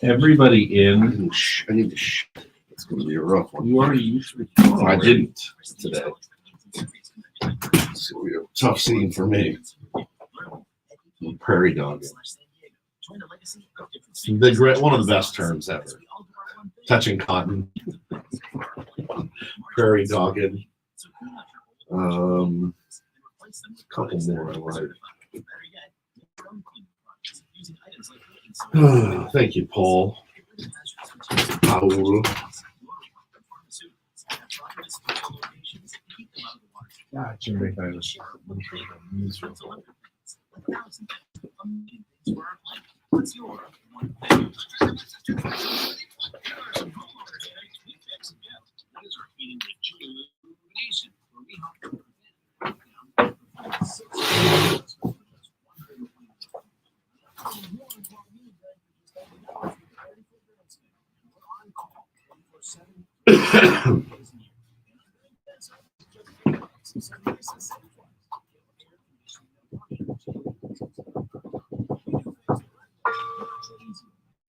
Everybody in. I need to. It's going to be a rough one. You already usually. I didn't today. So we have a tough scene for me. Prairie dog. One of the best terms ever. Touching cotton. Prairie dogged. A couple more I like. Thank you, Paul. Paul. Yeah, Jimmy, I was miserable.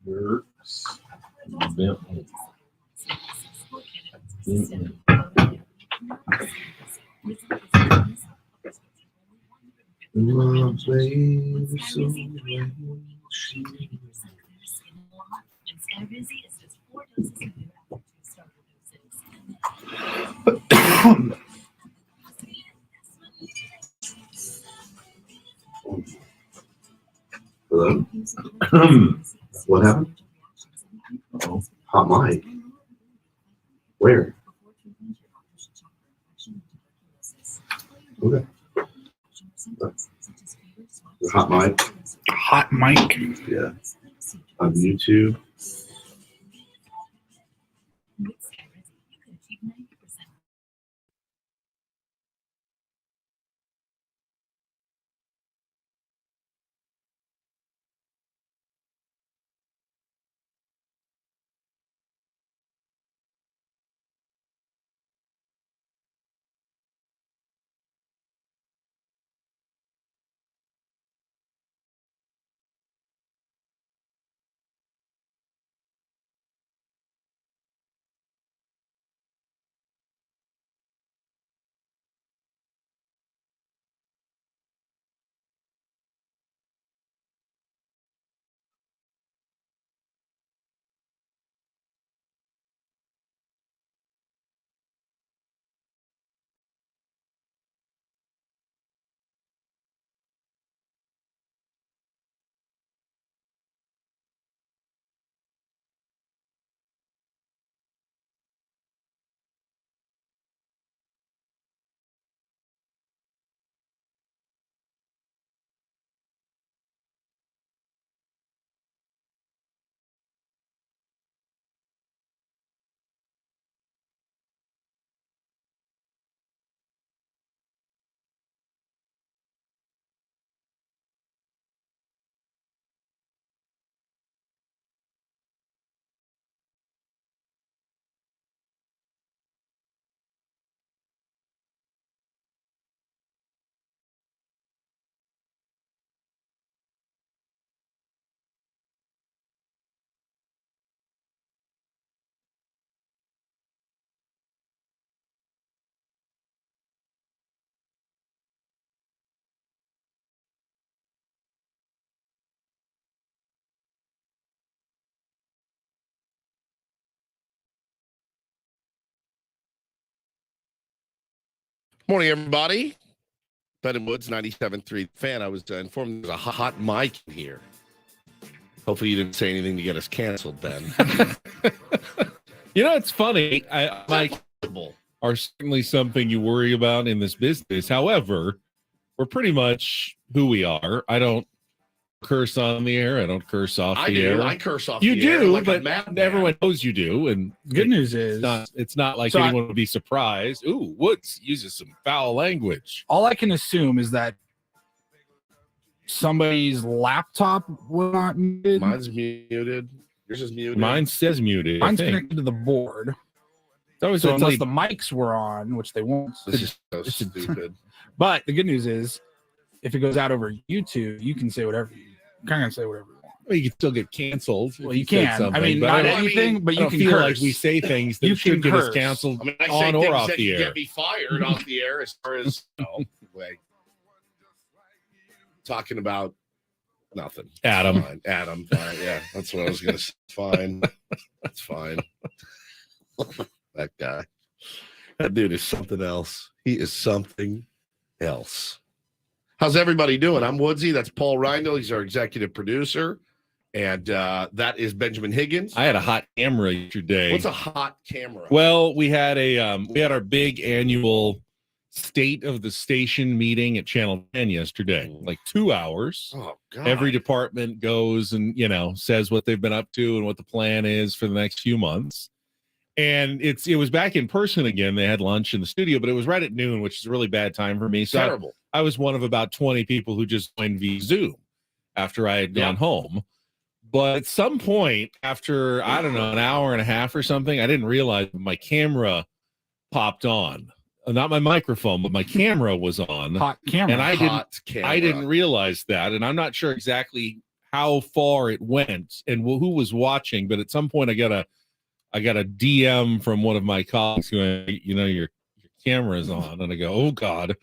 Works. Bentley. Hello? What happened? Oh, Hot mic. Where? Okay. Hot mic. Hot mic. Yeah. On YouTube. Morning, everybody. Ben Woods, 97.3 Fan. I was informed there's a hot mic in here. Hopefully you didn't say anything to get us canceled, Ben. You know, it's funny. Mic are certainly something you worry about in this business. However, we're pretty much who we are. I don't curse on the air. I don't curse off the air. I curse off you the do, air like but everyone knows you do. And Good news is, it's not like anyone would be surprised. Ooh, Woods uses some foul language. all I can assume is that somebody's laptop was not muted. Mine's muted. Yours is muted. Mine says muted. Mine's connected to the board. always So until unless you- the mics were on, which they won't. This is so It's a- stupid. But the good news is, if it goes out over YouTube, you can say whatever you kind of say whatever you want. well, you can still get canceled. if Well, you said can. I something, mean, but not don't- anything, but I you don't can feel curse. like we say things that You should can get us curse. canceled I mean, I say on or things off that the you air. get me fired off the air as far as like talking about nothing. Adam. Fine. Adam. Fine. Yeah, that's what I was gonna say. Fine. That's fine. That guy. That dude is something else. He is something else. How's everybody doing? I'm Woodsy. That's Paul Reindl. He's our executive producer. And that is Benjamin Higgins. I had a hot camera yesterday. What's a hot camera? Well, we had our big annual state of the station meeting at Channel 10 yesterday, like 2 hours. Oh, God. Every department goes and, says what they've been up to and what the plan is for the next few months. And it was back in person again. They had lunch in the studio, but it was right at noon, which is a really bad time for me. So Terrible. I was one of about 20 people who just joined via Zoom after I had gone home. But at some point after, I don't know, an hour and a half or something, I didn't realize my camera popped on. Not my microphone, but my camera was on. Hot camera. And Hot camera. I didn't realize that. And I'm not sure exactly how far it went and who was watching. But at some point I got a DM from one of my colleagues who, your camera's on. And I go, oh God,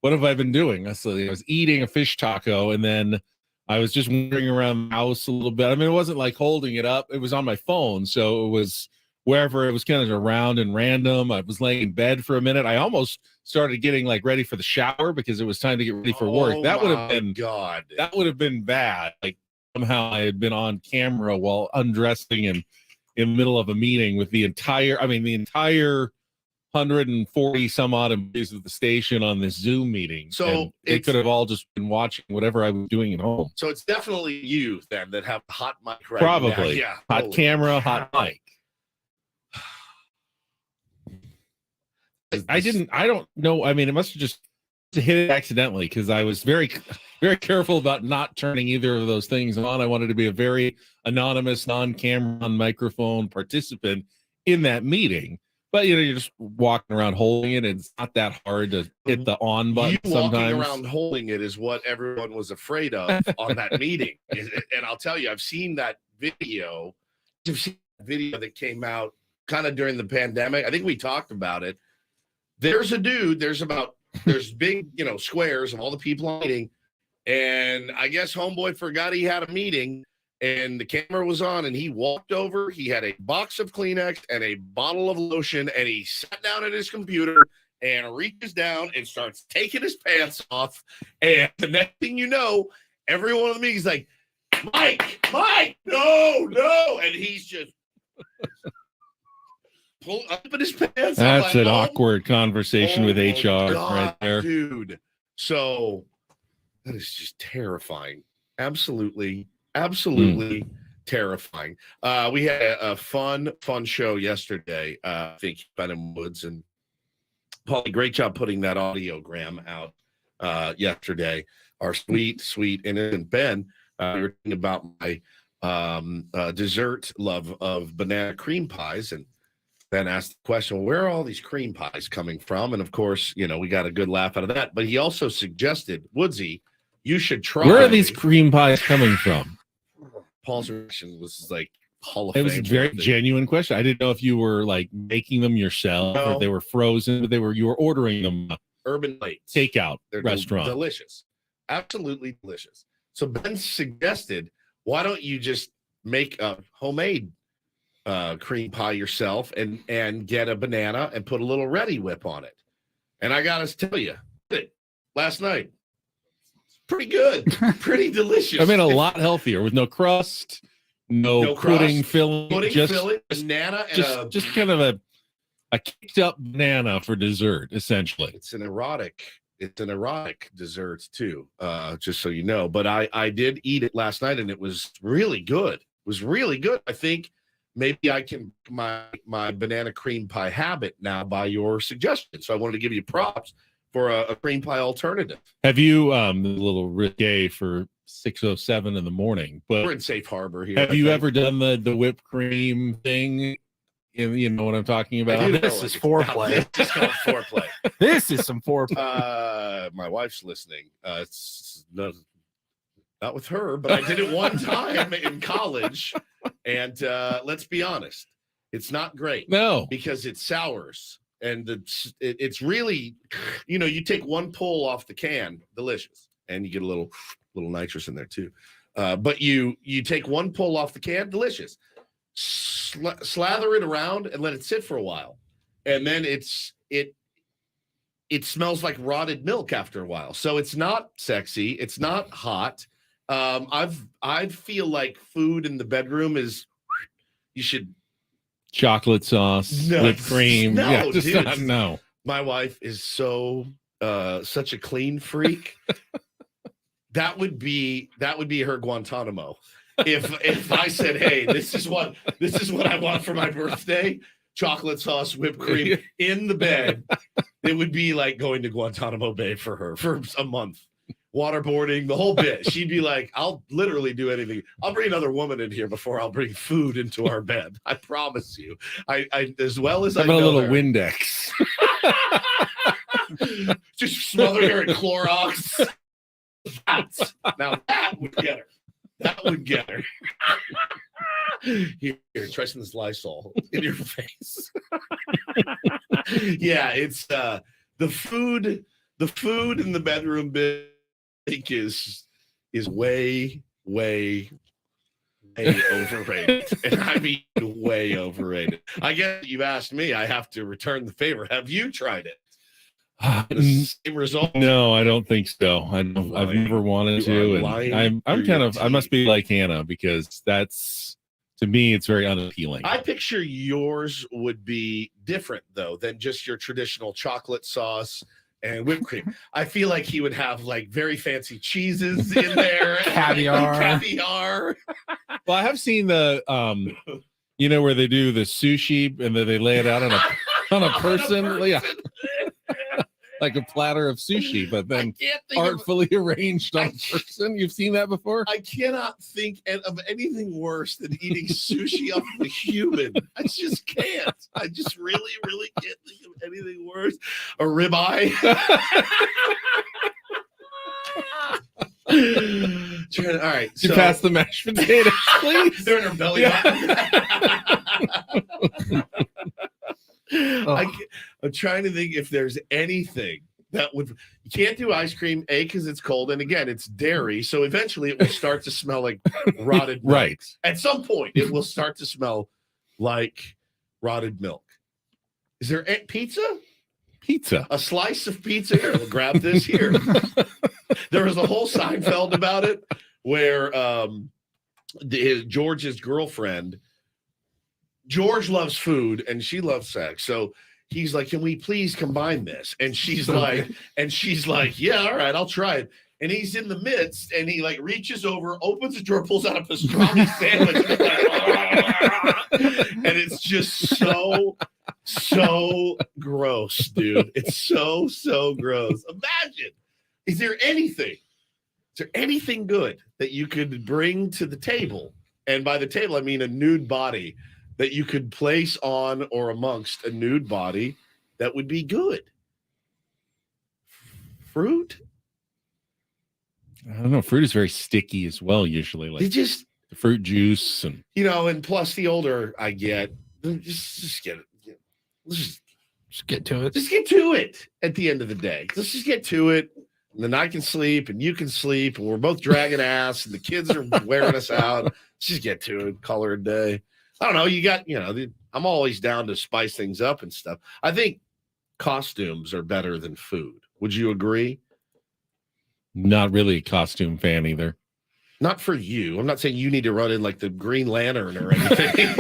what have I been doing? I was eating a fish taco, and then I was just wandering around the house a little bit. I mean, it wasn't like holding it up. It was on my phone. So it was wherever it was kind of around and random. I was laying in bed for a minute. I almost started getting like ready for the shower because it was time to get ready for work. Oh, That would my have been God. that would have been bad. Like somehow I had been on camera while undressing and in the middle of a meeting with the entire 140 some odd employees of the station on this Zoom meeting. So And they it's- could have all just been watching whatever I was doing at home. So it's definitely you then that have hot mic right Probably. now. Yeah. Hot Holy camera, crap. hot mic. I don't know. I mean, it must have just hit it accidentally because I was very, very careful about not turning either of those things on. I wanted to be a very anonymous, non-camera, non-microphone participant in that meeting. But you're just walking around holding it. And it's not that hard to hit the on button You walking sometimes. around holding it is what everyone was afraid of on that meeting. And I'll tell you, I've seen that video. I've seen that video that came out kind of during the pandemic. I think we talked about it. There's a dude, there's big, squares of all the people on the meeting. And I guess homeboy forgot he had a meeting and the camera was on and he walked over. He had a box of Kleenex and a bottle of lotion and he sat down at his computer and reaches down and starts taking his pants off. And the next thing you know, everyone on the meeting's like, Mike, no. And he's just pull up in his pants. I'm That's like, an "Oh awkward conversation oh with my HR God, right there. dude. So that is just terrifying. Absolutely terrifying. We had a fun show yesterday. I think Ben and Woods and Paulie, great job putting that audiogram out yesterday. Our sweet innocent Ben. We were talking about my dessert love of banana cream pies, and Ben asked the question, well, where are all these cream pies coming from? And of course, we got a good laugh out of that. But he also suggested, Woodsy, you should try. Where are these cream pies coming from? Paul's reaction was like Hall of It was a Fame very worthy. genuine question. I didn't know if you were like making them yourself or No. if they were frozen, but you were ordering them Urban Lates. takeout They're restaurant. delicious. Absolutely delicious. So Ben suggested, why don't you just make a homemade cream pie yourself and get a banana and put a little Ready Whip on it. And I got to tell you, last night, it's pretty good, pretty delicious. I mean, a lot healthier with no crust, no No pudding crust, filling, pudding, just filling, banana, and just kind of a kicked up banana for dessert, essentially. It's an erotic dessert too, just so you know. But I did eat it last night and it was really good. It was really good. I think maybe I can my banana cream pie habit now by your suggestion. So I wanted to give you props for a cream pie alternative. Have you a little risque for 6:07 in the morning, We're but in safe harbor here. have I you think. ever done the whipped cream thing You know what I'm talking I about? do know This what is it's foreplay. about. This is called foreplay. This is some foreplay. My wife's listening. It's not with her, but I did it one time in college, and let's be honest, it's not great No. because it sours, and it's really, you take one pull off the can, delicious, and you get a little nitrous in there too. But you take one pull off the can, delicious. Slather it around and let it sit for a while, and then it smells like rotted milk after a while. So it's not sexy, it's not hot. I feel like food in the bedroom is you should Chocolate sauce, No, whipped cream. no, Yeah, just dude. not, no. My wife is such a clean freak. that would be her Guantanamo. If I said, "Hey, this is what I want for my birthday," chocolate sauce, whipped cream in the bed, it would be like going to Guantanamo Bay for her for a month. Waterboarding, the whole bit. She'd be like, "I'll literally do anything. I'll bring another woman in here before I'll bring food into our bed. I promise you." I as well as How I about a know little her, Windex? just smother her in Clorox. Now that would get her. That would get her. Here, try some of this Lysol in your face. Yeah, it's the food in the bedroom bit I think is way overrated. And I mean way overrated. I guess you've asked me, I have to return the favor. Have you tried it? The same result? No, I don't think so. I've never wanted You are to, lying and I'm through kind your of I must be like Hannah because that's to me it's very unappealing. I picture yours would be different though than just your traditional chocolate sauce and whipped cream. I feel like he would have like very fancy cheeses in there, caviar. Well, I have seen the where they do the sushi and then they lay it out on a person. Yeah. Like a platter of sushi, but then artfully arranged on a person. You've seen that before? I cannot think of anything worse than eating sushi off of a human. I just can't. I just really, really can't think of anything worse. A ribeye. All right. You pass the mashed potatoes, please. They're in her belly button. I'm trying to think if there's anything that would. You can't do ice cream, because it's cold, and again, it's dairy, so eventually it will start to smell like rotted milk. Right. At some point, it will start to smell like rotted milk. Is there pizza? Pizza. A slice of pizza here. We'll grab this here. There was a whole Seinfeld about it where George's girlfriend. George loves food and she loves sex. So he's like, "Can we please combine this?" And she's like, "Yeah, all right, I'll try it." And he's in the midst and he like reaches over, opens the drawer, pulls out a pastrami sandwich. And it's just so gross, dude. It's so gross. Imagine, is there anything good that you could bring to the table? And by the table, I mean a nude body that you could place on or amongst a nude body that would be good. Fruit? I don't know. Fruit is very sticky as well, usually. Like They just, the fruit juice and and plus the older I get, just get it. Let's Just get to it. just get to it at the end of the day. Let's just get to it. And then I can sleep and you can sleep. And we're both dragging ass and the kids are wearing us out. Let's just get to it. Call her a day. I don't know. You got, I'm always down to spice things up and stuff. I think costumes are better than food. Would you agree? not really a costume fan either. Not for you. I'm not saying you need to run in like the Green Lantern or anything.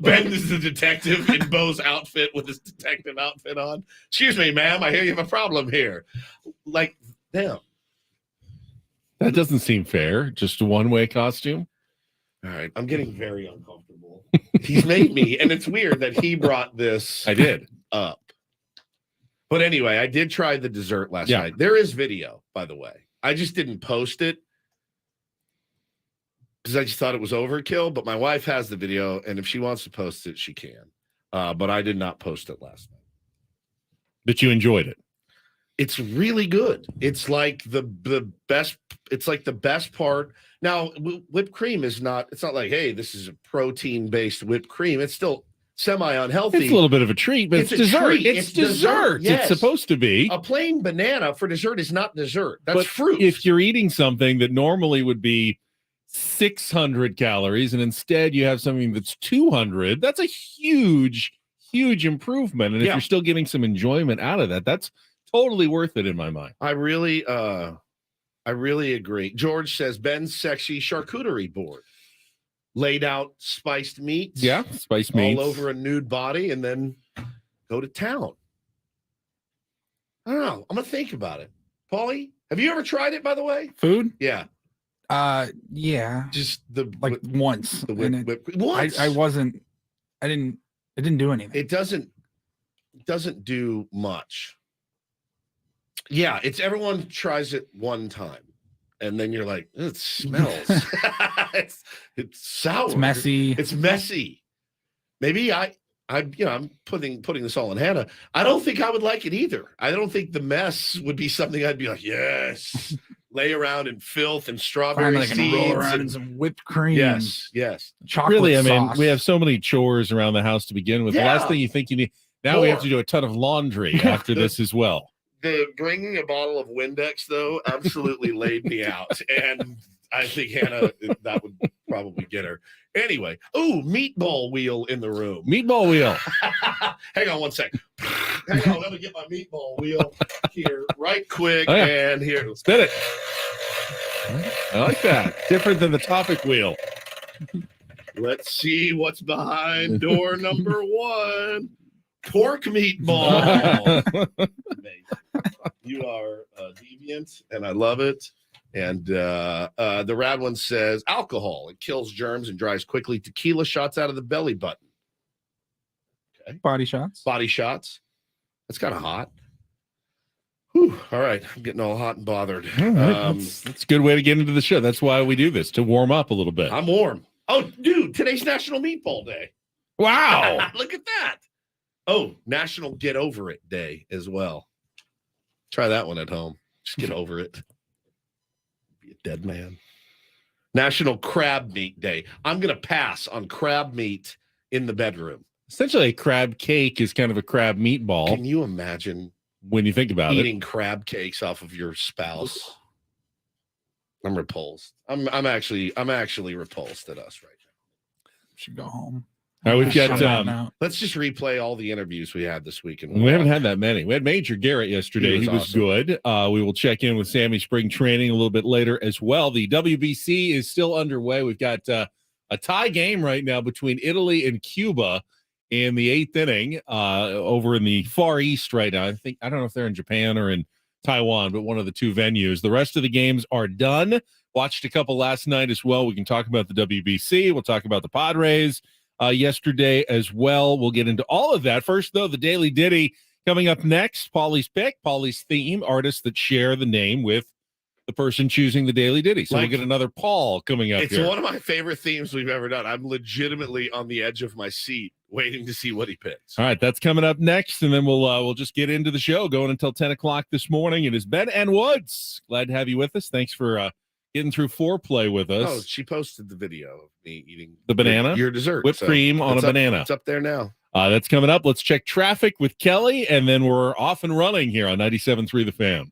Ben is the detective in Bo's outfit with his detective outfit on. Excuse me, ma'am. I hear you have a problem here. Like them. That doesn't seem fair. Just a one-way costume. All right. I'm getting very uncomfortable. He's made me, and it's weird that he brought this I did. up. But anyway, I did try the dessert last Yeah. night. There is video, by the way. I just didn't post it. because I just thought it was overkill. But my wife has the video, and if she wants to post it, she can. But I did not post it last night. But you enjoyed it. It's really good. It's like the best. It's like the best part. Now, whipped cream is not. It's not like, hey, this is a protein-based whipped cream. It's still semi-unhealthy. It's a little bit of a treat, but it's a dessert. treat. It's dessert. Yes. It's supposed to be. A plain banana for dessert is not dessert. That's But fruit. if you're eating something that normally would be 600 calories and instead you have something that's 200, that's a huge improvement. And if Yeah. you're still getting some enjoyment out of that, that's totally worth it in my mind. I really agree. George says Ben's sexy charcuterie board. Laid out spiced meats. Yeah, spice meats all over a nude body and then go to town. I don't know. I'm gonna think about it. Paulie, have you ever tried it, by the way? Food? Yeah. Yeah. Just the Like once. the and whip. Once. I didn't do anything. It doesn't do much. Yeah, it's everyone tries it one time. And then you're like, it smells. it's sour. It's messy. It's messy. Maybe I'm putting this all in Hannah. I don't think I would like it either. I don't think the mess would be something I'd be like, yes, lay around in filth and strawberry Finally, I can seeds. roll around in some whipped cream. Yes. Chocolate really, I mean, sauce. we have so many chores around the house to begin with. The Yeah. last thing you think you need now, we have More. to do a ton of laundry after this as well. The bringing a bottle of Windex though absolutely laid me out, and I think Hannah that would probably get her. Anyway, meatball wheel in the room. Meatball wheel. Hang on one sec. Hang on, let me get my meatball wheel here right quick. Oh, yeah. And here. Spin it. I like that. Different than the topic wheel. Let's see what's behind door number 1. Pork meatball. Amazing. You are deviant, and I love it. And the rad one says alcohol. It kills germs and dries quickly. Tequila shots out of the belly button. Okay. Body shots. Body shots. That's kind of hot. Whew. All right. I'm getting all hot and bothered. All right. That's a good way to get into the show. That's why we do this, to warm up a little bit. I'm warm. Oh, dude, today's National Meatball Day. Wow. Look at that. Oh, National Get Over It Day as well. Try that one at home. Just get over it. Be a dead man. National Crab Meat Day. I'm going to pass on crab meat in the bedroom. Essentially, a crab cake is kind of a crab meatball Can you imagine when you think about eating crab cakes off of your spouse? I'm repulsed. I'm actually repulsed at us right now. Should go home. it. All right, we've Shut got. that out. Let's just replay all the interviews we had this week. We haven't had that many. We had Major Garrett yesterday. He was awesome. good. We will check in with Sammy spring training a little bit later as well. The WBC is still underway. We've got a tie game right now between Italy and Cuba in the 8th inning over in the Far East right now. I don't know if they're in Japan or in Taiwan, but one of the two venues. The rest of the games are done. Watched a couple last night as well. We can talk about the WBC. We'll talk about the Padres yesterday as well. We'll get into all of that. First, though, the Daily Ditty coming up next. Paulie's pick, Paulie's theme, artists that share the name with the person choosing the Daily Ditty. So Like- we'll get another Paul coming up It's here. one of my favorite themes we've ever done. I'm legitimately on the edge of my seat waiting to see what he picks. All right, that's coming up next, and then we'll just get into the show going until 10 o'clock this morning. It is Ben and Woods. Glad to have you with us. Thanks for getting through foreplay with us. Oh, she posted the video of me eating The banana? your dessert, Whipped so cream on a it's up- banana. It's up there now. That's coming up. Let's check traffic with Kelly, and then we're off and running here on 97.3 The Fan.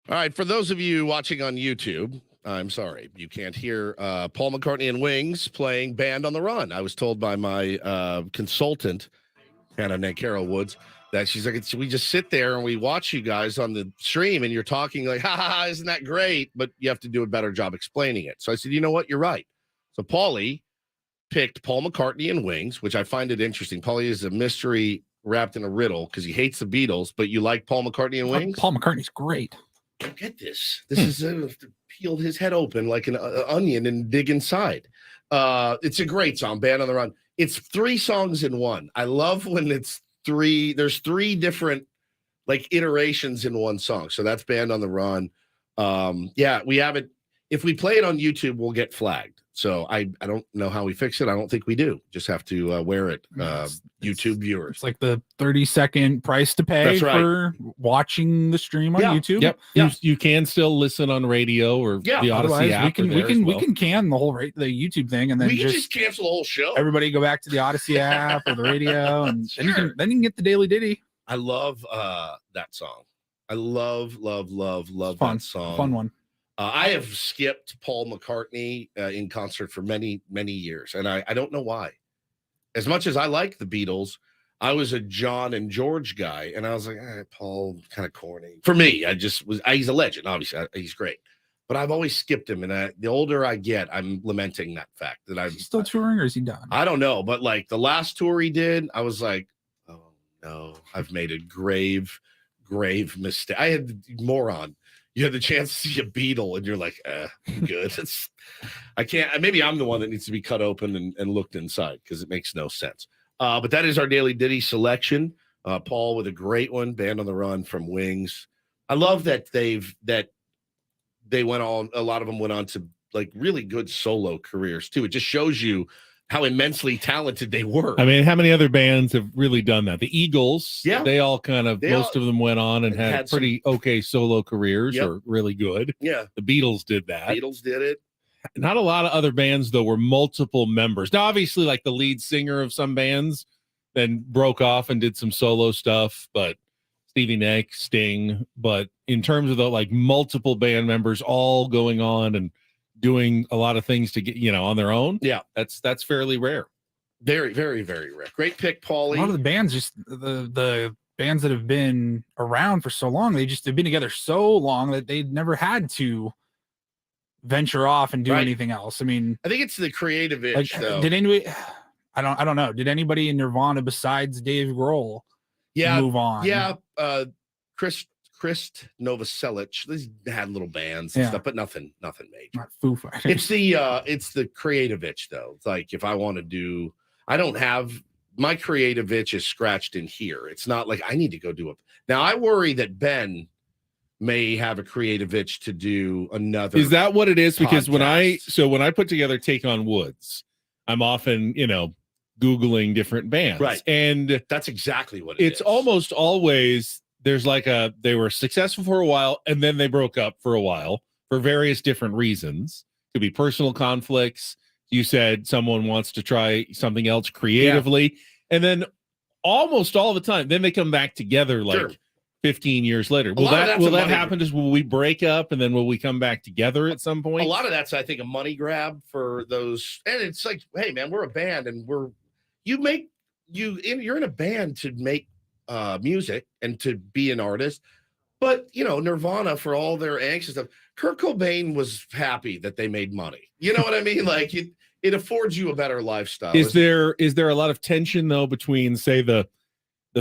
All right, for those of you watching on YouTube, I'm sorry, you can't hear Paul McCartney and Wings playing Band on the Run. I was told by my consultant, Hannah Nankara Woods, that she's like, we just sit there and we watch you guys on the stream and you're talking like, ha, ha, ha, isn't that great? But you have to do a better job explaining it. So I said, you know what? You're right. So Paulie picked Paul McCartney and Wings, which I find it interesting. Paulie is a mystery wrapped in a riddle because he hates the Beatles, but you like Paul McCartney and Wings? Paul McCartney's great. Get this. This is peeled his head open like an onion and dig inside. It's a great song, Band on the Run. It's 3 songs in one. I love when it's 3. There's 3 different like iterations in one song. So that's Band on the Run. Yeah, we have it. If we play it on YouTube, we'll get flagged. So I don't know how we fix it. I don't think we do. Just have to wear it, YouTube viewers. It's like the 30-second price to pay That's right. for watching the stream on Yeah. YouTube. Yep. Yeah. You can still listen on radio or Yeah, the Odyssey Otherwise, app. we can are we there can as we well. can can the whole the YouTube thing, and then We can just just cancel the whole show. everybody go back to the Odyssey app or the radio, and then you Sure. can get the Daily Ditty. I love that song. I love Fun, that song. fun one. I have skipped Paul McCartney in concert for many years, and I don't know why. As much as I like the Beatles, I was a John and George guy, and I was like, Paul, kind of corny. For me, I just was. He's a legend, obviously. He's great, but I've always skipped him, and the older I get, I'm lamenting that fact that I'm Is he still touring, or is he done? I don't know, but like the last tour he did, I was like, oh no, I've made a grave mistake. I had moron. You had the chance to see a Beatle, and you're like, good. I can't. Maybe I'm the one that needs to be cut open and looked inside because it makes no sense. But that is our Daily Ditty selection. Paul with a great one, Band on the Run from Wings. I love that they went on. A lot of them went on to like really good solo careers too. It just shows you how immensely talented they were. I mean, how many other bands have really done that? The Eagles, Yeah. they all kind of, They most all- of them went on and had had some- pretty okay solo careers Yep. or really good. Yeah, The Beatles did that. Beatles did it. Not a lot of other bands, though, were multiple members. Now, obviously, like the lead singer of some bands then broke off and did some solo stuff, but Stevie Nicks, Sting. But in terms of the like multiple band members all going on and doing a lot of things to get, on their own. Yeah. That's fairly rare. Very, very, very rare. Great pick, A lot of Paulie. the bands, just the bands that have been around for so long, they've been together so long that they never had to venture off and do Right. anything else. I mean, I think it's the creative itch, like, though. did anybody? I don't know. Did anybody in Nirvana besides Dave Grohl Yeah, move on? yeah. Chris Novoselic. They had little bands and Yeah. stuff, but nothing major. Not Foo Fighters. It's the creative itch, though. It's like if I want to do, I don't have my creative itch is scratched in here. It's not like I need to go do it. Now I worry that Ben may have a creative itch to do another. Is that what it is? Because when podcast. I put together Take on Woods, I'm often, Googling different bands. Right. And That's exactly what it it's is. almost always there's like they were successful for a while and then they broke up for a while for various different reasons. Could be personal conflicts. You said someone wants to try something else creatively. And then almost all the time, then they come back together like Sure. 15 years later. A lot of that's Will a that money happen? Just will we break up and then will we come back together at some point? A lot of that's, I think, a money grab for those. And it's like, hey, man, we're a band, and you're in a band to make music and to be an artist. But Nirvana, for all their angst and stuff, Kurt Cobain was happy that they made money. You know what I mean? Like it affords you a better lifestyle. Is there a lot of tension though between, say, the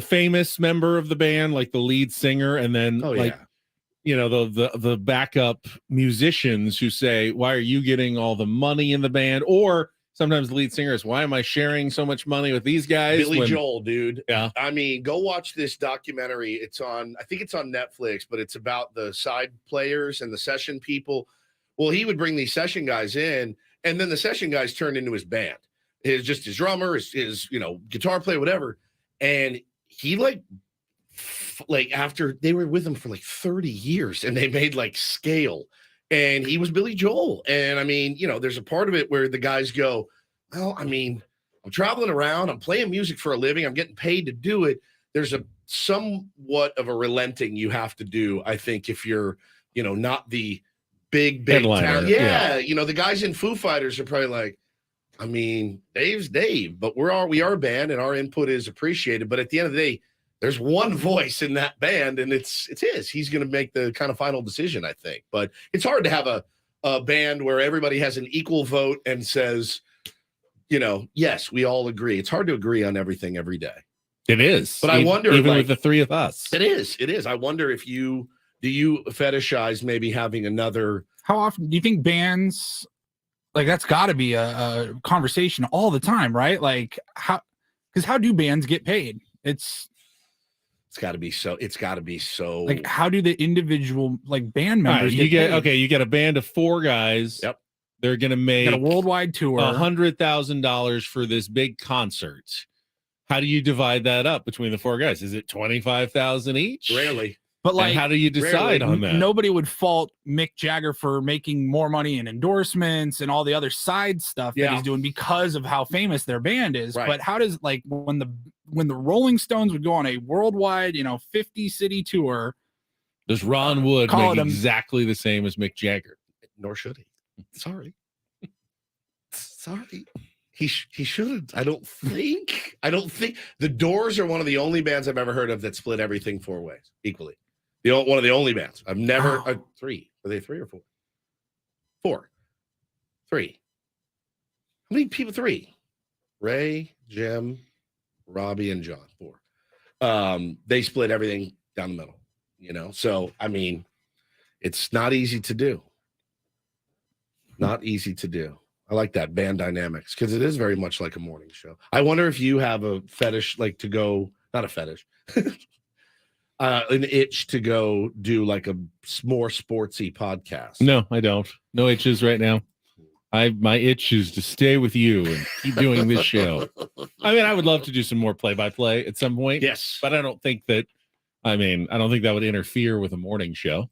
famous member of the band, like the lead singer, and then the backup musicians who say, why are you getting all the money in the band? Or sometimes the lead singer is, why am I sharing so much money with these guys? Billy Joel, dude. Yeah. I mean, go watch this documentary. I think it's on Netflix, but it's about the side players and the session people. Well, he would bring these session guys in, and then the session guys turned into his band. His drummer, his guitar player, whatever. And he like after they were with him for like 30 years and they made like Scale, and he was Billy Joel. And I mean, there's a part of it where the guys go, well, I mean, I'm traveling around, I'm playing music for a living, I'm getting paid to do it. There's a somewhat of a relenting you have to do, I think, if you're not the big Headliner, town. yeah. Yeah, the guys in Foo Fighters are probably like, I mean, Dave's Dave, but we are a band and our input is appreciated. But at the end of the day, there's one voice in that band, and it's his. He's going to make the kind of final decision, I think. But it's hard to have a band where everybody has an equal vote and says, yes, we all agree. It's hard to agree on everything every day. It is. But I wonder, even like, with the three of us. It is. I wonder if do you fetishize maybe having another? How often do you think bands, like, that's got to be a conversation all the time, right? Like, how do bands get paid? It's got to be so. Like, how do the individual band members you get paid? you get a band of 4 guys. Yep. They're going to make a worldwide tour, $100,000 for this big concert. How do you divide that up between the 4 guys? Is it 25,000 each? Rarely. But and how do you decide on that? Nobody would fault Mick Jagger for making more money in endorsements and all the other side stuff that he's doing because of how famous their band is. Right. But how does, like, when the Rolling Stones would go on a worldwide, 50 city tour, does Ron Wood call make it exactly the same as Mick Jagger? Nor should he. Sorry. He shouldn't. I don't think. The Doors are one of the only bands I've ever heard of that split everything 4 ways equally. One of the only bands. I've never 3. Are they 3 or 4? 4. 3. How many people? 3. Ray, Jim, Robbie, and John. 4. They split everything down the middle. So I mean, it's not easy to do. Not easy to do. I like that, band dynamics, because it is very much like a morning show. I wonder if you have a fetish, like, to go, not a fetish, an itch to go do like a more sportsy podcast. No, I don't. No itches right now. My itch is to stay with you and keep doing this show. I mean, I would love to do some more play-by-play at some point. Yes. But I don't think that would interfere with a morning show.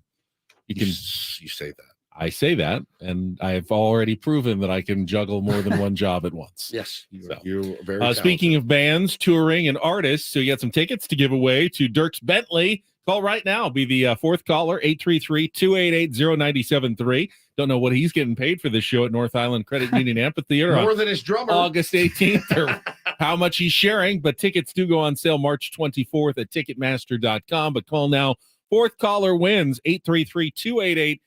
You say that. I say that, and I have already proven that I can juggle more than one job at once. Yes, So, you're very speaking of bands, touring, and artists, so you got some tickets to give away to Dierks Bentley. Call right now. Be the 4th caller, 833-288-0973. Don't know what he's getting paid for this show at North Island Credit Union Amphitheater more on than his drummer. August 18th, or how much he's sharing. But tickets do go on sale March 24th at Ticketmaster.com. But call now. 4th caller wins, 833-288-0973.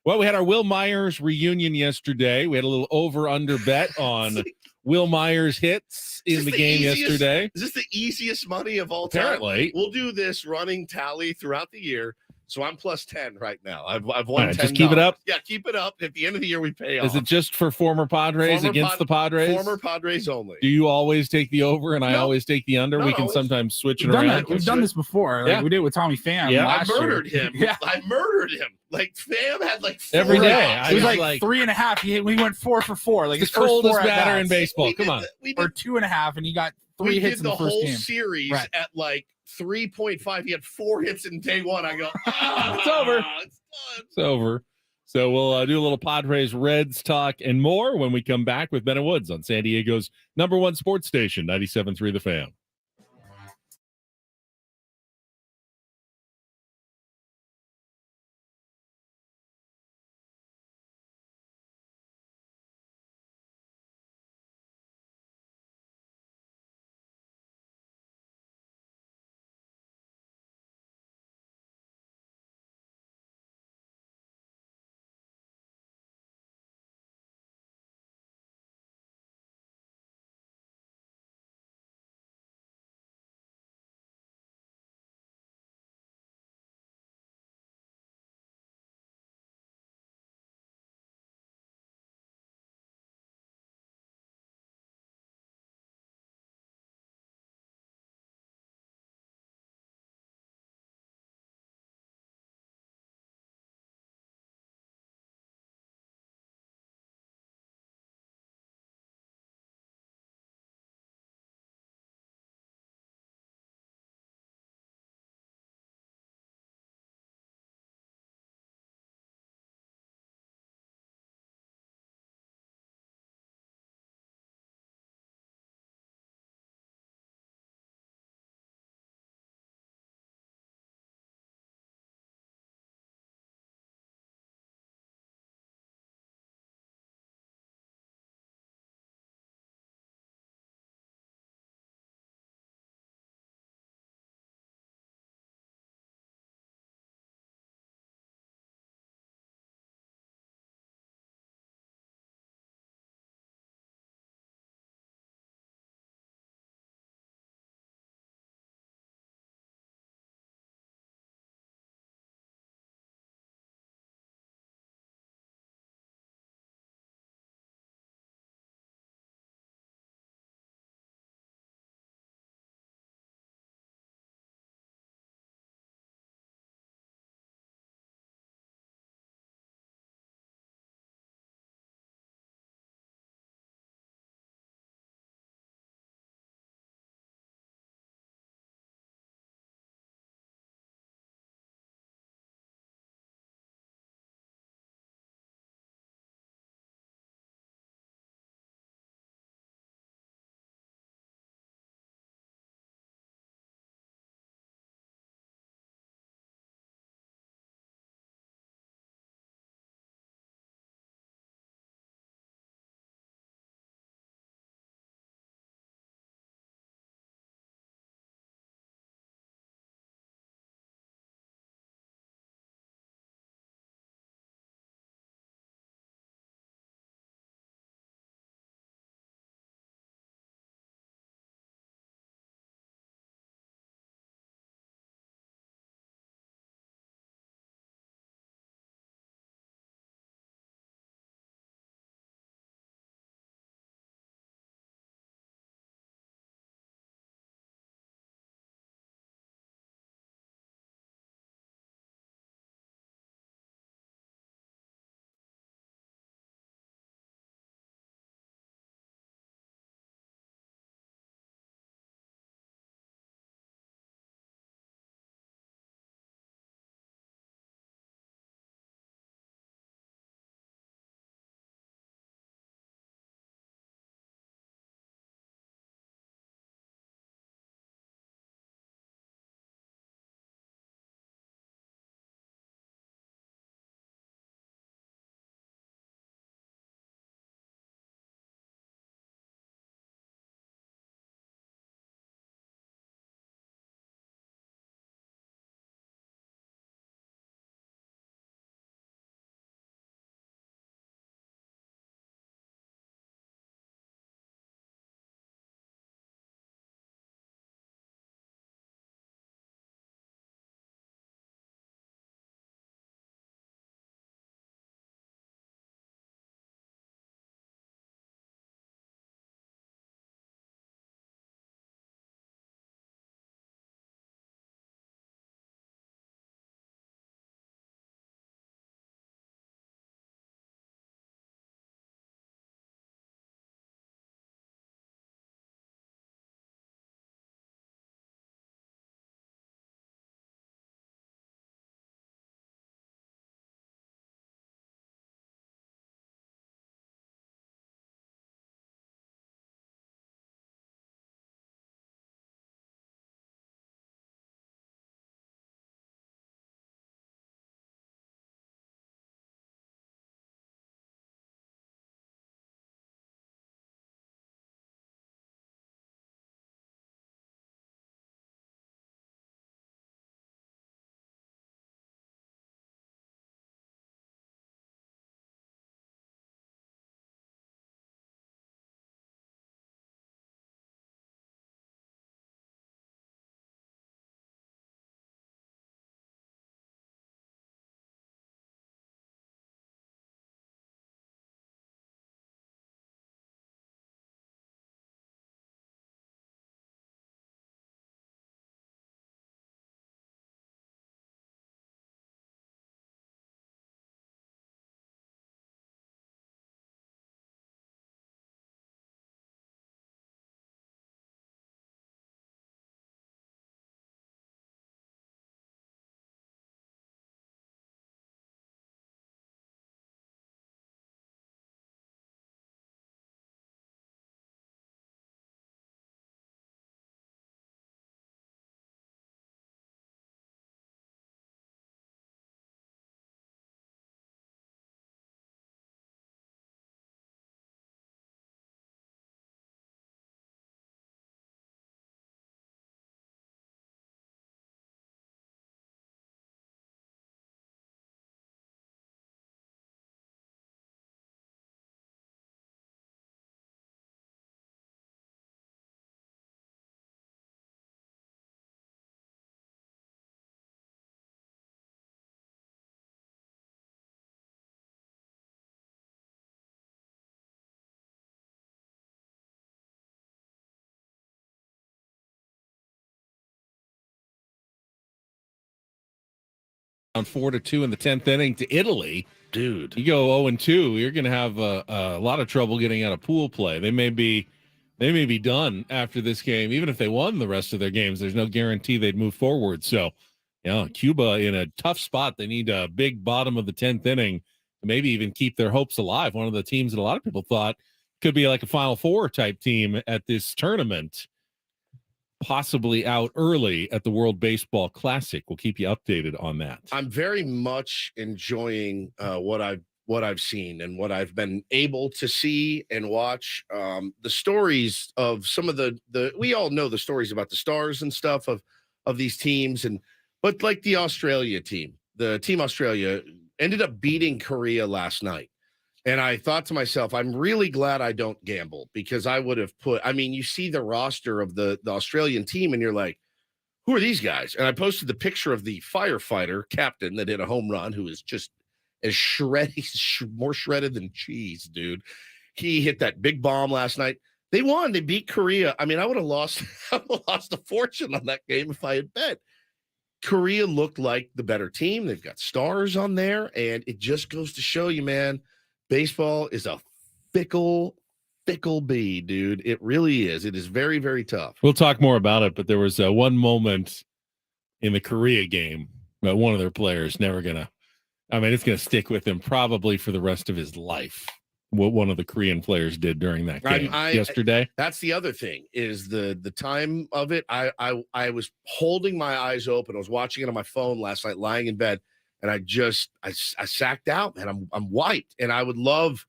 Well, we had our Will Myers reunion yesterday. We had a little over-under bet on Will Myers hits in the game yesterday. Is this the easiest money of all time? Apparently. We'll do this running tally throughout the year. So I'm plus 10 right now. I've won All right, $10. just keep it up. Yeah, keep it up. At the end of the year, we pay off. Is it just for former Padres against the Padres? Former Padres only. Do you always take the over and I always take the under? Not We can always. sometimes switch it We've done around. that. We've done this before. Yeah. We did it with Tommy Pham Yeah. I last year. murdered him. Yeah. I murdered him. Like, Pham had like 4 Every day. outs. It was was like 3.5. We went 4 for 4. Like the his first coldest 4 batter in at-bats. baseball. Come on. Or 2.5, and he got 3 hits in the first whole game. series Right. at like 3.5. He had 4 hits in day 1. I go, It's over. It's done. It's over. So we'll do a little Padres, Reds talk and more when we come back with Ben and Woods on San Diego's #1 sports station, 97.3 The Fan. down 4-2 in the 10th inning to Italy. Dude. You go 0-2, you're going to have a lot of trouble getting out of pool play. They may be done after this game. Even if they won the rest of their games, there's no guarantee they'd move forward. So, Cuba in a tough spot. They need a big bottom of the 10th inning to maybe even keep their hopes alive. One of the teams that a lot of people thought could be like a Final Four type team at this tournament, possibly out early at the World Baseball Classic. We'll keep you updated on that. I'm very much enjoying what I've seen and what I've been able to see and watch. The stories of some of the we all know the stories about the stars and stuff of these teams, but like the Australia team, the Team Australia ended up beating Korea last night. And I thought to myself, I'm really glad I don't gamble, because I would have you see the roster of the Australian team and you're like, who are these guys? And I posted the picture of the firefighter captain that hit a home run, who is just as shredded, more shredded than cheese, dude. He hit that big bomb last night. They won. They beat Korea. I mean, I would have lost a fortune on that game if I had bet. Korea looked like the better team. They've got stars on there, and it just goes to show you, man, baseball is a fickle bee, dude. It really is. It is very, very tough. We'll talk more about it, but there was one moment in the Korea game that one of their players it's going to stick with him probably for the rest of his life. What one of the Korean players did during that game yesterday. That's the other thing, is the time of it. I was holding my eyes open. I was watching it on my phone last night, lying in bed, and I sacked out, man. I'm wiped. And I'd love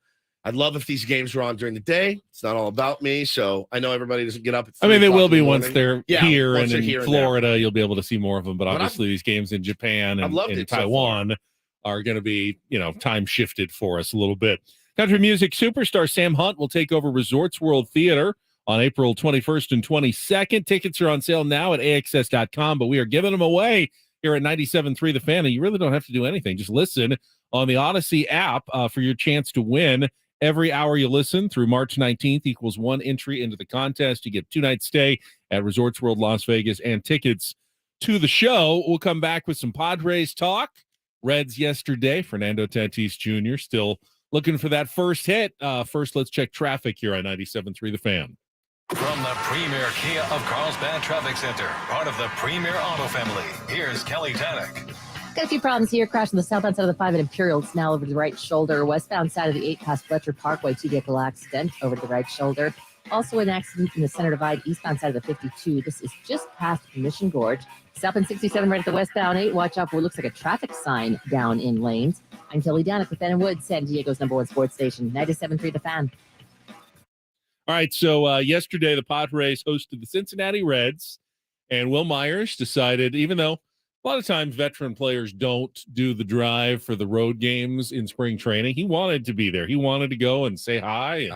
if these games were on during the day. It's not all about me, so I know everybody doesn't get up at 3 they will be in the once morning. they're here, once and they're in Florida, you'll be able to see more of them. But obviously, these games in Japan and in Taiwan are going to be, time shifted for us a little bit. Country music superstar Sam Hunt will take over Resorts World Theater on April 21st and 22nd. Tickets are on sale now at AXS.com, but we are giving them away here at 97.3 The Fan. And you really don't have to do anything. Just listen on the Odyssey app for your chance to win. Every hour you listen through March 19th equals one entry into the contest. You get 2-night stay at Resorts World Las Vegas and tickets to the show. We'll come back with some Padres talk. Reds yesterday, Fernando Tatis Jr. still looking for that first hit. First, let's check traffic here on 97.3 The Fan. From the premier Kia of Carlsbad Traffic Center, part of the Premier Auto family, here's Kelly Tannick. Got a few problems here. Crash on the southbound side of the 5 at Imperial. It's now over to the right shoulder. Westbound side of the 8 past Fletcher Parkway. 2-vehicle accident over to the right shoulder. Also an accident in the center divide, eastbound side of the 52. This is just past Mission Gorge. Southbound 67 right at the westbound 8. Watch out for what looks like a traffic sign down in lanes. I'm Kelly Danick with Ben & Woods, San Diego's #1 sports station, 97.3 The Fan. All right, so yesterday the Padres hosted the Cincinnati Reds, and Will Myers decided, even though a lot of times veteran players don't do the drive for the road games in spring training, he wanted to be there. He wanted to go and say hi.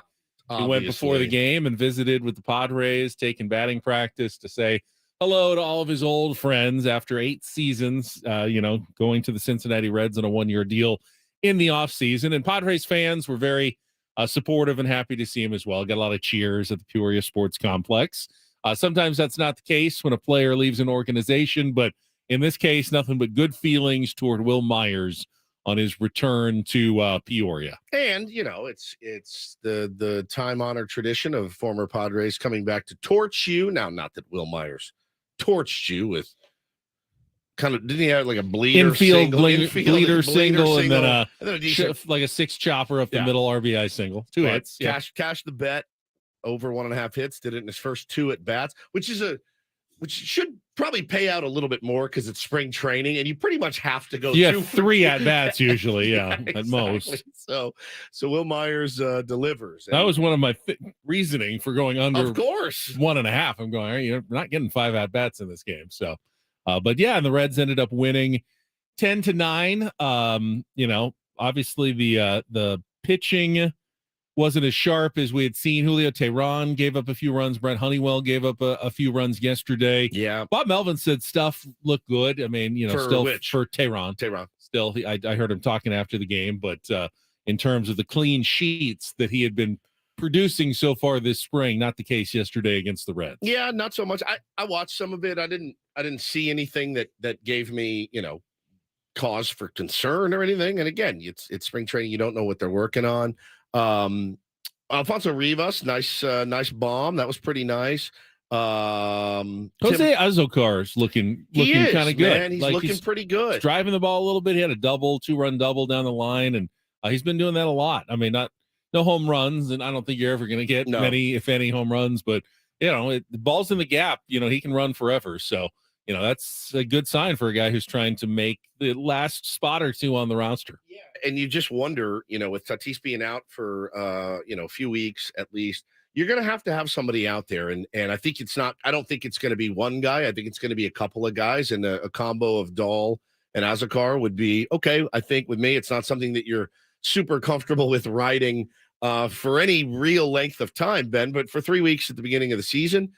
And he went before the game and visited with the Padres, taking batting practice to say hello to all of his old friends after 8 seasons, going to the Cincinnati Reds on a 1-year deal in the offseason. And Padres fans were very supportive and happy to see him as well. Got a lot of cheers at the Peoria Sports Complex. Sometimes that's not the case when a player leaves an organization, but in this case, nothing but good feelings toward Will Myers on his return to Peoria. And, it's the time-honored tradition of former Padres coming back to torch you. Now, not that Will Myers torched you with didn't he have like a bleeder single, bleeder single, and then a decent, like a 6 chopper up the middle RBI single, 2 hits. Cash the bet over 1.5 hits. Did it in his first 2 at bats, which should probably pay out a little bit more because it's spring training and you pretty much have to go. You have 3 at bats usually, exactly. At most. So Will Myers delivers. That was one of my reasoning for going under. Of course, 1.5. I'm going, all right, you're not getting 5 at bats in this game. So, but yeah, and the Reds ended up winning 10-9. Obviously the pitching wasn't as sharp as we had seen. Julio Teheran gave up a few runs. Brent Honeywell gave up a few runs yesterday. Yeah. Bob Melvin said stuff looked good. I mean, for Teheran. Still, I heard him talking after the game, but in terms of the clean sheets that he had been producing so far this spring, not the case yesterday against the Reds. Yeah, not so much. I watched some of it. I didn't see anything that gave me, cause for concern or anything. And again, it's spring training. You don't know what they're working on. Alfonso Rivas, nice bomb. That was pretty nice. Jose Azocar's looking kind of good. Man. He's looking pretty good. He's driving the ball a little bit. He had a 2-run double down the line, and he's been doing that a lot. I mean, no home runs, and I don't think you're ever going to get many, if any, home runs. But the ball's in the gap. He can run forever. So that's a good sign for a guy who's trying to make the last spot or two on the roster. Yeah, and you just wonder, with Tatis being out for a few weeks at least, you're going to have somebody out there, and I think I don't think it's going to be one guy. I think it's going to be a couple of guys, and a combo of Dahl and Azocar would be okay. I think with me, it's not something that you're super comfortable with riding for any real length of time, Ben, but for 3 weeks at the beginning of the season,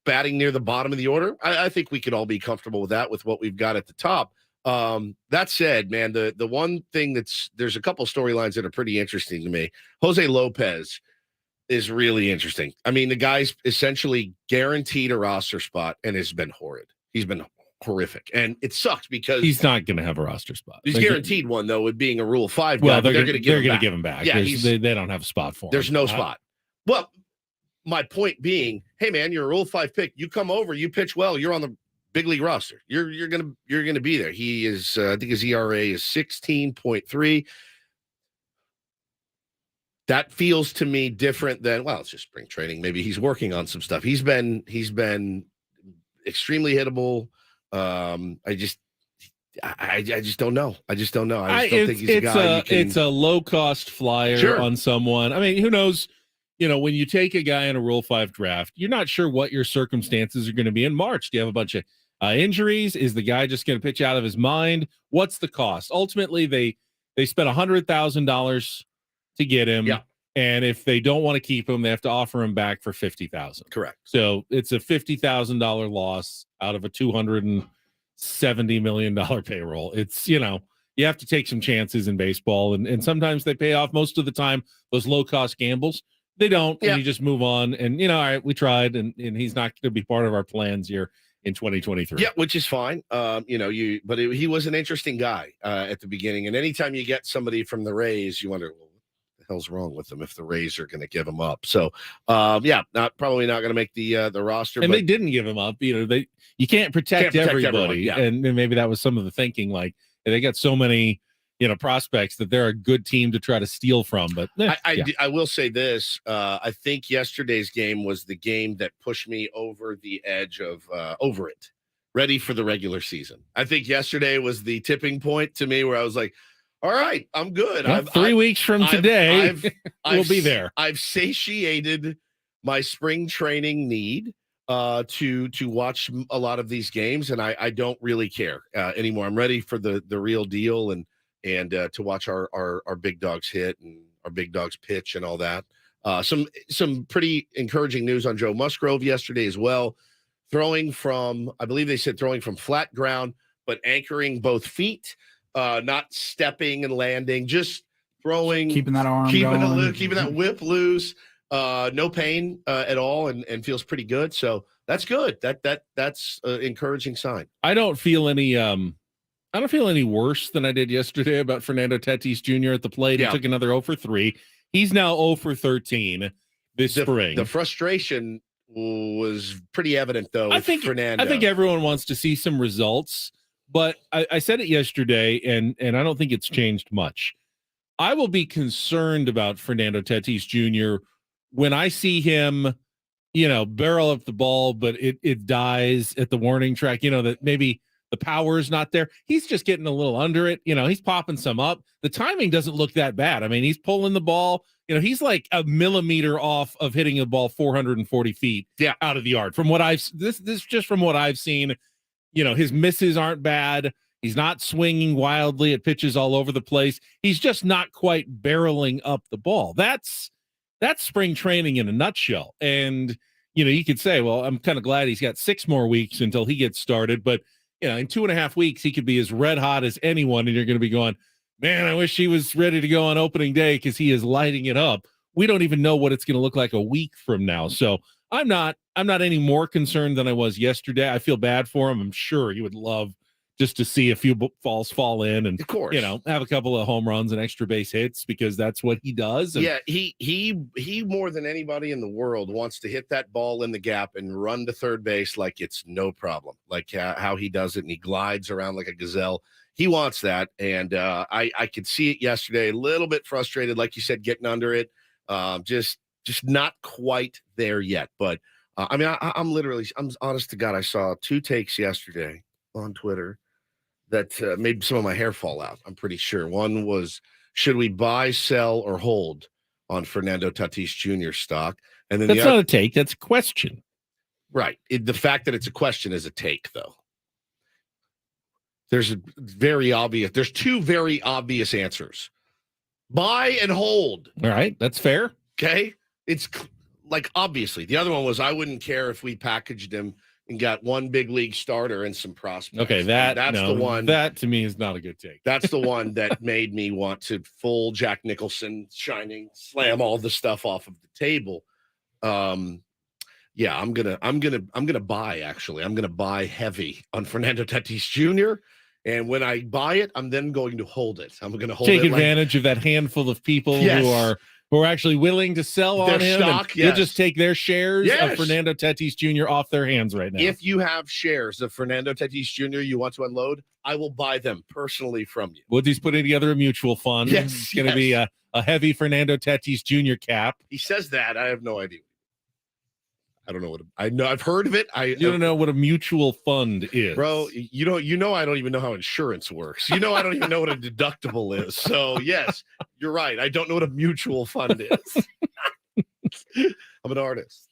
batting near the bottom of the order, I think we could all be comfortable with that with what we've got at the top. That said, man, the one thing there's a couple storylines that are pretty interesting to me. Jose Lopez is really interesting. I mean, the guy's essentially guaranteed a roster spot and has been horrid. He's been horrific, and it sucks because he's not going to have a roster spot. He's guaranteed one though, with being a Rule 5 guy. Well, they're going to give him back. Yeah, they don't have a spot for him. There's no spot. Well, my point being, hey man, you're a Rule 5 pick. You come over, you pitch well, you're on the big league roster. You're gonna be there. He is. I think his ERA is 16.3. That feels to me different than, well, it's just spring training. Maybe he's working on some stuff. He's been extremely hittable. I just don't know. I just don't think he's a guy. It's a low cost flyer on someone. I mean, who knows? When you take a guy in a Rule 5 draft, you're not sure what your circumstances are going to be in March. Do you have a bunch of injuries? Is the guy just going to pitch out of his mind? What's the cost? Ultimately, they spent $100,000 to get him. Yeah. And if they don't want to keep him, they have to offer him back for $50,000. Correct. So it's a $50,000 loss out of a $270 million payroll. It's, you have to take some chances in baseball, and sometimes they pay off. Most of the time, those low cost gambles, they don't, and you just move on. And, all right, we tried, and he's not going to be part of our plans here in 2023. Yeah, which is fine. But he was an interesting guy at the beginning. And anytime you get somebody from the Rays, you wonder, well, what the hell's wrong with them if the Rays are going to give him up? So, probably not going to make the roster. And they didn't give him up. You can't protect everybody. And maybe that was some of the thinking. Like, they got so many prospects that they're a good team to try to steal from. But I will say this. I think yesterday's game was the game that pushed me over the edge of over it, ready for the regular season. I think yesterday was the tipping point to me where I was like, all right, I'm good. Well, 3 weeks from today, we'll be there. I've satiated my spring training need to watch a lot of these games, and I don't really care anymore. I'm ready for the real deal and to watch our big dogs hit and our big dogs pitch and all that. Some pretty encouraging news on Joe Musgrove yesterday as well. I believe they said throwing from flat ground, but anchoring both feet, not stepping and landing, just throwing, keeping that arm going. Keeping that whip loose, no pain at all, and feels pretty good. So that's good. That's an encouraging sign. I don't feel any worse than I did yesterday about Fernando Tatis Jr. at the plate. He took another 0 for 3. He's now 0 for 13 this spring. The frustration was pretty evident, though, Fernando. I think everyone wants to see some results, but I said it yesterday, and I don't think it's changed much. I will be concerned about Fernando Tatis Jr. when I see him, barrel up the ball, but it dies at the warning track, that maybe the power is not there. He's just getting a little under it. He's popping some up. The timing doesn't look that bad. I mean, he's pulling the ball. He's like a millimeter off of hitting a ball 440 feet out of the yard. From what this just from what I've seen, his misses aren't bad. He's not swinging wildly at pitches all over the place. He's just not quite barreling up the ball. That's spring training in a nutshell. And, you could say, well, I'm kind of glad he's got 6 more weeks until he gets started. But, in 2.5 weeks, he could be as red hot as anyone. And you're going to be going, man, I wish he was ready to go on opening day because he is lighting it up. We don't even know what it's going to look like a week from now. So I'm not any more concerned than I was yesterday. I feel bad for him. I'm sure he would love just to see a few balls fall in and Of course. have a couple of home runs and extra base hits because that's what he does. And Yeah, he more than anybody in the world wants to hit that ball in the gap and run to third base like it's no problem. Like how he does it, and he glides around like a gazelle. He wants that, and I could see it yesterday. A little bit frustrated, like you said, getting under it. Just not quite there yet. But I mean, I'm honest to God. I saw 2 takes yesterday on Twitter that made some of my hair fall out. I'm pretty sure. One was, should we buy, sell, or hold on Fernando Tatis Jr. stock? And then that's not a take. That's a question. Right. The fact that it's a question is a take, though. There's there's 2 very obvious answers. Buy and hold. All right. That's fair. Okay. It's like, obviously. The other one was, I wouldn't care if we packaged him and got 1 big league starter and some prospects. Okay. That's the one. That to me is not a good take. That's the one that made me want to full Jack Nicholson Shining, slam all the stuff off of the table. Yeah, I'm gonna buy, actually. I'm gonna buy heavy on Fernando Tatis Jr. And when I buy it, I'm then going to hold it. I'm gonna hold Take it advantage of that handful of people Yes. who are actually willing to sell Their on him. stock, and You'll yes. just take their shares Yes. of Fernando Tatis Jr. off their hands right now. If you have shares of Fernando Tatis Jr. you want to unload, I will buy them personally from you. Woody's putting together a mutual fund. Yes, It's going to be a heavy Fernando Tatis Jr. cap. He says that. I have no idea. I don't know what I know. I've heard of it. You don't know what a mutual fund is, Bro, you know I don't even know how insurance works. I don't even know what a deductible is. So yes, you're right. I don't know what a mutual fund is. I'm an artist.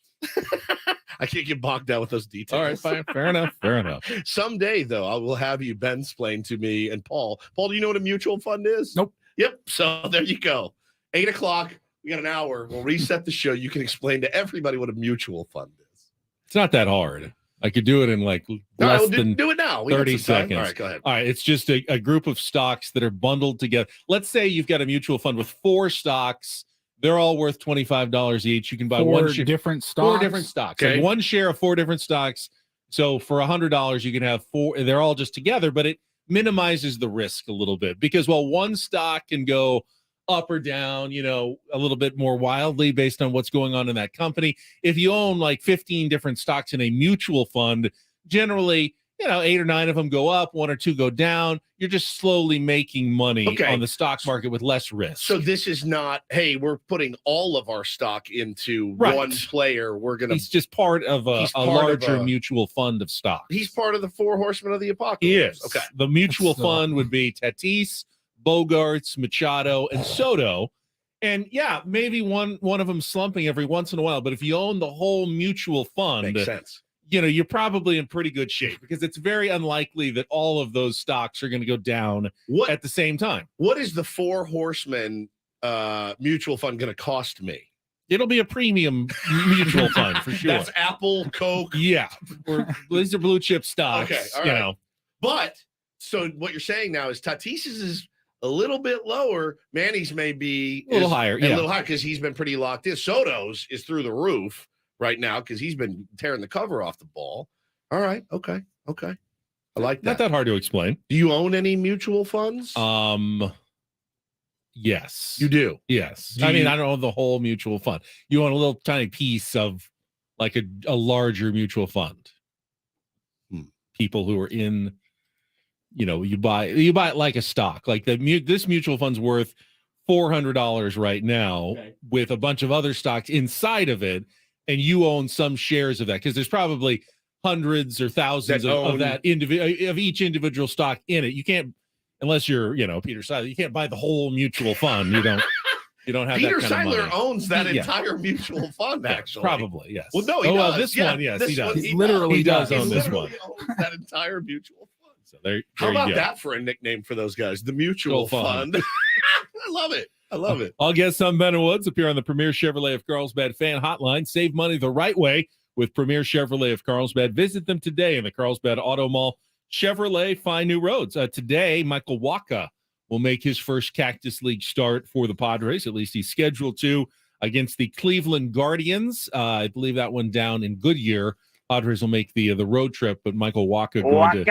I can't get bogged down with those details. All right, fine. Fair enough. Fair enough. Someday, though, I will have you Ben-splain to me and Paul. Paul, do you know what a mutual fund is? Nope. Yep. So there you go. 8:00. We got an hour. We'll reset the show. You can explain to everybody what a mutual fund is. It's not that hard. I could do it in like less than do it now. We got 30 some time. seconds. All right, go ahead. All right, it's just a group of stocks that are bundled together. Let's say you've got a mutual fund with 4 stocks. They're all worth $25 each. You can buy 4 one share, different 4 stocks. different stocks. Okay. Like 1 share of 4 different stocks. So for $100, you can have 4. They're all just together, but it minimizes the risk a little bit because while one stock can go up or down, a little bit more wildly based on what's going on in that company. If you own like 15 different stocks in a mutual fund, generally, 8 or 9 of them go up, 1 or 2 go down. You're just slowly making money Okay. on the stock market with less risk. So this is not, hey, we're putting all of our stock into Right. one player. We're going he's just part of a He's part of larger a- mutual fund of stocks. he's part of the 4 horsemen of the apocalypse. He is. Okay. The mutual So- fund would be Tatis, Bogarts, Machado, and Soto. And yeah, maybe one of them slumping every once in a while. But if you own the whole mutual fund, Makes sense. you're probably in pretty good shape because it's very unlikely that all of those stocks are going to go down What at the same time. What is the 4 horsemen mutual fund going to cost me? It'll be a premium mutual fund for sure. That's Apple, Coke. Yeah. These are blue chip stocks. Okay, all right. But so what you're saying now is Tatis's is a little bit lower. Manny's may be A little higher, a yeah. little higher because he's been pretty locked in. Soto's is through the roof right now because he's been tearing the cover off the ball. All right, okay. I like Not that. that hard to explain. Do you own any mutual funds? Yes. You do. Yes. Do I mean, you- I don't own the whole mutual fund. You own a little tiny piece of like a larger mutual fund. People who are in, you buy it like a stock. Like this mutual fund's worth $400 right now with a bunch of other stocks inside of it, and you own some shares of that because there's probably hundreds or thousands That of own- that of each individual stock in it. You can't, unless you're Peter Seiler, you can't buy the whole mutual fund. You don't have Peter that kind of Seiler money. owns that Yeah. entire mutual fund, actually. Probably, yes. Well, no, he does. this Yeah, one, yes, this he does. one He literally he does He own this literally one. owns that entire mutual fund. So there How you about go. that for a nickname for those guys? The Mutual Mutual Fund. Fund. I love it. I love it. All guests on Ben and Woods appear on the Premier Chevrolet of Carlsbad fan hotline. Save money the right way with Premier Chevrolet of Carlsbad. Visit them today in the Carlsbad Auto Mall. Chevrolet, find new roads. Today, Michael Wacha will make his first Cactus League start for the Padres. At least he's scheduled to, against the Cleveland Guardians. I believe that one down in Goodyear Padres will make the road trip, but Michael Wacha going I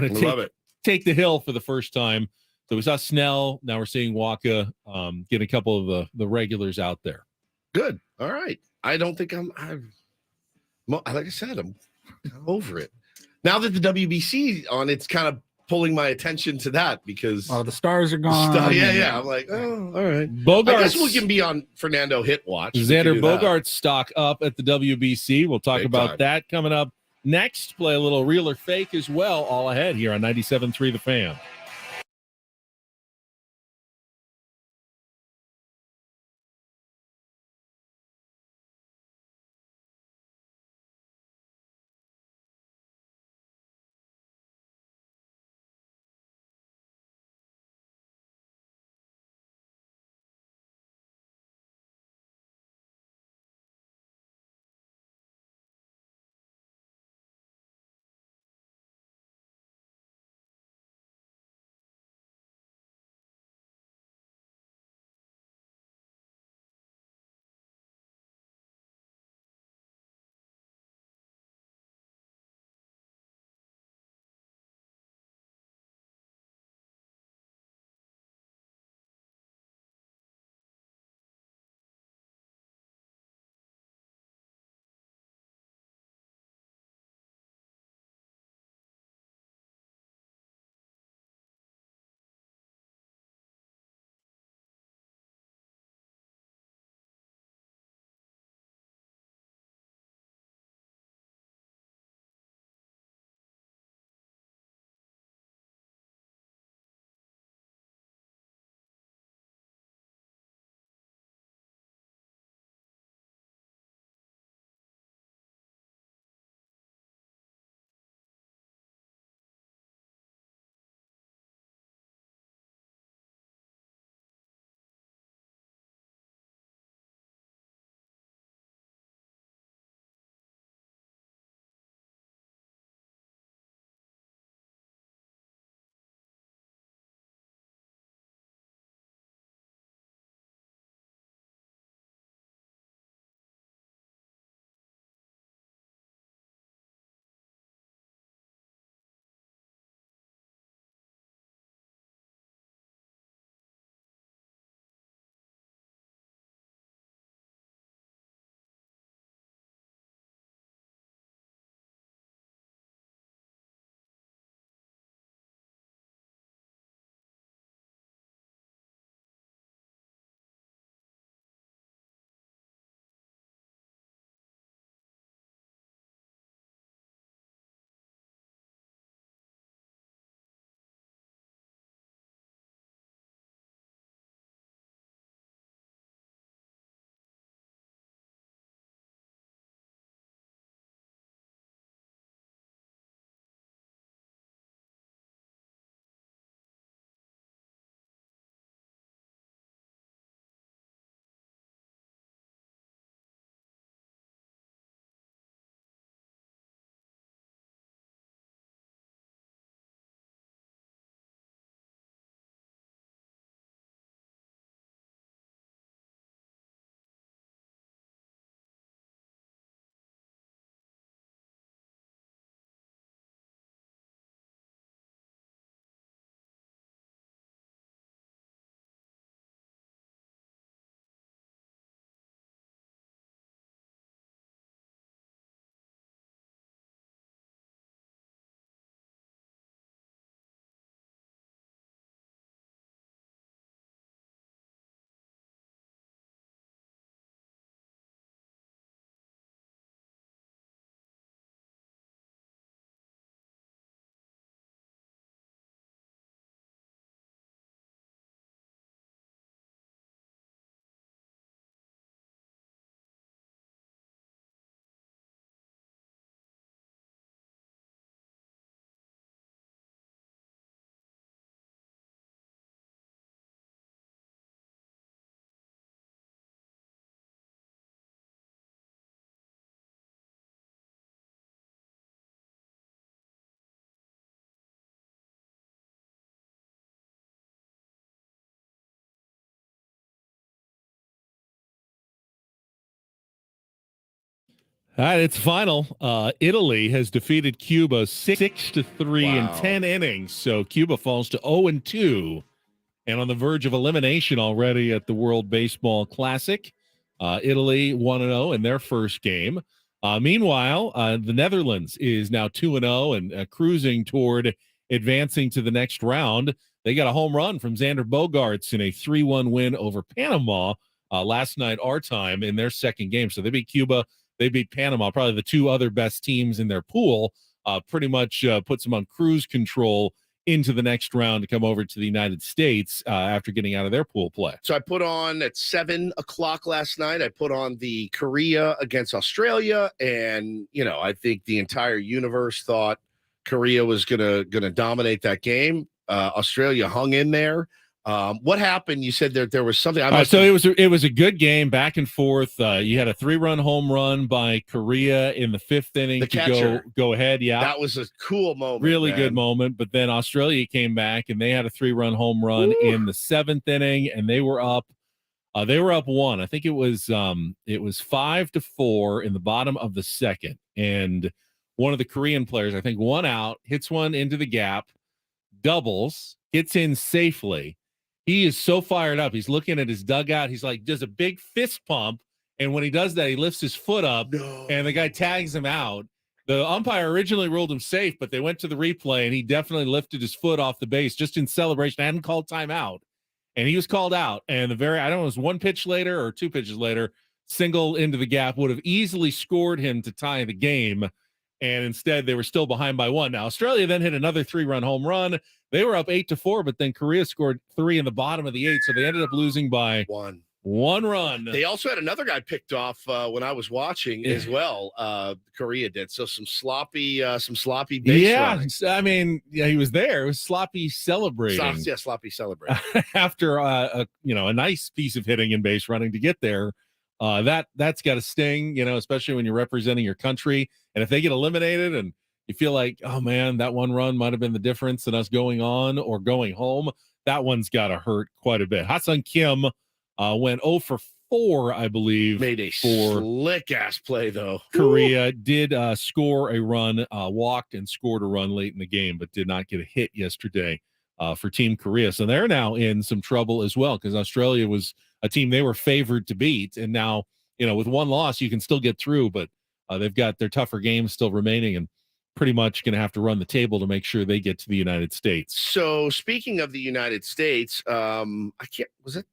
to love it. take the hill for the first time. So we saw Snell. Now we're seeing Wacha get a couple of the regulars out there. Good. All right. I don't think I'm like I said, I'm over it. Now that the WBC on, it's kind of pulling my attention to that because Oh, the stars are gone. yeah. I'm like, oh, all right. I Bogarts, guess we can be on Fernando Hit Watch. We can Xander do that. Bogarts stock up at the WBC. We'll talk Big about time. that coming up next. Play a little real or fake as well, all ahead here on 97.3 The Fan. All right, it's final. Italy has defeated Cuba 6-3 in Wow. 10 innings. So Cuba falls to 0-2 and on the verge of elimination already at the World Baseball Classic. Italy 1-0 in their first game. Meanwhile, the Netherlands is now 2-0 and cruising toward advancing to the next round. They got a home run from Xander Bogaerts in a 3-1 win over Panama last night, our time, in their second game. So they beat Cuba. They beat Panama, probably the two other best teams in their pool, pretty much puts them on cruise control into the next round to come over to the United States after getting out of their pool play. So I put on at 7:00 last night, I put on the Korea against Australia. And, I think the entire universe thought Korea was gonna dominate that game. Australia hung in there. What happened? You said there was something. So it was a good game, back and forth. You had a 3-run home run by Korea in the 5th inning The to catcher. go ahead. Yeah, That was a cool moment. really man. good moment. But then Australia came back and they had a 3-run home run in the 7th inning, and they were up. They were up 1. I think it was 5-4 in the bottom of the 2nd, and one of the Korean players, I think, 1 out, hits one into the gap, doubles, gets in safely. He is so fired up. He's looking at his dugout. He's like, does a big fist pump. And when he does that, he lifts his foot up and the guy tags him out. The umpire originally ruled him safe, but they went to the replay and he definitely lifted his foot off the base just in celebration. I hadn't called timeout and he was called out. And I don't know, it was 1 pitch later or 2 pitches later, single into the gap would have easily scored him to tie the game. And instead they were still behind by 1. Now Australia then hit another 3-run home run. They were up 8-4, but then Korea scored 3 in the bottom of the 8th, so they ended up losing by 1 run. They also had another guy picked off when I was watching as well. Korea did. So some sloppy base running. I mean, he was there. It was sloppy celebrating. Sloppy celebrating. After a nice piece of hitting and base running to get there. That's got to sting, especially when you're representing your country. And if they get eliminated and you feel like, oh man, that 1 run might have been the difference in us going on or going home, that one's got to hurt quite a bit. Ha-Seong Kim went 0-for-4, I believe. Made a slick ass play though. Korea did score a run, walked and scored a run late in the game, but did not get a hit yesterday for Team Korea. So they're now in some trouble as well because Australia was a team they were favored to beat. And now, with 1 loss, you can still get through, but they've got their tougher games still remaining and pretty much going to have to run the table to make sure they get to the United States. So speaking of the United States, was that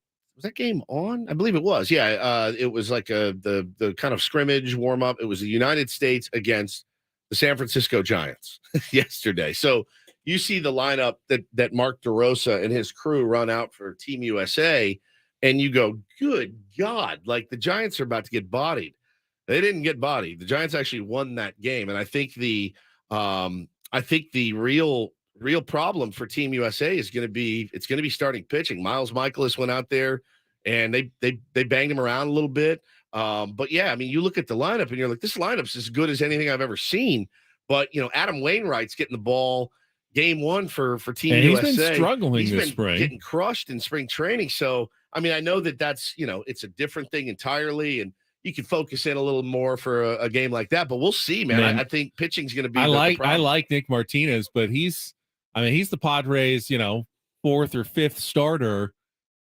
game on? I believe it was. Yeah. It was like the kind of scrimmage warm up. It was the United States against the San Francisco Giants yesterday. So you see the lineup that Mark DeRosa and his crew run out for Team USA, and you go, good God, like the Giants are about to get bodied. They didn't get bodied. The Giants actually won that game. And I think the real problem for Team USA is going to be starting pitching. Miles Michaelis went out there and they banged him around a little bit. But yeah, I mean, you look at the lineup and you're like, this lineup's as good as anything I've ever seen. But Adam Wainwright's getting the ball game 1 for Team USA. He's been struggling He's this been spring, getting crushed in spring training. So I mean, I know that's it's a different thing entirely, and you can focus in a little more for a game like that. But we'll see, man. I think pitching's going to be. I like Nick Martinez, but he's the Padres, 4th or 5th starter.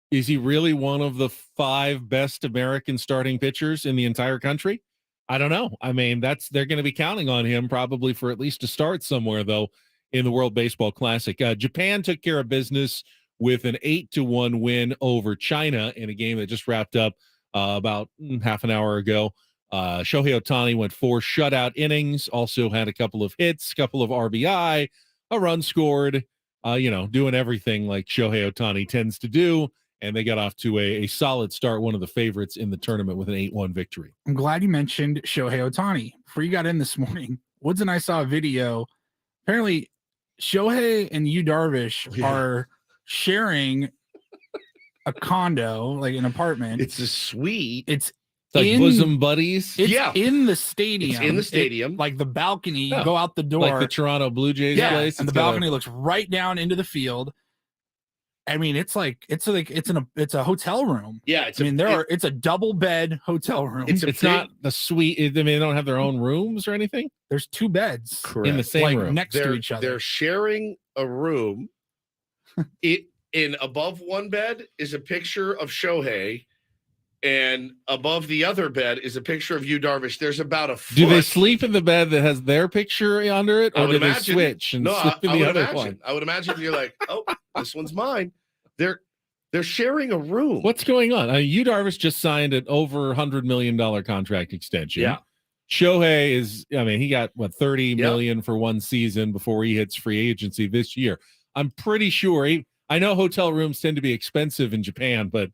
Is he really one of the 5 best American starting pitchers in the entire country? I don't know. I mean, they're going to be counting on him probably for at least a start somewhere, though, in the World Baseball Classic. Japan took care of business with an 8-1 win over China in a game that just wrapped up about half an hour ago. Shohei Ohtani went 4 shutout innings, also had a couple of hits, couple of RBI, a run scored, doing everything like Shohei Ohtani tends to do. And they got off to a solid start, one of the favorites in the tournament with an 8-1 victory. I'm glad you mentioned Shohei Ohtani. Before you got in this morning, Woods and I saw a video. Apparently, Shohei and Yu Darvish are sharing a condo, like an apartment. It's a suite. It's like bosom buddies. It's in the stadium. It's in the stadium. Like the balcony, you go out the door. Like the Toronto Blue Jays place. And the balcony looks right down into the field. I mean, it's a hotel room. Yeah, It's a double bed hotel room. It's not the suite. I mean, they don't have their own rooms or anything There's 2 beds in the same like room. next to each other. They're sharing a room. In above one bed is a picture of Shohei, and above the other bed is a picture of Yu Darvish. There's about a foot. Do they sleep in the bed that has their picture under it, I or would do they imagine- switch and No, sleep in I the would other imagine. one? I would imagine you're like, oh, this one's mine. They're sharing a room. What's going on? Yu Darvish just signed an over $100 million contract extension. Yeah. Shohei is, I mean, he got what, $30 million for one season before he hits free agency this year. I'm pretty sure I know hotel rooms tend to be expensive in Japan, but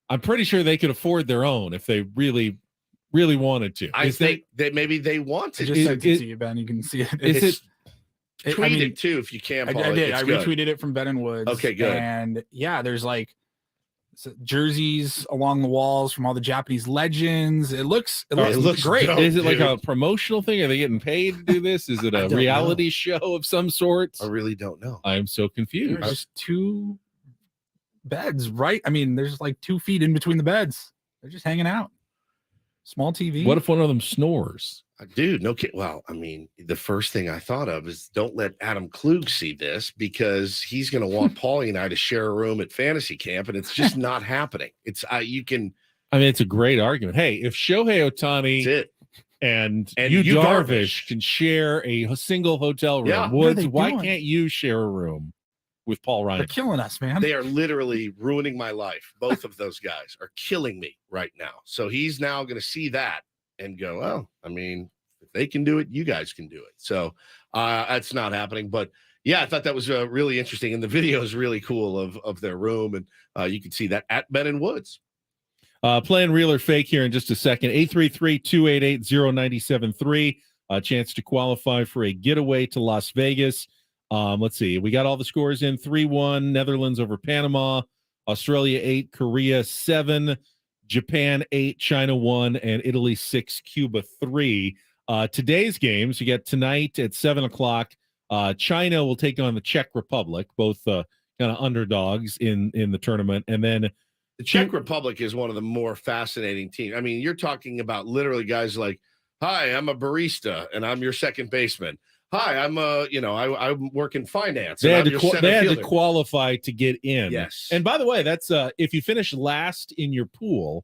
I'm pretty sure they could afford their own if they really, really wanted to. I think that maybe they want I to. just sent it to you, Ben. You can see it. Is it Tweet it too if you can. I Paul. did. It's I good. retweeted it from Ben and Woods. Okay, good. And yeah, there's like jerseys along the walls from all the Japanese legends. It looks looks great. dope. Is it like dude. a promotional thing? Are they getting paid to do this? Is it I a don't reality show of some sort? I really don't know. I am so confused. There's just 2 beds, right? I mean, there's like 2 feet in between the beds. They're just hanging out. Small TV. What if one of them snores? Dude, no kid. Well, I mean, the first thing I thought of is don't let Adam Klug see this because he's going to want Paulie and I to share a room at fantasy camp, and it's just not happening. It's you can. I mean, it's a great argument. Hey, if Shohei That's Ohtani it. and Yu Yu Darvish Darvish can share a single hotel room, Yeah. What are Woods, they why doing? can't you share a room with Paul They're Ryan? killing us, man. They are literally ruining my life. Both of those guys are killing me right now. So he's now going to see that and go, oh, I mean, if they can do it, you guys can do it. So that's not happening. But yeah, I thought that was really interesting. And the video is really cool of their room. And you can see that at Ben and Woods. Playing real or fake here in just a second. 833-288-0973. A chance to qualify for a getaway to Las Vegas. Let's see. We got all the scores in. 3-1, Netherlands over Panama. Australia 8, Korea 7, Japan 8, China 1, and Italy 6, Cuba 3. Today's games, you get tonight at 7 o'clock. China will take on the Czech Republic, both kind of underdogs in the tournament. And then The Czech Republic is one of the more fascinating teams. I mean, you're talking about literally guys like, hi, I'm a barista and I'm your second baseman. Hi, I'm I work in finance. they and had, I'm to, your center they had to fielder. qualify to get in. Yes. And by the way, that's if you finish last in your pool,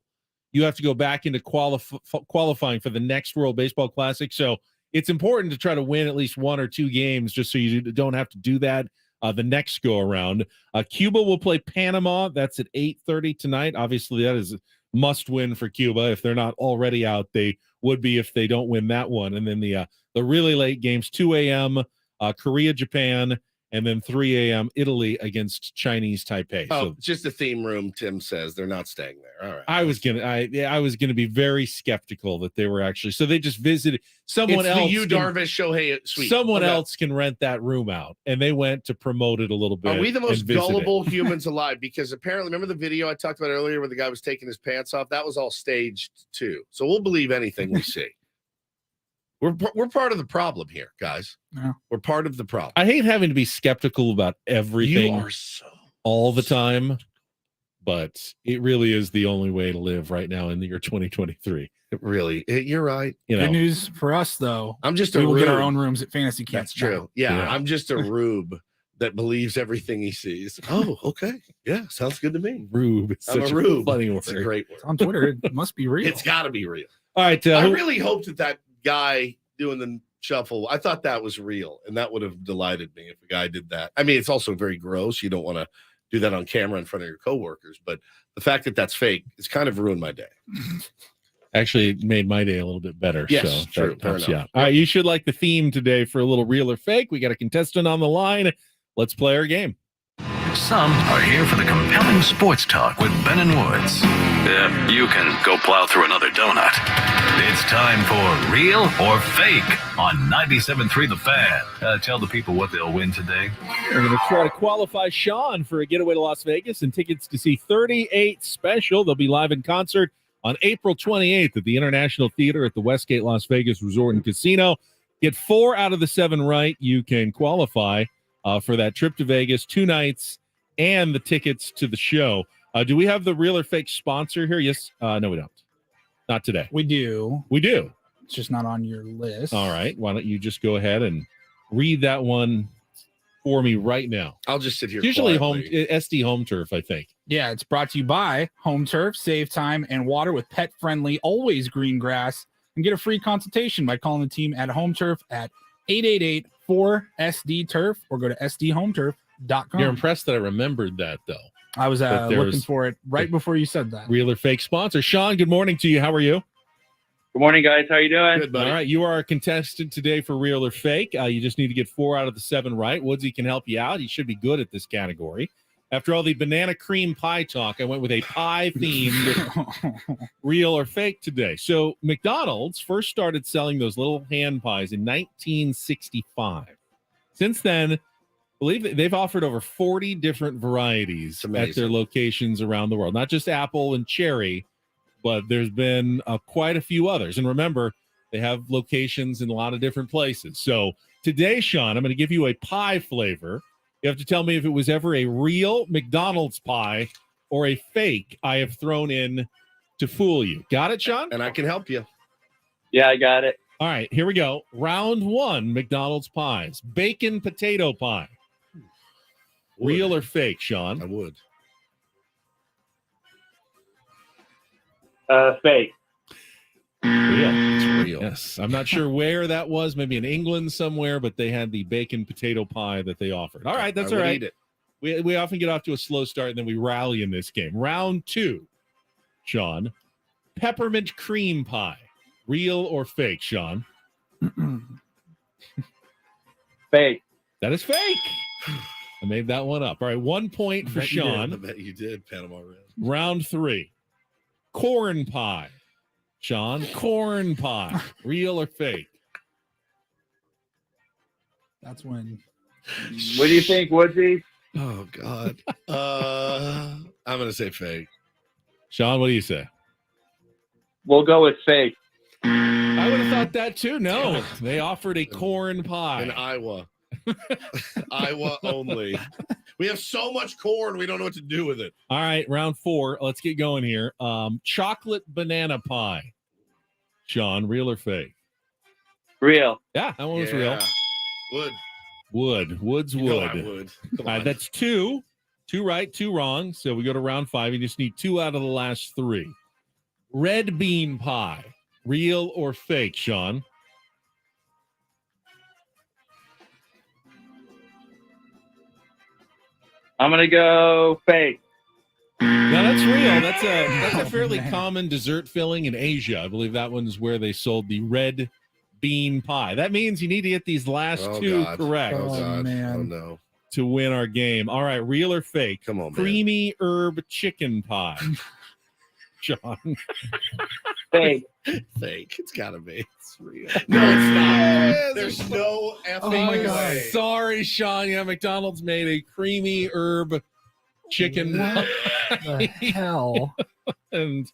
you have to go back into qualifying for the next World Baseball Classic. So it's important to try to win at least 1 or 2 games just so you don't have to do that the next go around. Cuba will play Panama. That's at 8:30 tonight. Obviously, that is a must win for Cuba. If they're not already out, they would be if they don't win that one. And then the really late games, 2 a.m. Korea, Japan, and then 3 a.m. Italy against Chinese Taipei. Oh, So just the theme room. Tim says they're not staying there. All right. I was gonna be very skeptical that they were actually. So they just visited someone It's else. the Yu can- Darvish Shohei suite. Someone Okay. else can rent that room out, and they went to promote it a little bit. Are we the and most visit it. gullible humans alive? Because apparently, remember the video I talked about earlier where the guy was taking his pants off? That was all staged too. So we'll believe anything we see. We're part of the problem here, guys. Yeah. We're part of the problem. I hate having to be skeptical about everything You are so. all the time, but it really is the only way to live right now in the year 2023. Really, you're right. You know, Good news for us, though. I'm just a We will get our rube. own rooms at fantasy camp. That's true. Yeah, Yeah. I'm just a rube that believes everything he sees. Oh, okay. Yeah, sounds good to me. rube. It's I'm such a rube. funny It's a word. great word. It's on Twitter. It must be real. It's got to be real. All right, I really hope that guy doing the shuffle, I thought that was real, and that would have delighted me if a guy did that. I mean, it's also very gross. You don't want to do that on camera in front of your coworkers, but the fact that that's fake, it's kind of ruined my day. actually made my day a little bit better. Yes, so true. that Fair helps you enough. out. All right, you should like the theme today for a little real or fake. We got a contestant on the line. Let's play our game. Some are here for the compelling sports talk with Ben and Woods. Yeah, you can go plow through another donut. It's time for Real or Fake on 97.3 The Fan. Tell the people what they'll win today. We're going to try to qualify Sean for a getaway to Las Vegas and tickets to see 38 Special. They'll be live in concert on April 28th at the International Theater at the Westgate Las Vegas Resort and Casino. Get 4 out of the 7 right. You can qualify for that trip to Vegas, 2 nights and the tickets to the show. Do we have the real or fake sponsor here? Yes. No, we don't. Not today. We do. We do. It's just not on your list. All right. Why don't you just go ahead and read that one for me right now? I'll just sit here. Usually quietly. SD Home Turf, I think. Yeah, it's brought to you by Home Turf. Save time and water with pet-friendly, always green grass. And get a free consultation by calling the team at Home Turf at 888-4SD-TURF or go to sdhometurf.com. You're impressed that I remembered that, though. I was that looking there's for it right before you said that. Real or fake sponsor. Sean, good morning to you. How are you? Good morning, guys. How you doing? Good, buddy. All right. You are a contestant today for real or fake. You just need to get 4 out of the 7 right. Woodsy can help you out. He should be good at this category. After all the banana cream pie talk, I went with a pie-themed real or fake today. So McDonald's first started selling those little hand pies in 1965. Since then, I believe they've offered over 40 different varieties at their locations around the world. Not just apple and cherry, but there's been quite a few others. And remember, they have locations in a lot of different places. So today, Sean, I'm going to give you a pie flavor. You have to tell me if it was ever a real McDonald's pie or a fake I have thrown in to fool you. Got it, Sean? And I can help you. Yeah, I got it. All right, here we go. Round 1, McDonald's pies. Bacon potato pie. Real or fake, Sean? I would. Fake. Real. It's real. Yes. I'm not sure where that was, maybe in England somewhere, but they had the bacon potato pie that they offered. All right, that's I all would right. eat it. We often get off to a slow start and then we rally in this game. Round 2, Sean. Peppermint cream pie. Real or fake, Sean? Fake. That is fake. I made that one up. All right, 1 point for I Sean. bet you did, Panama Red. Round 3. Corn pie. Sean, corn pie. Real or fake? That's when. What do you think, Woodsy? Oh, God. I'm going to say fake. Sean, what do you say? We'll go with fake. I would have thought that too. No, they offered a corn pie. In Iowa. Iowa only. We have so much corn, we don't know what to do with it. All right, round 4. Let's get going here. Chocolate banana pie. Sean, real or fake? Real. Yeah, that one was real. Wood. Wood's You know wood. I would. Come All right, on. that's 2. 2 right, 2 wrong. So we go to round 5. You just need 2 out of the last 3. Red bean pie. Real or fake, Sean? I'm gonna go fake. No, that's real. That's a fairly common dessert filling in Asia. I believe that one's where they sold the red bean pie. That means you need to get these last 2 God. correct Oh, God. man. Oh, no. to win our game. All right, real or fake? Come on, man. Creamy herb chicken pie. Sean. Fake. Fake. It's got to be. It's real. No, it's not. There's no effing Oh, my God. way. Sorry, Sean. Yeah, McDonald's made a creamy herb chicken What pie. the hell? And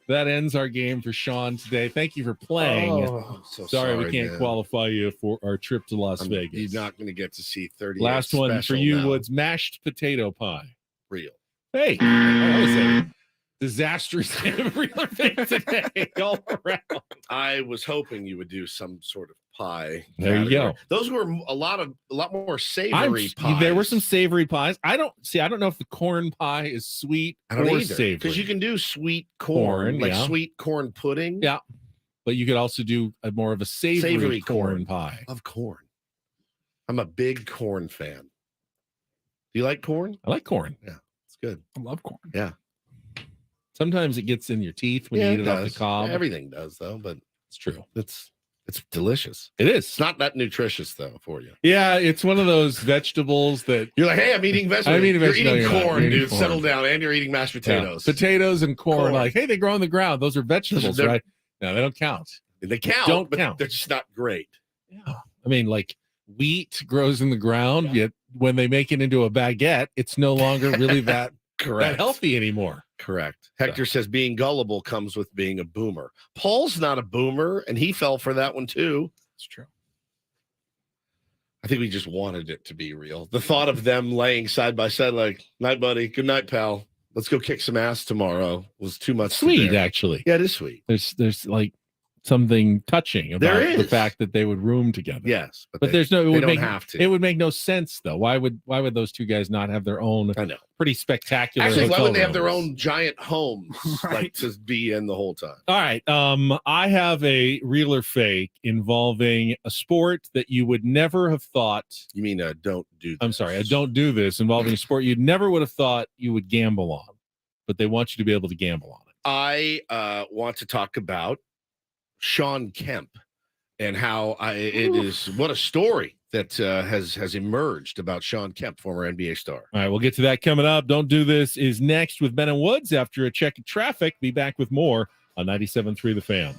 that ends our game for Sean today. Thank you for playing. I'm so sorry, we can't man. qualify you for our trip to Las Vegas. You're not going to get to see 30. Last one for you, Woods. Mashed potato pie. Real. Hey, that was a disastrous game of real or fake today. All around. I was hoping you would do some sort of pie. There you category. go. Those were a lot more savory pies. There were some savory pies. I don't know if the corn pie is sweet I don't or either, savory. because you can do sweet corn, like yeah. sweet corn pudding. Yeah. But you could also do more of a savory corn corn. pie. Of corn. I'm a big corn fan. Do you like corn? I like corn. It's good. I love corn. Sometimes it gets in your teeth when you eat it off the does. cob. Everything does, though, but It's true. it's delicious. It is. It's not that nutritious, though, for you. Yeah, it's one of those vegetables that You're like, hey, I'm eating vegetables. I'm eating You're vegetables. eating No, you're not. corn, You're eating dude. corn. Settle down. And you're eating mashed potatoes. potatoes and corn, Corn. like, hey, they grow on the ground. Those are vegetables, They're- right? No, they don't count. They count, Don't but count. they're just not great. Yeah. I mean, like wheat grows in the ground, yet when they make it into a baguette, it's no longer really that healthy anymore. Correct. Hector says being gullible comes with being a boomer. Paul's not a boomer, and he fell for that one too. It's true. I think we just wanted it to be real. The thought of them laying side by side, like, night, buddy. Good night, pal. Let's go kick some ass tomorrow, was too much. to Sweet, bear. actually. Yeah, it is sweet. There's like something touching about There the is. fact that they would room together. Yes, But there's no. It they would don't make have to. it would make no sense though. Why would those two guys not have their own I know. pretty spectacular? Actually, why hotel would they have their rooms? own giant homes like Right. to be in the whole time? All right. I have a real or fake involving a sport that you would never have thought. You mean don't do? I'm sorry, I don't do this involving a sport you never would have thought you would gamble on, but they want you to be able to gamble on it. I want to talk about Sean Kemp and how it is what a story that has emerged about Sean Kemp, former NBA star. All right, we'll get to that coming up. Don't Do This is next with Ben and Woods after a check of traffic. Be back with more on 97.3 The Fan.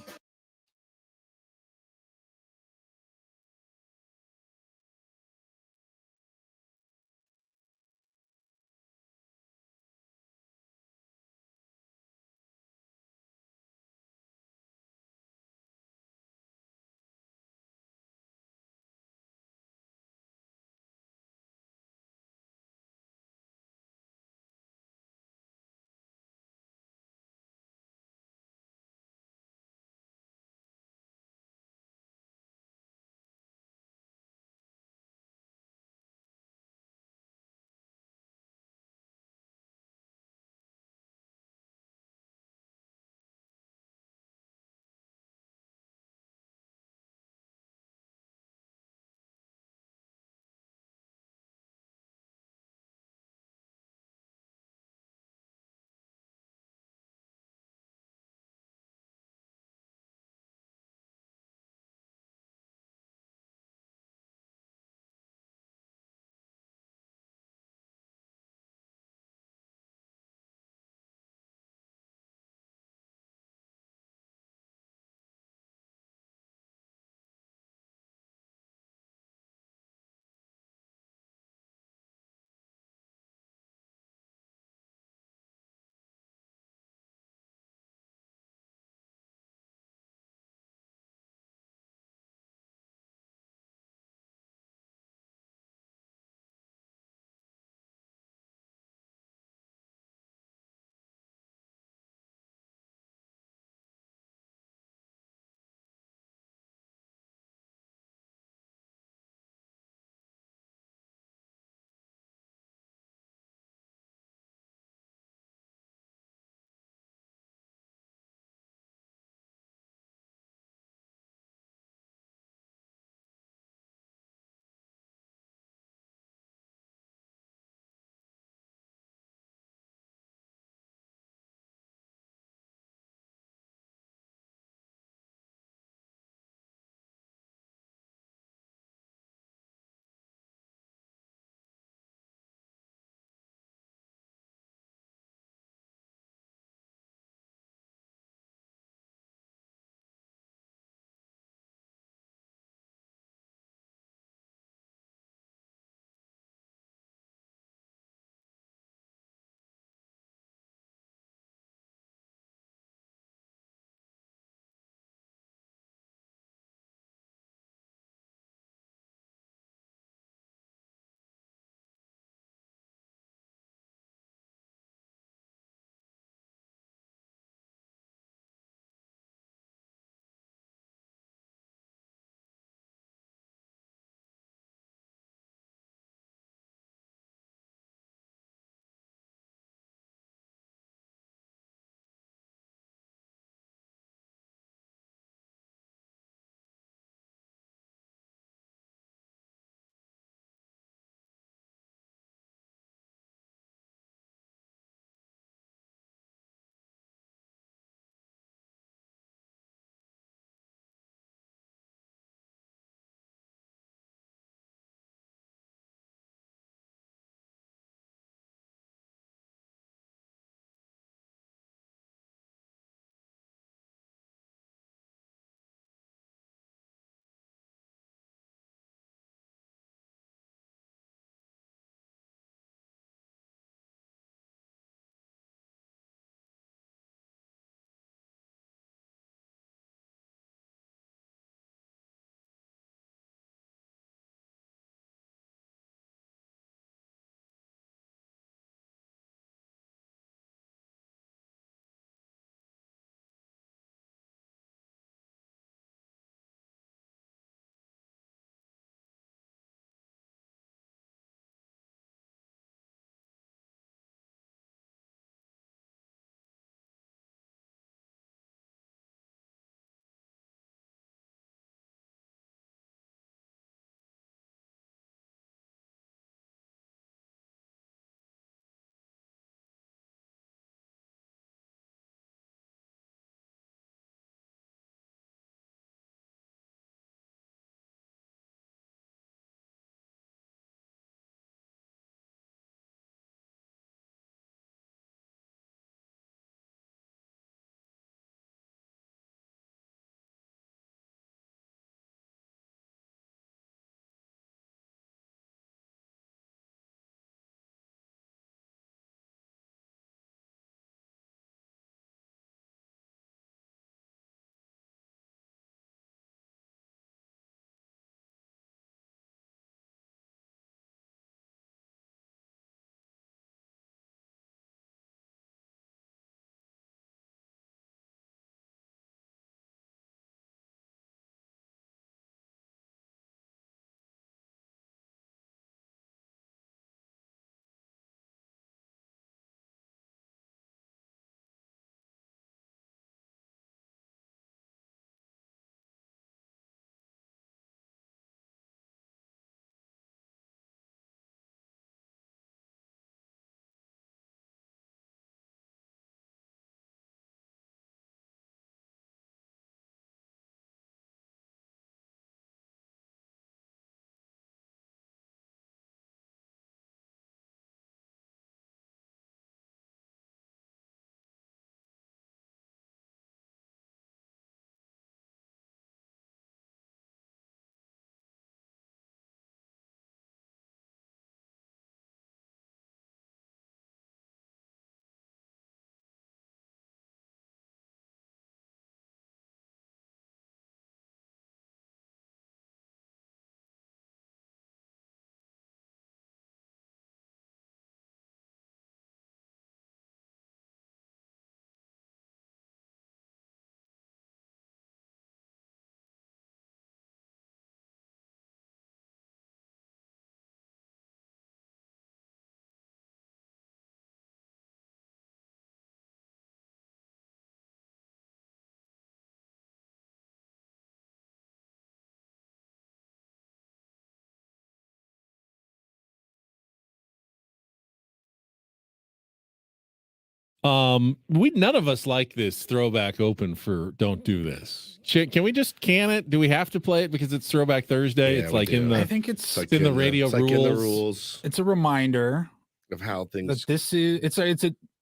We none of us like this throwback open for Don't Do This. Can we just can it? Do we have to play it because it's Throwback Thursday? Yeah, it's we like do. in the I think it's like in the radio it's like in the rules. rules it's a reminder of how that things. this is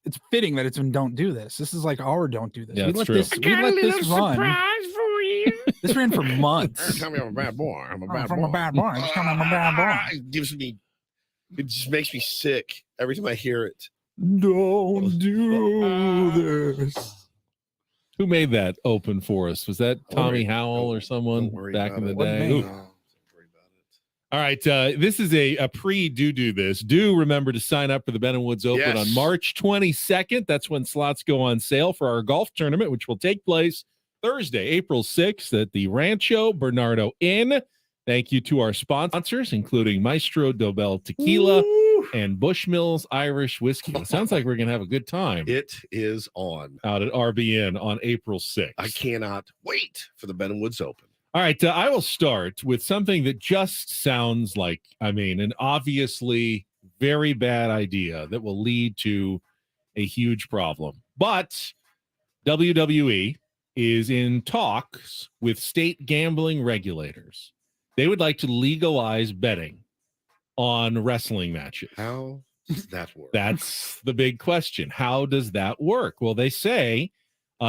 it's fitting that it's been Don't Do This. This is like our Don't Do This. Yeah, we it's let true. this we let this run. This ran for months. Tell me I'm a bad boy. I'm a Oh, bad from boy. a bad boy. Just tell me I'm a bad boy. It gives me. It just makes me sick every time I hear it. Don't do this. Who made that open for us? Was that Don't worry. Tommy Howell or someone Don't worry back about in the it. Wasn't day? me. Ooh. Don't worry about it. All right, this is a pre-do this. Do remember to sign up for the Ben and Woods Open Yes. on March 22nd. That's when slots go on sale for our golf tournament, which will take place Thursday, April 6th at the Rancho Bernardo Inn. Thank you to our sponsors, including Maestro Dobel Tequila and Bushmills Irish Whiskey. It sounds like we're going to have a good time It is on. out at RBN on April 6th. I cannot wait for the Ben and Woods Open. All right, I will start with something that just sounds like, an obviously very bad idea that will lead to a huge problem. But WWE is in talks with state gambling regulators. They would like to legalize betting on wrestling matches. How does that work? That's the big question. How does that work? Well, they say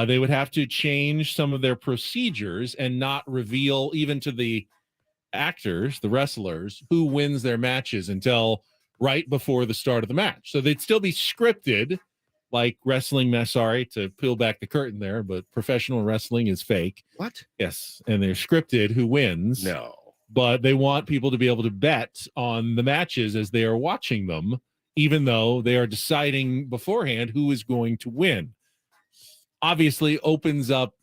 they would have to change some of their procedures and not reveal even to the actors, the wrestlers, who wins their matches until right before the start of the match. So they'd still be scripted like wrestling. Sorry to peel back the curtain there, but professional wrestling is fake. What? Yes. And they're scripted who wins. No. But they want people to be able to bet on the matches as they are watching them, even though they are deciding beforehand who is going to win. Obviously opens up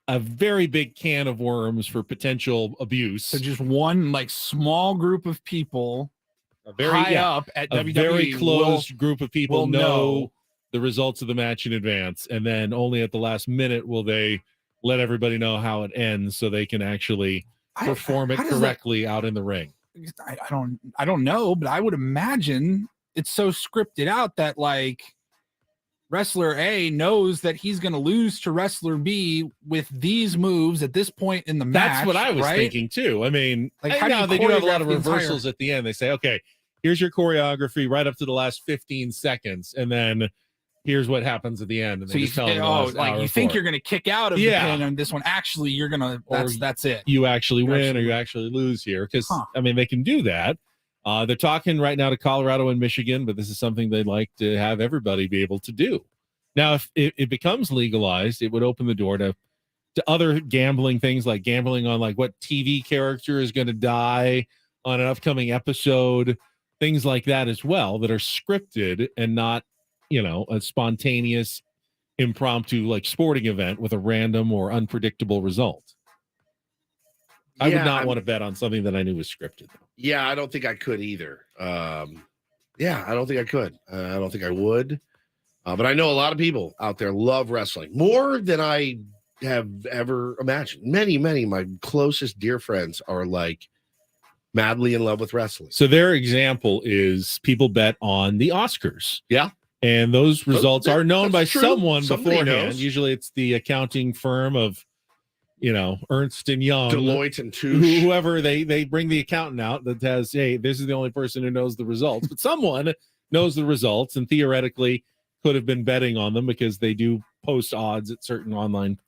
a very big can of worms for potential abuse. So just one like small group of people a very, high yeah, up at a WWE very closed group of people will know know the results of the match in advance, and then only at the last minute will they let everybody know how it ends so they can actually perform it how does correctly out in the ring. I don't know, but I would imagine it's so scripted out that like wrestler A knows that he's going to lose to wrestler B with these moves at this point in the match. That's what I was right? thinking too. I mean, Like, like how do now you they do have a lot of choreograph the entire- reversals at the end. They say, okay, here's your choreography right up to the last 15 seconds, and then here's what happens at the end. And So they you just tell them the last like hour you think before. you're going to kick out of Yeah. the pin on this one. Actually, you're going to that's it. You actually You win actually or you win. actually lose here, because Huh. they can do that. They're talking right now to Colorado and Michigan, but this is something they'd like to have everybody be able to do. Now, if it becomes legalized, it would open the door to other gambling things, like gambling on like what TV character is going to die on an upcoming episode, things like that as well, that are scripted and not, a spontaneous, impromptu like sporting event with a random or unpredictable result. I would not want to bet on something that I knew was scripted, though. Yeah, I don't think I could either. Yeah, I don't think I could. I don't think I would. But I know a lot of people out there love wrestling more than I have ever imagined. Many, many of my closest dear friends are like madly in love with wrestling. So their example is people bet on the Oscars. Yeah. And those results are known by that's true. someone Somebody beforehand. knows. Usually it's the accounting firm of, Ernst and Young. Deloitte and Touche. Whoever they bring the accountant out that has, hey, this is the only person who knows the results. But someone knows the results and theoretically could have been betting on them because they do post odds at certain online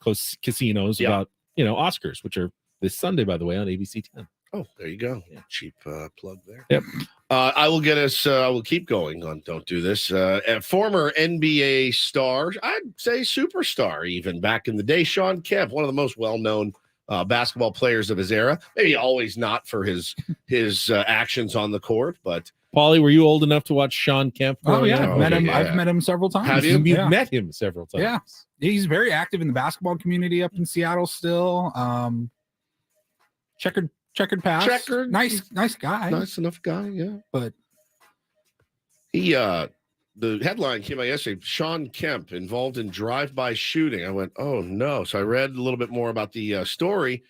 casinos Yeah. about, Oscars, which are this Sunday, by the way, on ABC 10. Oh, there you go. Yeah. Cheap plug there. Yep. I will get us. I will keep going on. Don't do this. A former NBA star, I'd say superstar, even back in the day, Sean Kemp, one of the most well-known basketball players of his era. Maybe always not for his actions on the court, but Paulie, were you old enough to watch Sean Kemp? Oh growing yeah, up? I've met Okay, him. yeah. I've met him several times. Have you? You've Yeah. met him several times. Yeah. He's very active in the basketball community up in Seattle still. Checkered past. Checkered. Nice guy. nice enough guy. Yeah, But he. The headline came out yesterday. Sean Kemp involved in drive-by shooting. I went, oh no. So I read a little bit more about the story.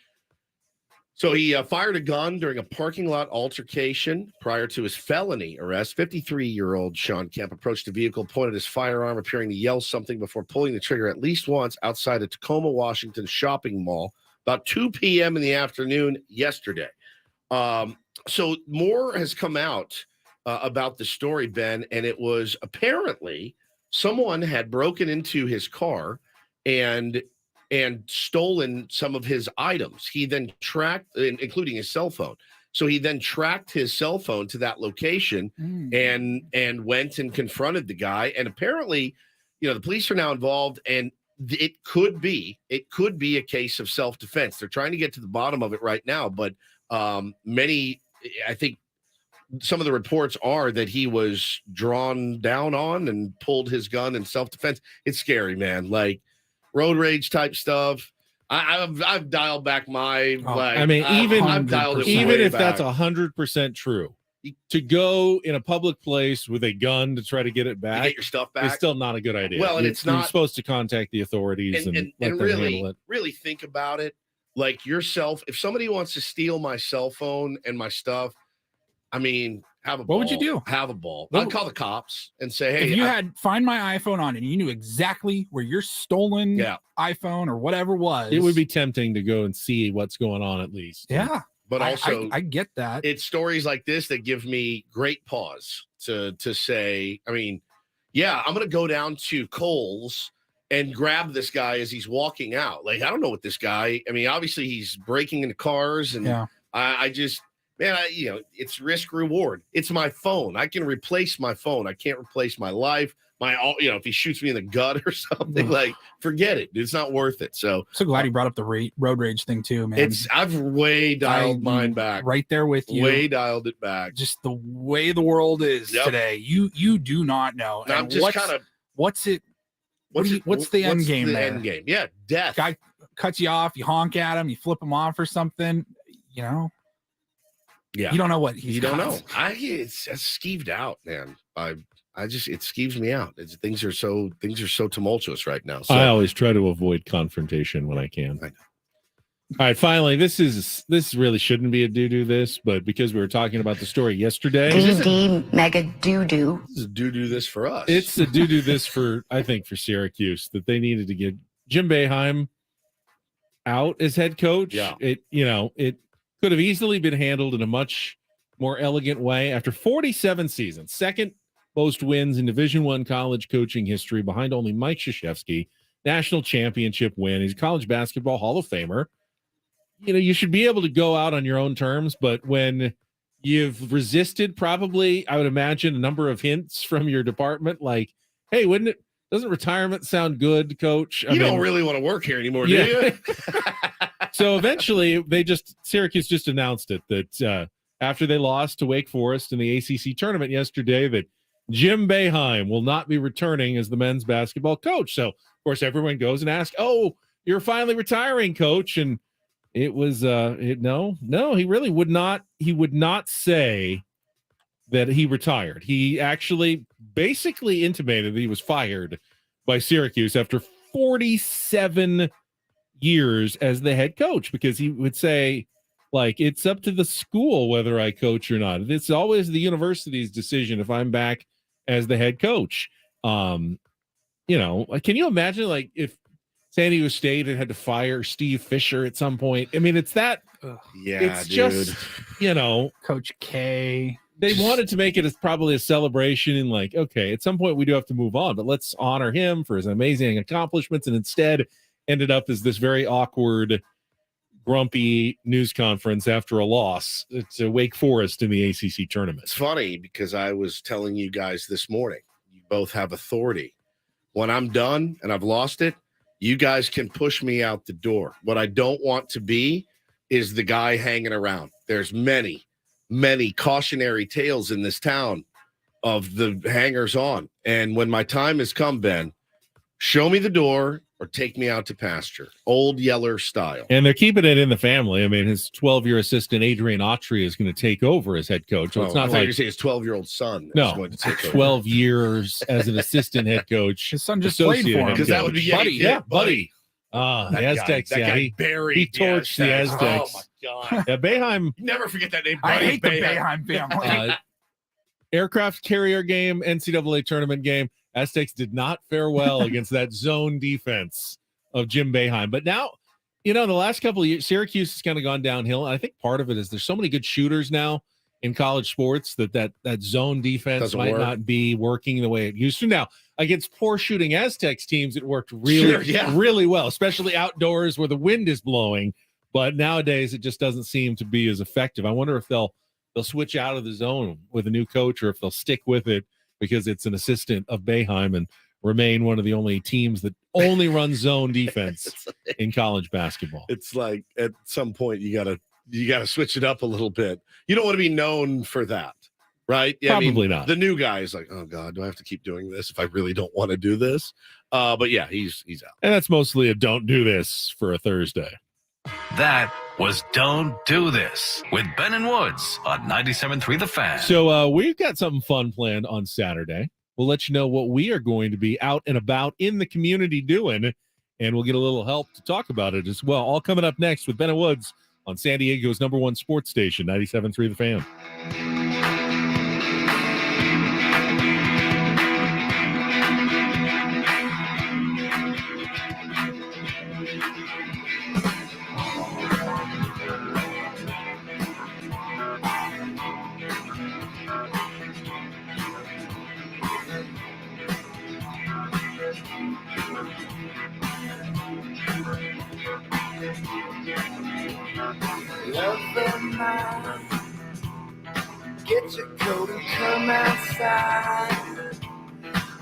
So he fired a gun during a parking lot altercation prior to his felony arrest. 53-year-old Sean Kemp approached the vehicle, pointed his firearm, appearing to yell something before pulling the trigger at least once outside a Tacoma, Washington shopping mall about 2 p.m. in the afternoon yesterday. So more has come out about the story, Ben, and it was apparently someone had broken into his car and stolen some of his items. He then tracked, including his cell phone. So he then tracked his cell phone to that location and went and confronted the guy. And apparently, the police are now involved, and it could be a case of self-defense. They're trying to get to the bottom of it right now, but I think some of the reports are that he was drawn down on and pulled his gun in self-defense. It's scary, man. Like, road rage type stuff. I've dialed back my. I've dialed it even way if back. that's 100% true, to go in a public place with a gun to try to get it To back get your stuff back. is still not a good idea. Well, and You're- it's not- You're supposed to contact the authorities and let them handle it. really think about it. Like yourself, if somebody wants to steal my cell phone and my stuff, have a ball. What would you do? Have a ball. What I'd would- call the cops and say, hey, If you had Find My iPhone on and you knew exactly where your stolen iPhone or whatever was, It would be tempting to go and see what's going on at least. yeah. but I- also I get that. it's stories like this that give me great pause to say, I'm going to go down to Kohl's and grab this guy as he's walking out. Like, I don't know what this guy, obviously he's breaking into cars, and Yeah. it's risk reward. It's my phone. I can replace my phone. I can't replace my life. If he shoots me in the gut or something, like, forget it. It's not worth it. So So glad you brought up the road rage thing too, man. I've way dialed mine back. Right there with you. Way dialed it back. Just the way the world is Yep. today. You do not know. And I'm And just kind of what's it? What's the end game there? End game? Yeah, death. Guy cuts you off, you honk at him, you flip him off or something. Yeah, You don't know what he's you don't got. know. It's skeeved out, man. It skeeves me out. Things are so tumultuous right now. So I always try to avoid confrontation when I can. I know. All right, finally, this really shouldn't be a do this, but because we were talking about the story yesterday, DD mega doo-doo. this is do this for us. it's a do this for, I think, for Syracuse, that they needed to get Jim Boeheim out as head coach. Yeah. It could have easily been handled in a much more elegant way. After 47 seasons, second most wins in Division I college coaching history, behind only Mike Krzyzewski, national championship win. He's a college basketball Hall of Famer. You should be able to go out on your own terms, but when you've resisted, probably, I would imagine, a number of hints from your department, like, hey, doesn't retirement sound good, coach? You don't really want to work here anymore, do you? So eventually Syracuse just announced it, that after they lost to Wake Forest in the ACC tournament yesterday, that Jim Boeheim will not be returning as the men's basketball coach. So, of course, everyone goes and asks, oh, you're finally retiring, coach. And it was, no, he really would not. He would not say that he retired. He actually basically intimated that he was fired by Syracuse after 47 years as the head coach, because he would say, like, it's up to the school whether I coach or not. It's always the university's decision if I'm back as the head coach. Can you imagine, like, if San Diego State had to fire Steve Fisher at some point? It's that. Yeah, It's dude. just, Coach K. they wanted to make it as probably a celebration, and like, okay, at some point we do have to move on, but let's honor him for his amazing accomplishments. And instead ended up as this very awkward, grumpy news conference after a loss to Wake Forest in the ACC tournament. It's funny because I was telling you guys this morning, you both have authority. When I'm done and I've lost it, you guys can push me out the door. What I don't want to be is the guy hanging around. There's many, many cautionary tales in this town of the hangers on. And when my time has come, Ben, show me the door or take me out to pasture, old Yeller style. And they're keeping it in the family. His 12-year assistant, Adrian Autry, is going to take over as head coach. So it's not like you say his 12-year-old son. No, is going to take over. 12 years as an assistant head coach. His son just played associate for him. head Because that would be coach. Buddy. Yeah, buddy. Ah, That the Aztecs. guy, that yeah, guy he buried torched the Aztecs. Oh my god! yeah, Boeheim. Never forget that name. I Buddy hate the Boeheim. Boeheim family. Aircraft carrier game, NCAA tournament game. Aztecs did not fare well against that zone defense of Jim Boeheim. But now, the last couple of years, Syracuse has kind of gone downhill. And I think part of it is there's so many good shooters now in college sports that zone defense Doesn't might work. not be working the way it used to. Now, against poor shooting Aztecs teams, it worked really well, especially outdoors where the wind is blowing. But nowadays, it just doesn't seem to be as effective. I wonder if they'll switch out of the zone with a new coach, or if they'll stick with it because it's an assistant of Boeheim and remain one of the only teams that only run zone defense in college basketball. It's like at some point you gotta switch it up a little bit. You don't want to be known for that, right? Yeah, Probably not. The new guy is like, oh god, do I have to keep doing this if I really don't want to do this? But yeah, he's out. And that's mostly a don't do this for a Thursday. That was Don't Do This with Ben and Woods on 97.3 The Fan. So we've got something fun planned on Saturday. We'll let you know what we are going to be out and about in the community doing, and we'll get a little help to talk about it as well. All coming up next with Ben and Woods on San Diego's #1 sports station, 97.3 The Fan. Get your coat and come outside.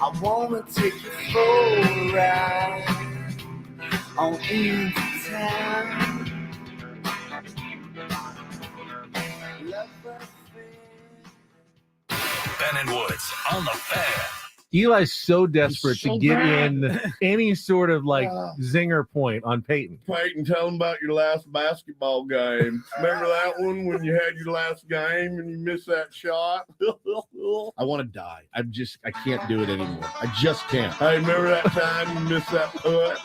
I wanna take you for a ride on into town. Ben and Woods on The Fan. Eli's so desperate so to get bad. in any sort of zinger point on Peyton. Peyton, tell him about your last basketball game. Remember that one when you had your last game and you missed that shot? I want to die. I can't do it anymore. I just can't. Hey, remember that time you missed that putt?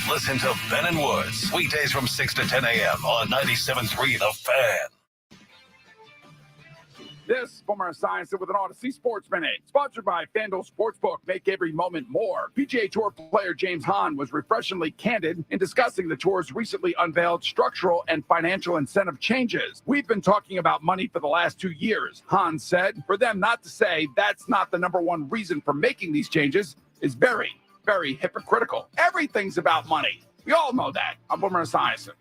Listen to Ben and Woods weekdays from 6 to 10 a.m. on 97.3 The Fan. This Boomer Esiason with an Odyssey Sports Minute, sponsored by FanDuel Sportsbook. Make every moment more. PGA Tour player James Hahn was refreshingly candid in discussing the tour's recently unveiled structural and financial incentive changes. We've been talking about money for the last 2 years, Hahn said. For them not to say that's not the #1 reason for making these changes is very, very hypocritical. Everything's about money. We all know that. I'm Boomer Esiason.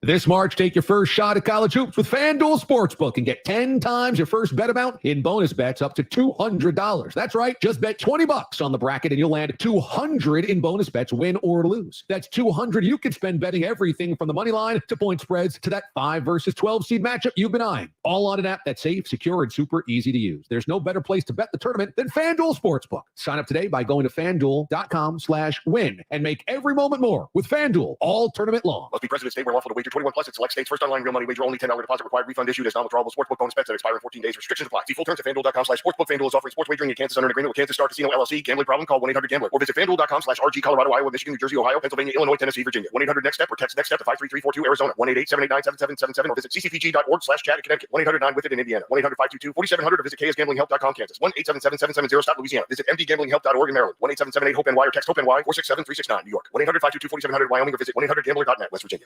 This March, take your first shot at college hoops with FanDuel Sportsbook and get 10 times your first bet amount in bonus bets up to $200. That's right. Just bet $20 on the bracket and you'll land $200 in bonus bets, win or lose. That's $200 you can spend betting everything from the money line to point spreads to that 5 versus 12 seed matchup you've been eyeing. All on an app that's safe, secure, and super easy to use. There's no better place to bet the tournament than FanDuel Sportsbook. Sign up today by going to FanDuel.com/win and make every moment more with FanDuel all tournament long. Must be present in state where lawful to wager 21 plus in select states. First online real money wager only. $10 deposit required. Refund issued as non-withdrawable sportsbook bonus bets that expire in 14 days. Restrictions apply. See full terms at FanDuel.com/sportsbook. FanDuel is offering sports wagering in Kansas under an agreement with Kansas Star Casino LLC. Gambling problem? Call 1-800-GAMBLER or visit FanDuel.com/RG. Colorado, Iowa, Michigan, New Jersey, Ohio, Pennsylvania, Illinois, Tennessee, Virginia. 1-800-NEXT-STEP or text NEXT STEP to 53342 Arizona. 1-888-789-7777 or visit ccpg.org/chat in Connecticut. 1-800-9-WITH-IT in Indiana. 1-800-522-4700 or visit KSGamblingHelp.com Kansas. 1-877-770-STOP Louisiana. Visit MDGamblingHelp.org in Maryland. 1-877-8-HOPE-NY or text HOPE-NY 467-369 New York. 1-800-522-4700 Wyoming or visit 1-800-GAMBLER.net West Virginia.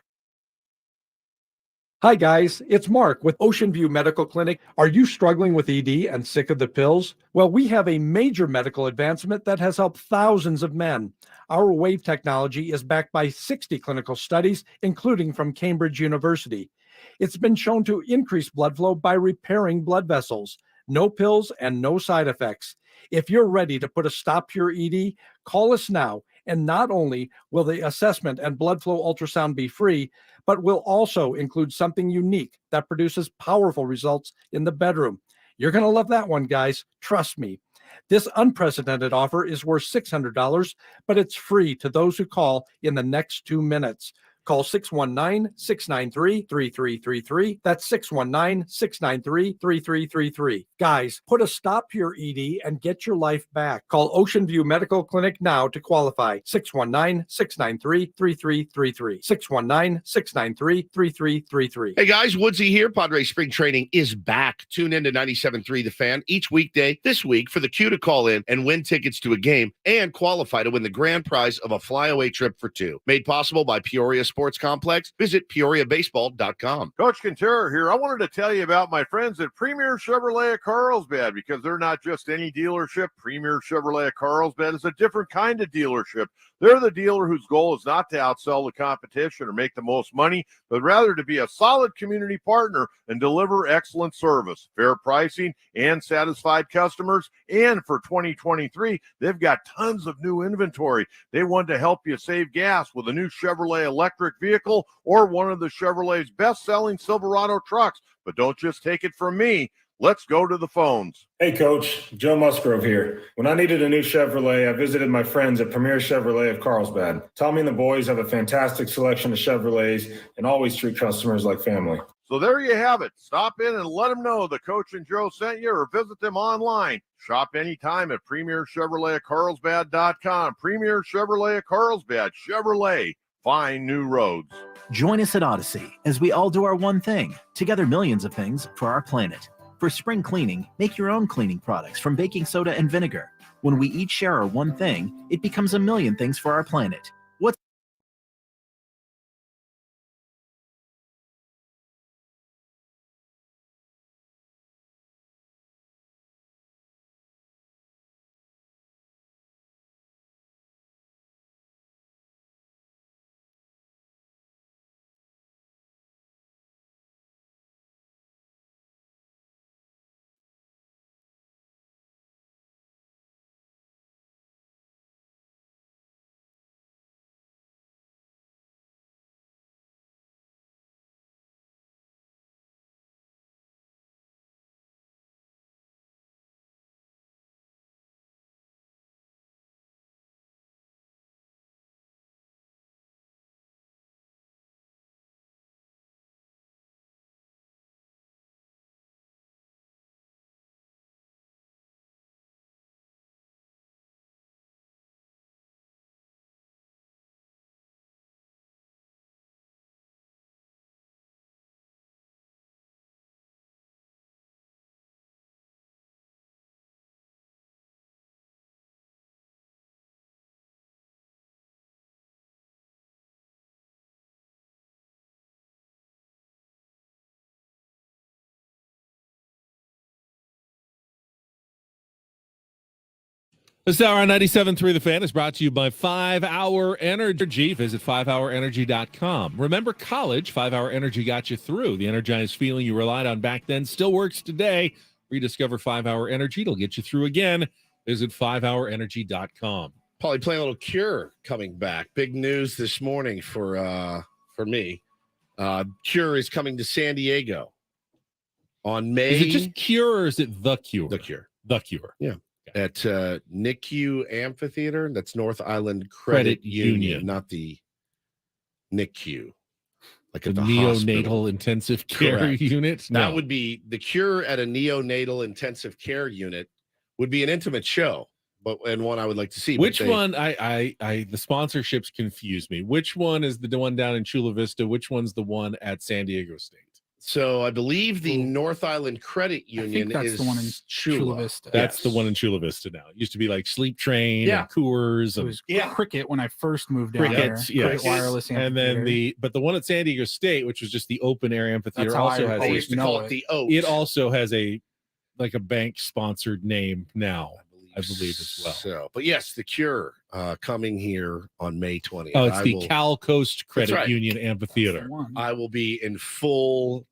Hi, guys. It's Mark with Ocean View Medical Clinic. Are you struggling with ED and sick of the pills? Well, we have a major medical advancement that has helped thousands of men. Our WAVE technology is backed by 60 clinical studies, including from Cambridge University. It's been shown to increase blood flow by repairing blood vessels. No pills and no side effects. If you're ready to put a stop to your ED, call us now. And not only will the assessment and blood flow ultrasound be free, but will also include something unique that produces powerful results in the bedroom. You're going to love that one, guys. Trust me. This unprecedented offer is worth $600, but it's free to those who call in the next 2 minutes. Call 619-693-3333. That's 619-693-3333. Guys, put a stop to your ED and get your life back. Call Ocean View Medical Clinic now to qualify. 619-693-3333. 619-693-3333. Hey guys, Woodsy here. Padre Spring Training is back. Tune in to 97.3 The Fan each weekday this week for the cue to call in and win tickets to a game and qualify to win the grand prize of a flyaway trip for two. Made possible by Peoria Sports Complex. Visit PeoriaBaseball.com. Coach Quintero here. I wanted to tell you about my friends at Premier Chevrolet of Carlsbad, because they're not just any dealership. Premier Chevrolet of Carlsbad is a different kind of dealership. They're the dealer whose goal is not to outsell the competition or make the most money, but rather to be a solid community partner and deliver excellent service, fair pricing, and satisfied customers. And for 2023, they've got tons of new inventory. They want to help you save gas with a new Chevrolet electric vehicle or one of the Chevrolet's best-selling Silverado trucks. But don't just take it from me. Let's go to the phones. Hey, Coach. Joe Musgrove here. When I needed a new Chevrolet, I visited my friends at Premier Chevrolet of Carlsbad. Tommy and the boys have a fantastic selection of Chevrolets and always treat customers like family. So there you have it. Stop in and let them know the Coach and Joe sent you, or visit them online. Shop anytime at Premier Chevrolet of Carlsbad.com. Premier Chevrolet of Carlsbad. Chevrolet. Find new roads. Join us at Odyssey as we all do our one thing, together millions of things for our planet. For spring cleaning, make your own cleaning products from baking soda and vinegar. When we each share our one thing, it becomes a million things for our planet. What's This hour on 97.3 The Fan is brought to you by 5 Hour Energy. Visit 5hourenergy.com. Remember college? 5 Hour Energy got you through. The energized feeling you relied on back then still works today. Rediscover 5 Hour Energy. It'll get you through again. Visit 5hourenergy.com. Probably playing a little Cure coming back. Big news this morning for me. Cure is coming to San Diego on May. Is it just Cure or is it The Cure? The Cure. The Cure. Yeah. At NICU Amphitheater. That's North Island Credit Union, not the NICU. Like the at the neonatal hospital. intensive care Correct. unit. That would be the Cure at a neonatal intensive care unit. Would be an intimate show, and one I would like to see. Which one? I the sponsorships confuse me. Which one is the one down in Chula Vista? Which one's the one at San Diego State? So I believe the North Island Credit Union that's is the one in Chula Vista. That's the one in Chula Vista now. It used to be like Sleep Train Yeah. and Coors. It And, was Cricket when I first moved down Crickets, there. yes. Cricket Wireless And then Amphitheater. but the one at San Diego State, which was just the open air amphitheater, That's how also I has always used to call it the Oaks. It also has a bank sponsored name now, I believe as well. So, but yes, the Cure coming here on May 20th. Oh, it's I the will- Cal Coast Credit That's right. Union Amphitheater. I will be in full.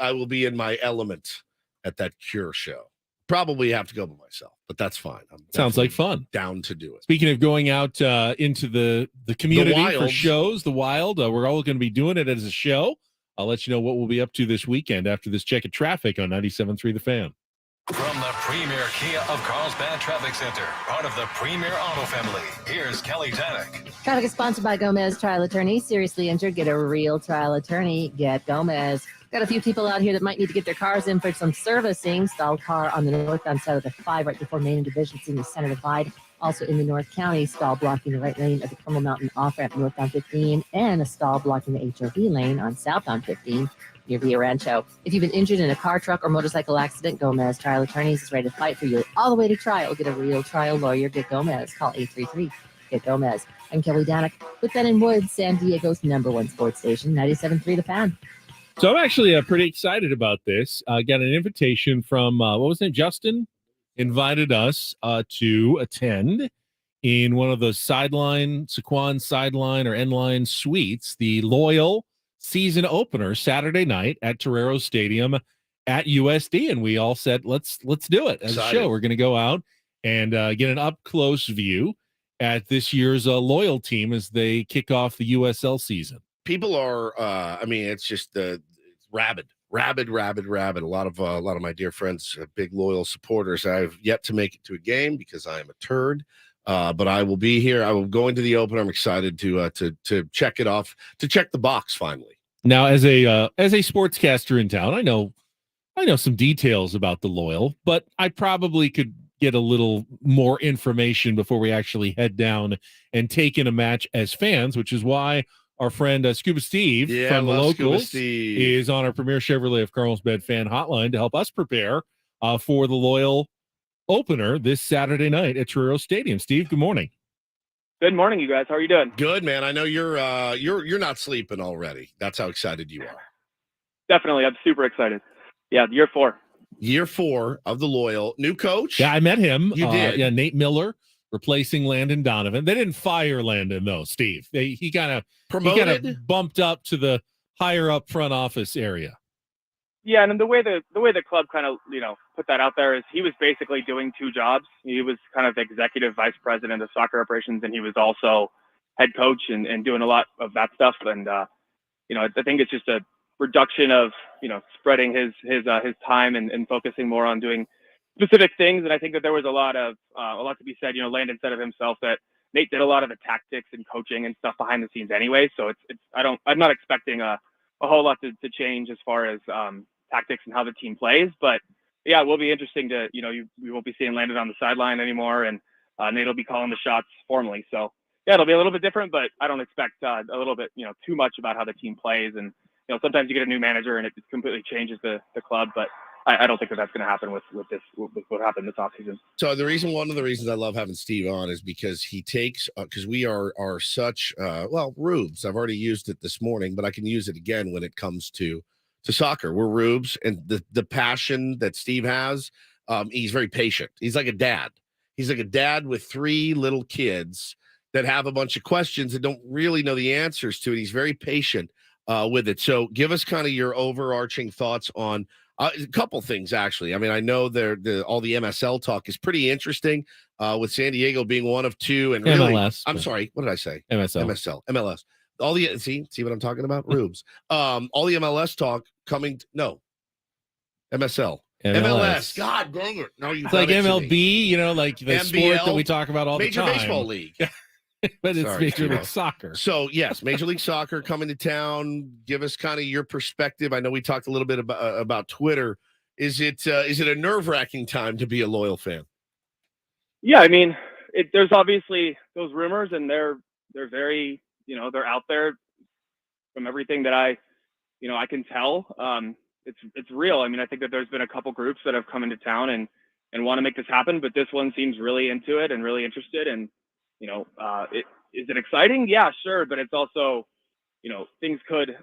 I will be in my element at that Cure show. Probably have to go by myself, but that's fine. Sounds like definitely fun. Down to do it. Speaking of going out into the community for wild. shows, the wild, we're all going to be doing it as a show. I'll let you know what we'll be up to this weekend after this check of traffic on 97.3 The Fan. From the Premier Kia of Carlsbad Traffic Center, part of the Premier Auto family, here's Kelly Danick. Traffic is sponsored by Gomez Trial Attorney. Seriously injured, get a real trial attorney. Get Gomez. Got a few people out here that might need to get their cars in for some servicing. Stalled car on the northbound side of the 5 right before Main and Division in the center divide. Also in the North County, stall blocking the right lane of the Carmel Mountain off-ramp northbound 15, and a stall blocking the HOV lane on southbound 15 near Villa Rancho. If you've been injured in a car, truck, or motorcycle accident, Gomez Trial Attorneys is ready to fight for you all the way to trial. Get a real trial lawyer. Get Gomez. Call 833. Get Gomez. I'm Kelly Danick with Ben and Woods, San Diego's #1 sports station, 97.3 The Fan. So I'm actually pretty excited about this. I got an invitation from, what was it, Justin? Invited us to attend in one of those Sequan sideline or end line suites, the Loyal season opener Saturday night at Torero Stadium at USD, and we all said let's do it as a show. We're going to go out and get an up close view at this year's Loyal team as they kick off the USL season. People are it's just rabid. A lot of my dear friends, big Loyal supporters. I've yet to make it to a game because I am a turd. But I will be here. I will go into the opener. I'm excited to check it off, to check the box finally. Now, as a sportscaster in town, I know some details about the Loyal, but I probably could get a little more information before we actually head down and take in a match as fans, which is why our friend Scuba Steve from the Locals is on our Premier Chevrolet of Carlsbad fan hotline to help us prepare for the Loyal opener this Saturday night at Torero Stadium. Steve, good morning. Good morning, you guys. How are you doing? Good, man. I know you're not sleeping already. That's how excited you are. Definitely. I'm super excited. Yeah, year 4. Year 4 of the Loyal. New coach? Yeah, I met him. You did? Yeah, Nate Miller replacing Landon Donovan. They didn't fire Landon, though, Steve. He kind of bumped up to the higher up front office area. Yeah, and the way the club kind of, put that out there is he was basically doing 2 jobs. He was kind of executive vice president of soccer operations, and he was also head coach and doing a lot of that stuff. And, I think it's just a reduction of, spreading his time and focusing more on doing specific things. And I think that there was a lot to be said. Landon said of himself that Nate did a lot of the tactics and coaching and stuff behind the scenes anyway. So I'm not expecting a whole lot to change as far as, tactics and how the team plays, but yeah, it will be interesting to, we won't be seeing Landon on the sideline anymore, and Nate will be calling the shots formally. So yeah, it'll be a little bit different, but I don't expect a little bit, too much about how the team plays. And, sometimes you get a new manager and it completely changes the club, but I don't think that's going to happen with what happened this offseason. So one of the reasons I love having Steve on is because he takes, because we are such, rubes. I've already used it this morning, but I can use it again when it comes to soccer. We're rubes, and the passion that Steve has, he's very patient. He's like a dad. He's like a dad with 3 little kids that have a bunch of questions and don't really know the answers to it. He's very patient with it. So give us kind of your overarching thoughts on a couple things, actually. I mean, I know all the MSL talk is pretty interesting with San Diego being one of 2. And really, MLS. I'm sorry, what did I say? MSL. MLS. All the see what I'm talking about? Rubes. All the MLS talk coming. No. MLS. God dang it! No, it's like MLB. Like the MBL, sport that we talk about all the time. Major Baseball League. But it's Major League Soccer. So yes, Major League Soccer coming to town. Give us kind of your perspective. I know we talked a little bit about Twitter. Is it a nerve-wracking time to be a Loyal fan? Yeah, I mean, there's obviously those rumors, and they're very. They're out there from everything that I can tell. It's real. I mean, I think that there's been a couple groups that have come into town and want to make this happen, but this one seems really into it and really interested. And, is it exciting? Yeah, sure. But it's also, things could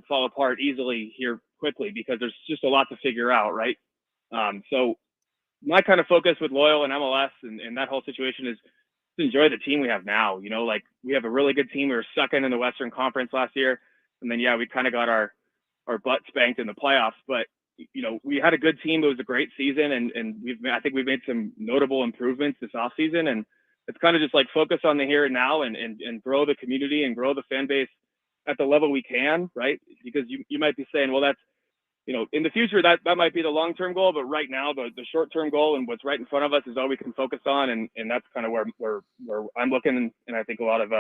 fall apart easily here quickly because there's just a lot to figure out. Right. So my kind of focus with Loyal and MLS and that whole situation is to enjoy the team we have now. We have a really good team. We were second in the Western Conference last year. And then, we kind of got our butt spanked in the playoffs, but we had a good team. It was a great season. And I think we've made some notable improvements this off season. And it's kind of just like focus on the here and now and grow the community and grow the fan base at the level we can. Right. Because you might be saying, well, that's, in the future, that might be the long-term goal, but right now the short-term goal and what's right in front of us is all we can focus on. And that's kind of where I'm looking. And I think a lot of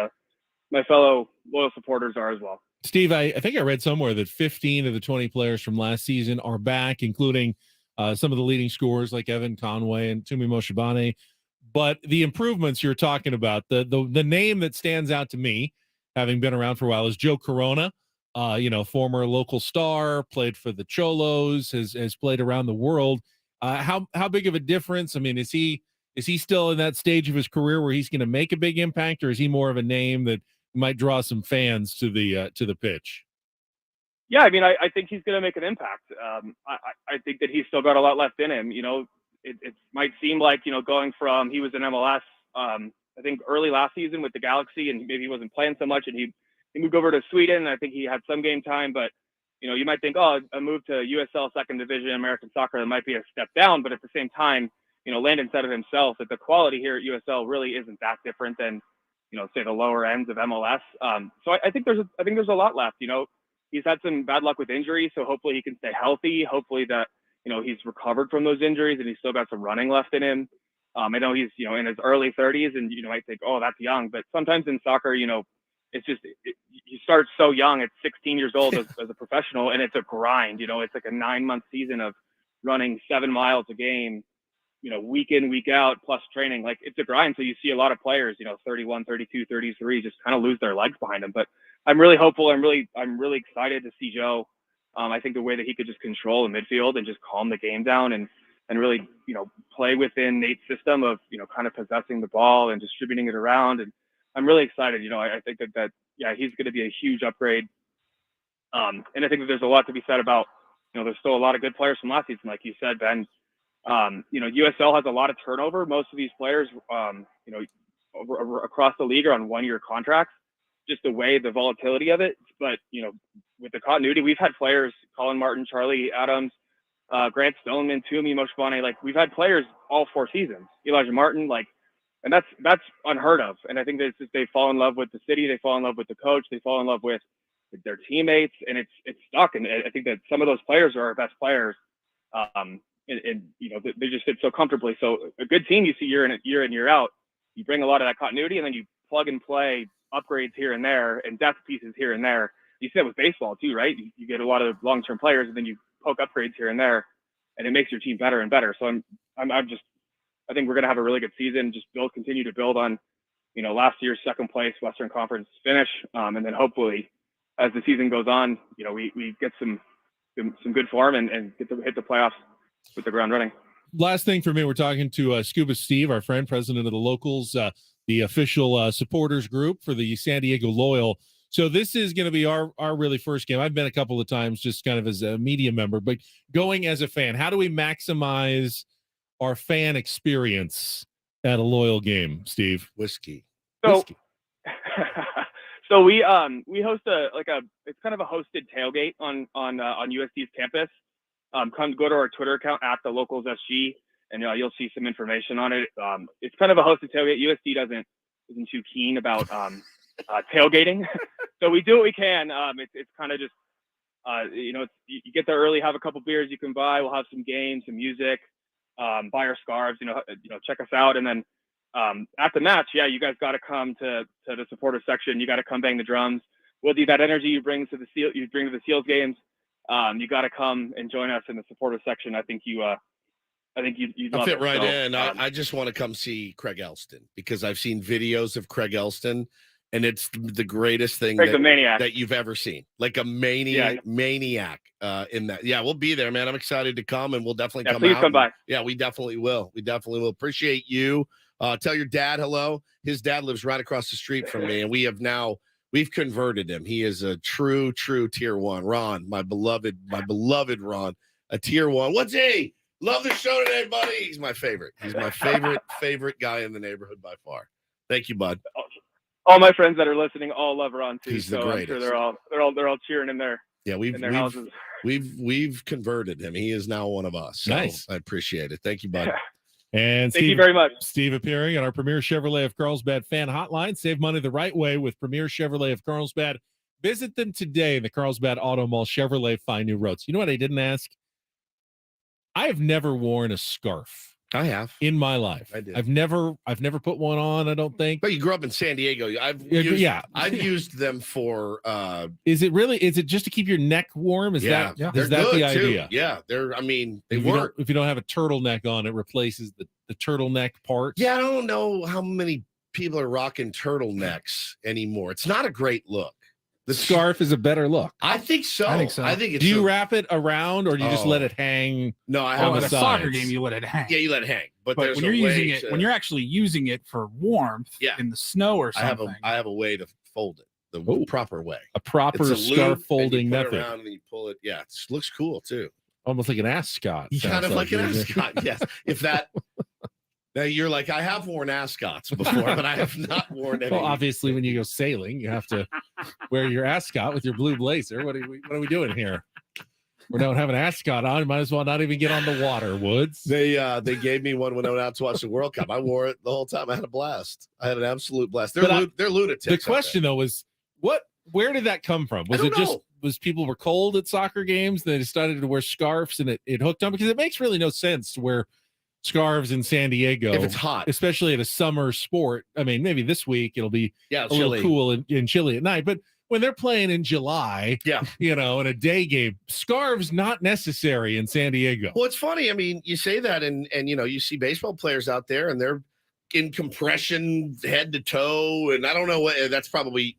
my fellow loyal supporters are as well. Steve, I think I read somewhere that 15 of the 20 players from last season are back, including some of the leading scorers like Evan Conway and Tumi Moshibane. But the improvements you're talking about, the name that stands out to me, having been around for a while, is Joe Corona. Former local star, played for the Cholos, has played around the world. How big of a difference? I mean, is he still in that stage of his career where he's going to make a big impact, or is he more of a name that might draw some fans to the pitch? Yeah, I mean, I think he's going to make an impact. I think that he's still got a lot left in him. It might seem like, going from, he was in MLS, I think early last season with the Galaxy, and maybe he wasn't playing so much, and he moved over to Sweden, and I think he had some game time, but, you might think, a move to USL second division American soccer, that might be a step down, but at the same time, Landon said it himself, that the quality here at USL really isn't that different than, say the lower ends of MLS. So I think there's a lot left. He's had some bad luck with injuries, so hopefully he can stay healthy. Hopefully that, he's recovered from those injuries and he's still got some running left in him. I know he's, in his early 30s, and, might think, oh, that's young. But sometimes in soccer, it's just, you start so young at 16 years old as a professional, and it's a grind. It's like a 9-month season of running 7 miles a game, week in, week out, plus training. Like, it's a grind. So you see a lot of players, 31, 32, 33, just kind of lose their legs behind them. But I'm really hopeful. I'm really excited to see Joe. I think the way that he could just control the midfield and just calm the game down and really, play within Nate's system of, kind of possessing the ball and distributing it around. And I'm really excited. I think that he's going to be a huge upgrade. And I think that there's a lot to be said about, there's still a lot of good players from last season, like you said, Ben. USL has a lot of turnover. Most of these players, across the league are on 1-year contracts, just the way, the volatility of it. But, with the continuity, we've had players, Colin Martin, Charlie Adams, Grant Stoneman, Tumi Moshibane, like, we've had players all 4 seasons, Elijah Martin, and that's unheard of. And I think that it's just, they fall in love with the city, they fall in love with the coach, they fall in love with their teammates, and it's stuck. And I think that some of those players are our best players. And they just fit so comfortably. So a good team you see year in, year out, you bring a lot of that continuity, and then you plug and play upgrades here and there and depth pieces here and there. You see that with baseball too, right? You get a lot of long-term players, and then you poke upgrades here and there, and it makes your team better and better. So I think we're going to have a really good season. Just continue to build on, last year's second place Western Conference finish, and then hopefully, as the season goes on, we get some good form and get to hit the playoffs with the ground running. Last thing for me, we're talking to Scuba Steve, our friend, president of the Locals, the official supporters group for the San Diego Loyal. So this is going to be our really first game. I've been a couple of times just kind of as a media member, but going as a fan, how do we maximize our fan experience at a Loyal game, Steve? Whiskey. So we host it's kind of a hosted tailgate on USD's campus. Go to our Twitter account at the Locals SG, and you'll see some information on it. It's kind of a hosted tailgate. USD isn't too keen about tailgating, so we do what we can. It's kind of just you get there early, have a couple beers you can buy. We'll have some games, some music, buy our scarves. Check us out, and then at the match, you guys got to come to the supporter section. You got to come bang the drums. We'll do that energy you bring to the Seals games. You got to come and join us in the supporter section. I think you'd I'll fit right in. I just want to come see Craig Elston, because I've seen videos of Craig Elston, and it's the greatest thing that you've ever seen. Like a maniac in that. Yeah, we'll be there, man. I'm excited to come, and we'll definitely come out. Come by. Yeah, we definitely will. We definitely will. Appreciate you. Tell your dad hello. His dad lives right across the street from me, and we've converted him. He is a true tier 1. Ron, my beloved Ron, a tier 1. What's he? Love the show today, buddy. He's my favorite. He's my favorite guy in the neighborhood by far. Thank you, bud. All my friends that are listening all love Ron too. He's the greatest. I'm sure they're all cheering in their houses. We've converted him. He is now one of us. So nice. I appreciate it. Thank you, bud. And thank you very much. Steve appearing on our Premier Chevrolet of Carlsbad fan hotline. Save money the right way with Premier Chevrolet of Carlsbad. Visit them today in the Carlsbad Auto Mall. Chevrolet, find new roads. You know what I didn't ask? I have never worn a scarf. I have in my life. I did. I've never put one on. I don't think. But you grew up in San Diego. I've used them for. Is it just to keep your neck warm? Is that they're is that good, the too. idea? Yeah, they're. I mean, they if work. if you don't have a turtleneck on, it replaces the turtleneck part. Yeah, I don't know how many people are rocking turtlenecks anymore. It's not a great look. The scarf is a better look. I think so. I think it's. Do you wrap it around or do you just let it hang? No, I Oh, have at a soccer game, you let it hang. Yeah, you let it hang. But But there's when a you're using way it, to- when you're actually using it for warmth in the snow or something, I have a way to fold it the proper way. A proper It's a scarf loop, and folding you put it method. around and you pull it. Yeah, it looks cool too. Almost like an ascot. Kind sounds of like an isn't it? ascot. Yes. If that. Now you're like, I have worn ascots before, but I have not worn any. Well, obviously, when you go sailing, you have to wear your ascot with your blue blazer. What are we doing here? We don't have an ascot on. Might as well not even get on the water, Woods. They gave me one when I went out to watch the World Cup. I wore it the whole time. I had a blast. I had an absolute blast. They're lunatics. The question though was, where did that come from? Was I it don't just know. was people were cold at soccer games? They decided to wear scarves and it hooked on, because it makes really no sense to wear scarves in San Diego If it's hot. especially at a summer sport. I mean, maybe this week it'll be a little chilly. cool and chilly at night, but when they're playing in July, in a day game, scarves not necessary in San Diego. Well, it's funny. I mean, you say that, and you see baseball players out there, and they're in compression head to toe, and I don't know what. That's probably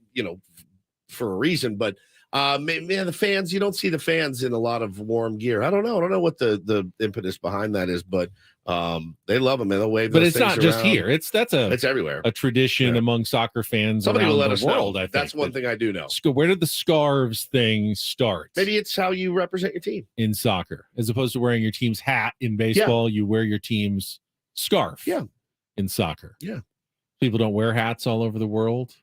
for a reason, but man, the fans. You don't see the fans in a lot of warm gear. I don't know. I don't know what the impetus behind that is, but they love them and they'll wave. But those it's not things just around. here. It's everywhere. A tradition among soccer fans. Somebody will around let the us world, know. I think. That's one thing I do know. Where did the scarves thing start? Maybe it's how you represent your team in soccer, as opposed to wearing your team's hat in baseball. You wear your team's scarf. Yeah. In soccer. Yeah. People don't wear hats all over the world.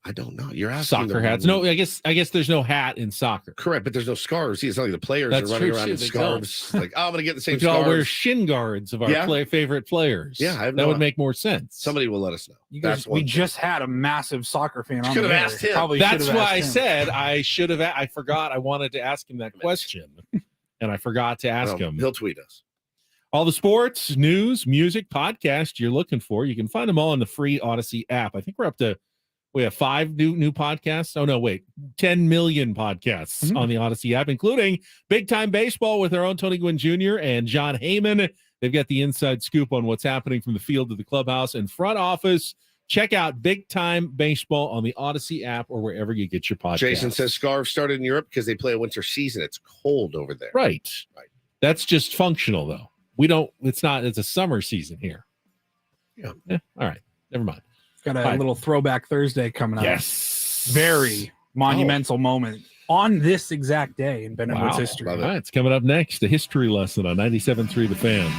I don't know. You're asking Soccer hats. No, I guess there's no hat in soccer. Correct, but there's no scarves. See, it's not like the players That's are running true, around too. in They scarves. Like, oh, I'm going to get the same We could all scarves. wear shin guards of our favorite players. Yeah, I have that no- would make more sense. Somebody will let us know. you guys, we just had a massive soccer fan on. Could have the air. asked him. Probably That's should have why I asked him. said I should have. I forgot. I wanted to ask him that question, and I forgot to ask him. He'll tweet us. All the sports, news, music, podcast you're looking for, you can find them all in the free Odyssey app. I think we have 5 new podcasts. Oh, no, wait, 10 million podcasts on the Odyssey app, including Big Time Baseball with our own Tony Gwynn Jr. and John Heyman. They've got the inside scoop on what's happening from the field to the clubhouse and front office. Check out Big Time Baseball on the Odyssey app or wherever you get your podcast. Jason says scarves started in Europe because they play a winter season. It's cold over there. Right. That's just functional, though. It's a summer season here. Yeah. All right. Never mind. Got a Fine. little throwback Thursday coming up. Yes. Very monumental moment on this exact day in Ben and Woods Wow. history. All right, it's coming up next. A history lesson on 97.3 The Fan.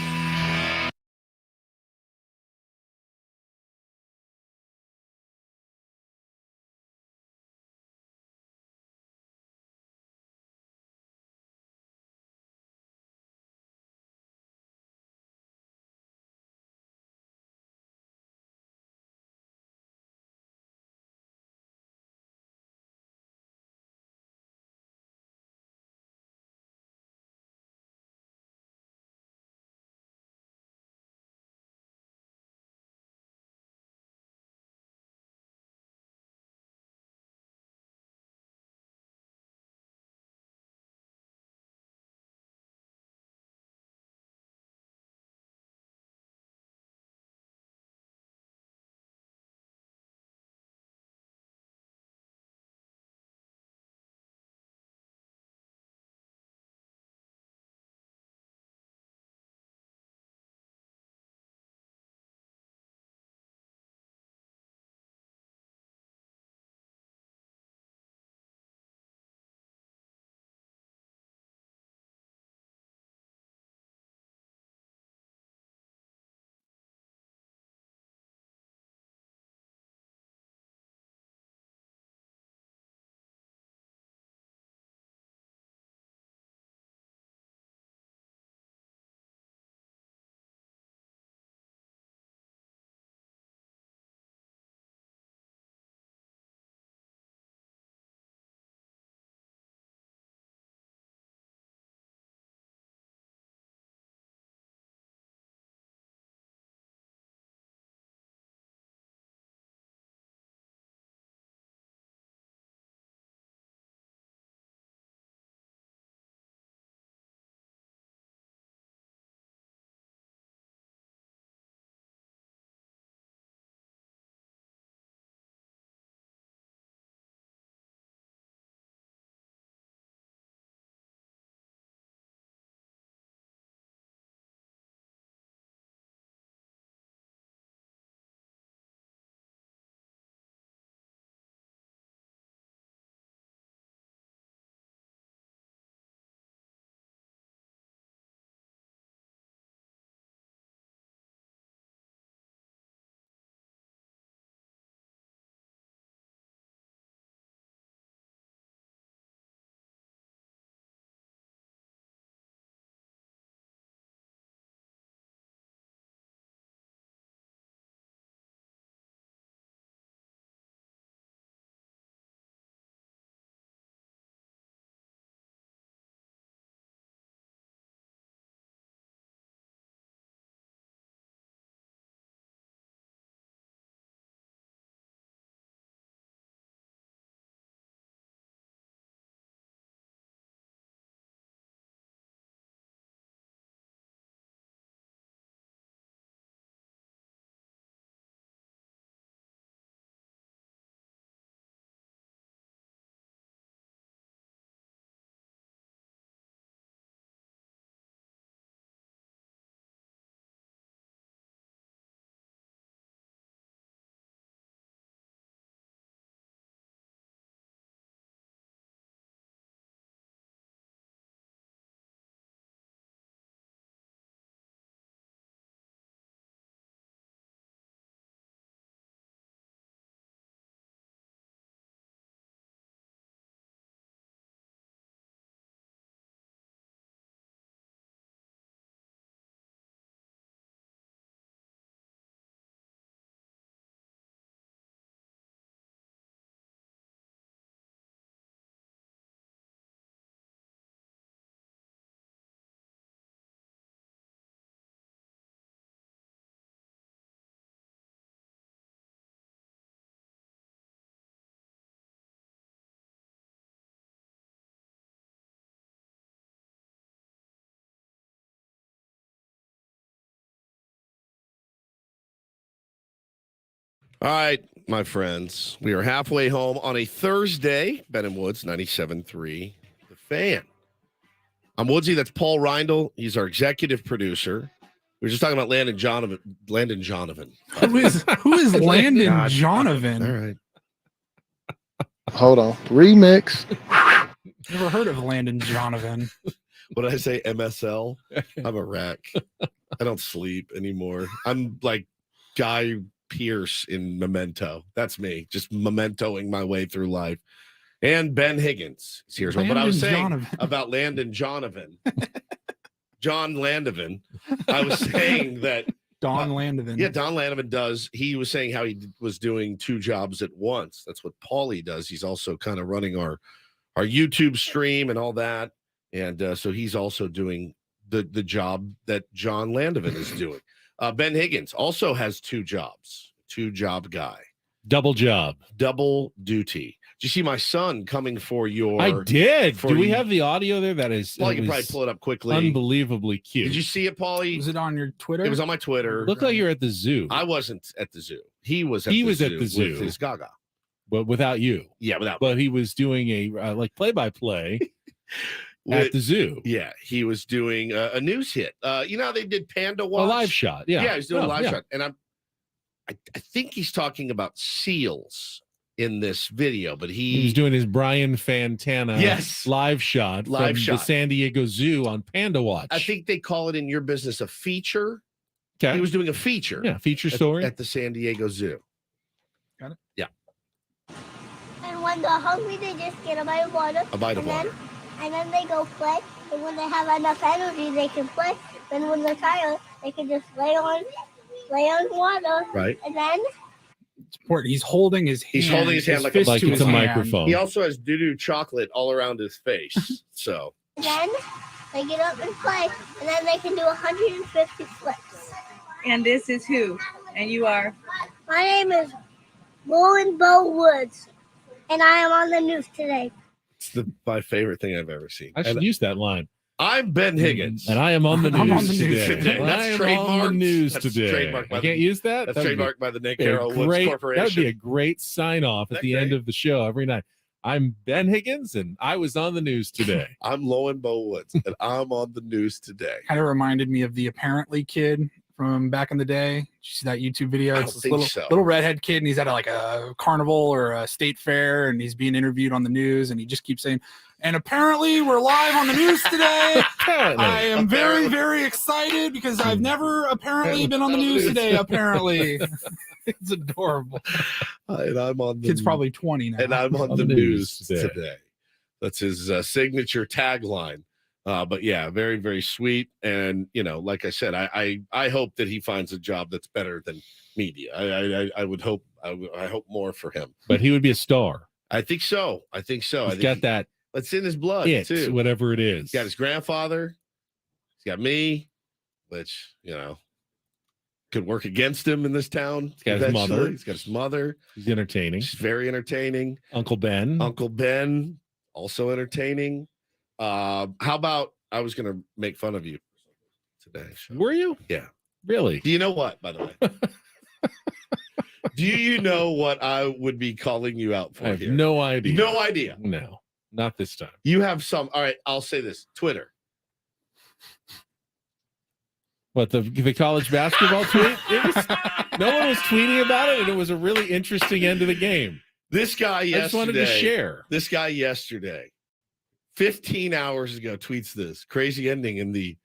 All right, my friends, we are halfway home on a Thursday. Ben and Woods, 97.3, The Fan. I'm Woodsy. That's Paul Reindl. He's our executive producer. We were just talking about Landon Jonovan. Who is Landon God. Jonovan? All right. Hold on. Remix. Never heard of Landon Jonovan. What did I say? MSL? I'm a wreck. I don't sleep anymore. I'm like Guy Pearce in Memento. That's me, just mementoing my way through life. And Ben Higgins is here as well. But I was saying about Landon Jonovan. John Landovan. I was saying that Don Landovan. Yeah, Don Landovan does. He was saying how he was doing 2 jobs at once. That's what Paulie does. He's also kind of running our YouTube stream and all that. And so he's also doing the job that John Landovan is doing. Ben Higgins also has 2 jobs, 2-job guy. Double job. Double duty. Did you see my son coming for your... I did. for Do we you- have the audio there? That is... Well, it you can probably was pull it up quickly. Unbelievably cute. Did you see it, Paulie? Was it on your Twitter? It was on my Twitter. Looked like you're at the zoo. I wasn't at the zoo. He was at He the was zoo at the zoo. with his Gaga. But without you. Yeah, without But he was doing a like play-by-play at With- the zoo. Yeah, he was doing a news hit. You know how they did Panda Watch? A live shot. Yeah. Yeah, he's doing a Oh, live yeah. shot. And I think he's talking about seals in this video, but He was doing his Brian Fantana Yes. live shot Live from shot. the San Diego Zoo on Panda Watch. I think they call it in your business a feature. Okay. He was doing a feature. Yeah, feature at- story. at the San Diego Zoo. Got it? Yeah. And when they're hungry, they just get a bite of water. A bite of and water. Then they go play. And when they have enough energy, they can play. Then when they're tired, they can just lay on water. Right. And then Important. He's holding his hand. He's holding his hand like, fist to it's his a hand. microphone. He also has doo-doo chocolate all around his face. So then they get up and play. And then they can do 150 flips. And this is who? And you are? My name is Lauren Bo Woods. And I am on the news today. it's my favorite thing I've ever seen. I should And use that line. I'm Ben Higgins. And I am on the I'm news on the news today. today. I That's am on trademarked. the news That's today. trademarked by I the- can't use that? That's That'd be- trademarked by the Nick be a Arrow Woods great- Corporation. That would be a great sign off at Isn't the that end great? of the show every night. I'm Ben Higgins, and I was on the news today. I'm Lowen Bo Woods, and I'm on the news today. Kind of reminded me of the Apparently kid from back in the day. Did you see that YouTube video? I It's don't this think little, so. little redhead kid, and he's at like a carnival or a state fair, and he's being interviewed on the news, and he just keeps saying, "And apparently, we're live on the news today. Apparently. I am very, very excited because I've never apparently been on the news today. Apparently, it's adorable. And I'm on the Kid's probably 20 now. and I'm on the news today. That's his signature tagline. But yeah, very, very sweet. And you know, like I said, I hope that he finds a job that's better than media. I would hope. I hope more for him. But he would be a star. I think so. I think He's think got that It's in his blood it, too. whatever it is. He's got his grandfather. He's got me, which could work against him in this town. He's got his eventually. mother. He's got his mother. He's entertaining. She's very entertaining. Uncle Ben. Uncle Ben, also entertaining. How about I was going to make fun of you today? Were you? Yeah. Really? Do you know what, by the way? Do you know what I would be calling you out for I have here? no idea. No idea. No, not this time. You have some. All right, I'll say this. Twitter. What, the college basketball tweet? No one was tweeting about it, and it was a really interesting end of the game. This guy yesterday. I just wanted to share. This guy yesterday, 15 hours ago, tweets this crazy ending in the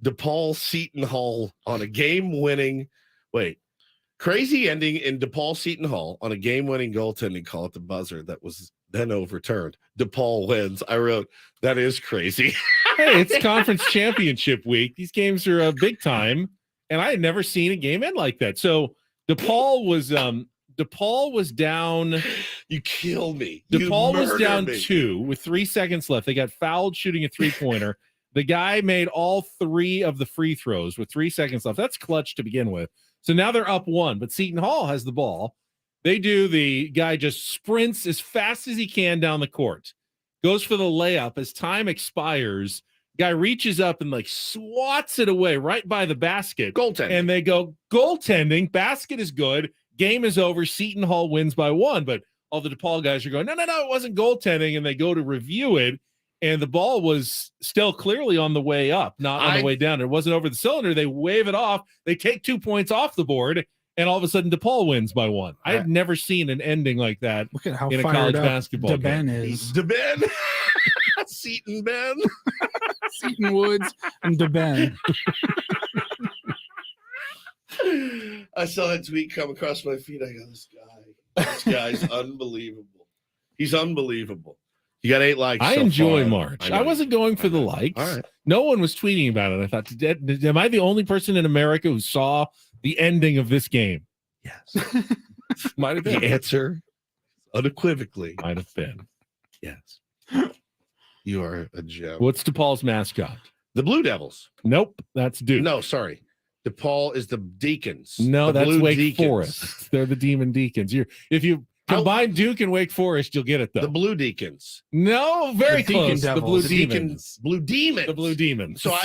DePaul Seton Hall on a game-winning. Wait, crazy ending in DePaul Seton Hall on a game-winning goaltending call at the buzzer that was then overturned. DePaul wins. I wrote, that is crazy. Hey, it's conference championship week. These games are big time, and I had never seen a game end like that. So DePaul was down. You kill me. You DePaul was murder down me. 2 with 3 seconds left. They got fouled shooting a 3-pointer. The guy made all 3 of the free throws with 3 seconds left. That's clutch to begin with. So now they're up 1, but Seton Hall has the ball. They do. The guy just sprints as fast as he can down the court, goes for the layup. As time expires, guy reaches up and like swats it away right by the basket. Goaltending. And they go, goaltending. Basket is good. Game is over. Seton Hall wins by 1, but all the DePaul guys are going, no, it wasn't goaltending, and they go to review it, and the ball was still clearly on the way up, not on the way down. It wasn't over the cylinder. They wave it off. They take 2 points off the board, and all of a sudden DePaul wins by 1. I have never seen an ending like that. Look at how in a fired college up basketball DeBen game. is. DeBen, Seton Ben, Seton Woods, and DeBen. I saw that tweet come across my feed. I go, this guy's unbelievable. He's unbelievable. You got 8 likes. I so enjoy far. March. I wasn't going for the likes. All right. No one was tweeting about it. I thought, am I the only person in America who saw the ending of this game? Yes. Might have been. The answer unequivocally might have been. Yes. You are a gem. What's DePaul's mascot? The Blue Devils. Nope, that's Duke. No, sorry. DePaul is the Deacons. No, the that's Blue Wake Deacons. Forest. They're the Demon Deacons. If you combine Duke and Wake Forest, you'll get it though. The Blue Deacons. No, very The Deacon close. The Blue Devils. Demons. Blue Demons. The Blue Demons. So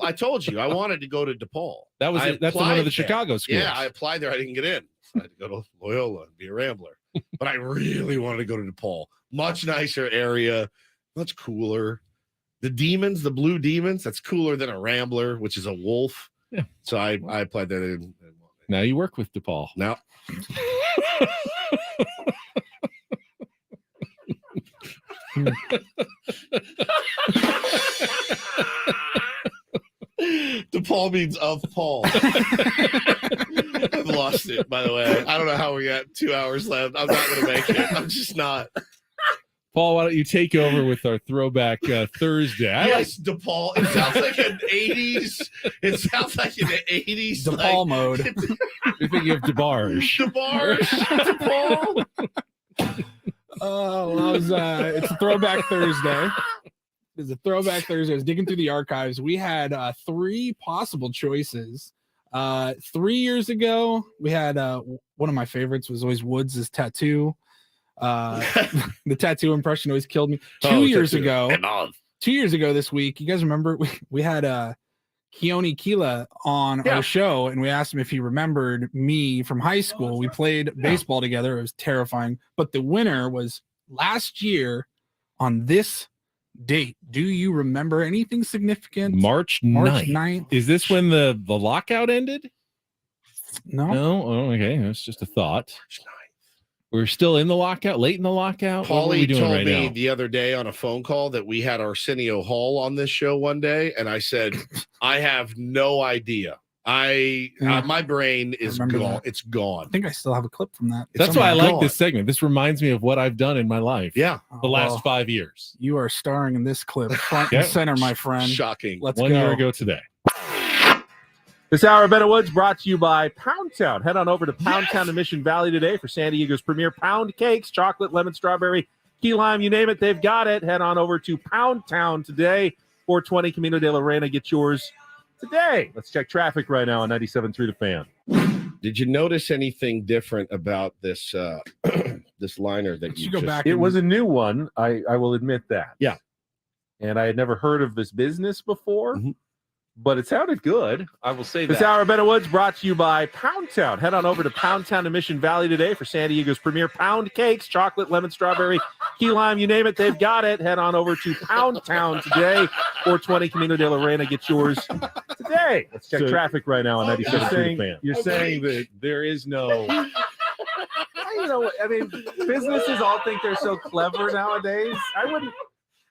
I told you I wanted to go to DePaul. That's one of the applied Chicago there. schools. Yeah, I applied there. I didn't get in. So I had to go to Loyola and be a Rambler. But I really wanted to go to DePaul. Much nicer area, much cooler. The Demons, the Blue Demons, that's cooler than a Rambler, which is a wolf. Yeah. So I applied that in. Now you work with DePaul. Now. DePaul means of Paul. I've lost it, by the way. I don't know how we got 2 hours left. I'm not going to make it. I'm just not. Paul, why don't you take over with our throwback Thursday? Yes, DePaul. It sounds like an 80s. It sounds like an 80s. DePaul mode. You're thinking of DeBarge. DePaul. Oh, well, it's a throwback Thursday. It's a throwback Thursday. I was digging through the archives. We had 3 possible choices. 3 years ago, we had one of my favorites was always Woods' tattoo. The tattoo impression always killed me. 2 years ago, 2 years ago this week, you guys remember we had Keone Keela on our show, and we asked him if he remembered me from high school. We played baseball together. It was terrifying. But the winner was last year on this date. Do you remember anything significant? March 9th. Is this when the lockout ended? No. Oh, okay. That's just a thought. We're still in the lockout, late in the lockout. What are we Paulie doing told right me now? the other day on a phone call that we had Arsenio Hall on this show one day, and I said, I have no idea. My brain is remember gone. that. It's gone. I think I still have a clip from that. That's why I like this segment. This reminds me of what I've done in my life. Yeah. The last well, 5 years. You are starring in this clip, front Yeah. and center, my friend. Shocking. Let's 1 go. year ago today. This hour of Better Woods brought to you by Pound Town. Head on over to Pound Town in Mission Valley today for San Diego's premier pound cakes, chocolate, lemon, strawberry, key lime, you name it, they've got it. Head on over to Pound Town today, 420 Camino de la Reina. Get yours today. Let's check traffic right now on 97.3 The Fan. Did you notice anything different about this this liner that you go just back It was a new one. I will admit that. Yeah. And I had never heard of this business before. But it sounded good. I will say This that. hour of Better Woods brought to you by Pound Town. Head on over to Pound Town in Mission Valley today for San Diego's premier pound cakes, chocolate, lemon, strawberry, key lime, you name it, they've got it. Head on over to Pound Town today, 420 Camino de la Reina. Get yours today. Let's check So- traffic right now on 97.3 The Fan. You're saying that there is no. You know, I mean, businesses all think they're so clever nowadays.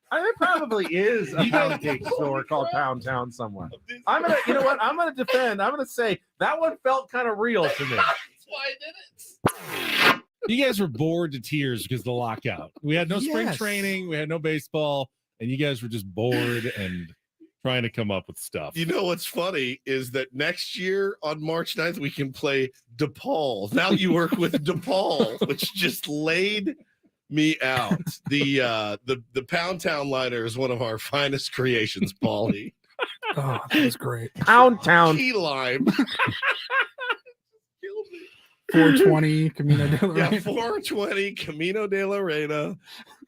There probably is a pound cake store called Pound Town somewhere. I'm gonna defend. I'm gonna say that one felt kind of real to me. You guys were bored to tears because of the lockout. We had no spring Yes. training. We had no baseball. And you guys were just bored and trying to come up with stuff. You know what's funny is that next year on March 9th, we can play DePaul. Now you work with DePaul, which just laid me out. The Pound Town liner is one of our finest creations, Paulie. Oh, that was great. Pound Town. Key lime. 420 Camino de la Yeah, Reina. 420 Camino de la Reina.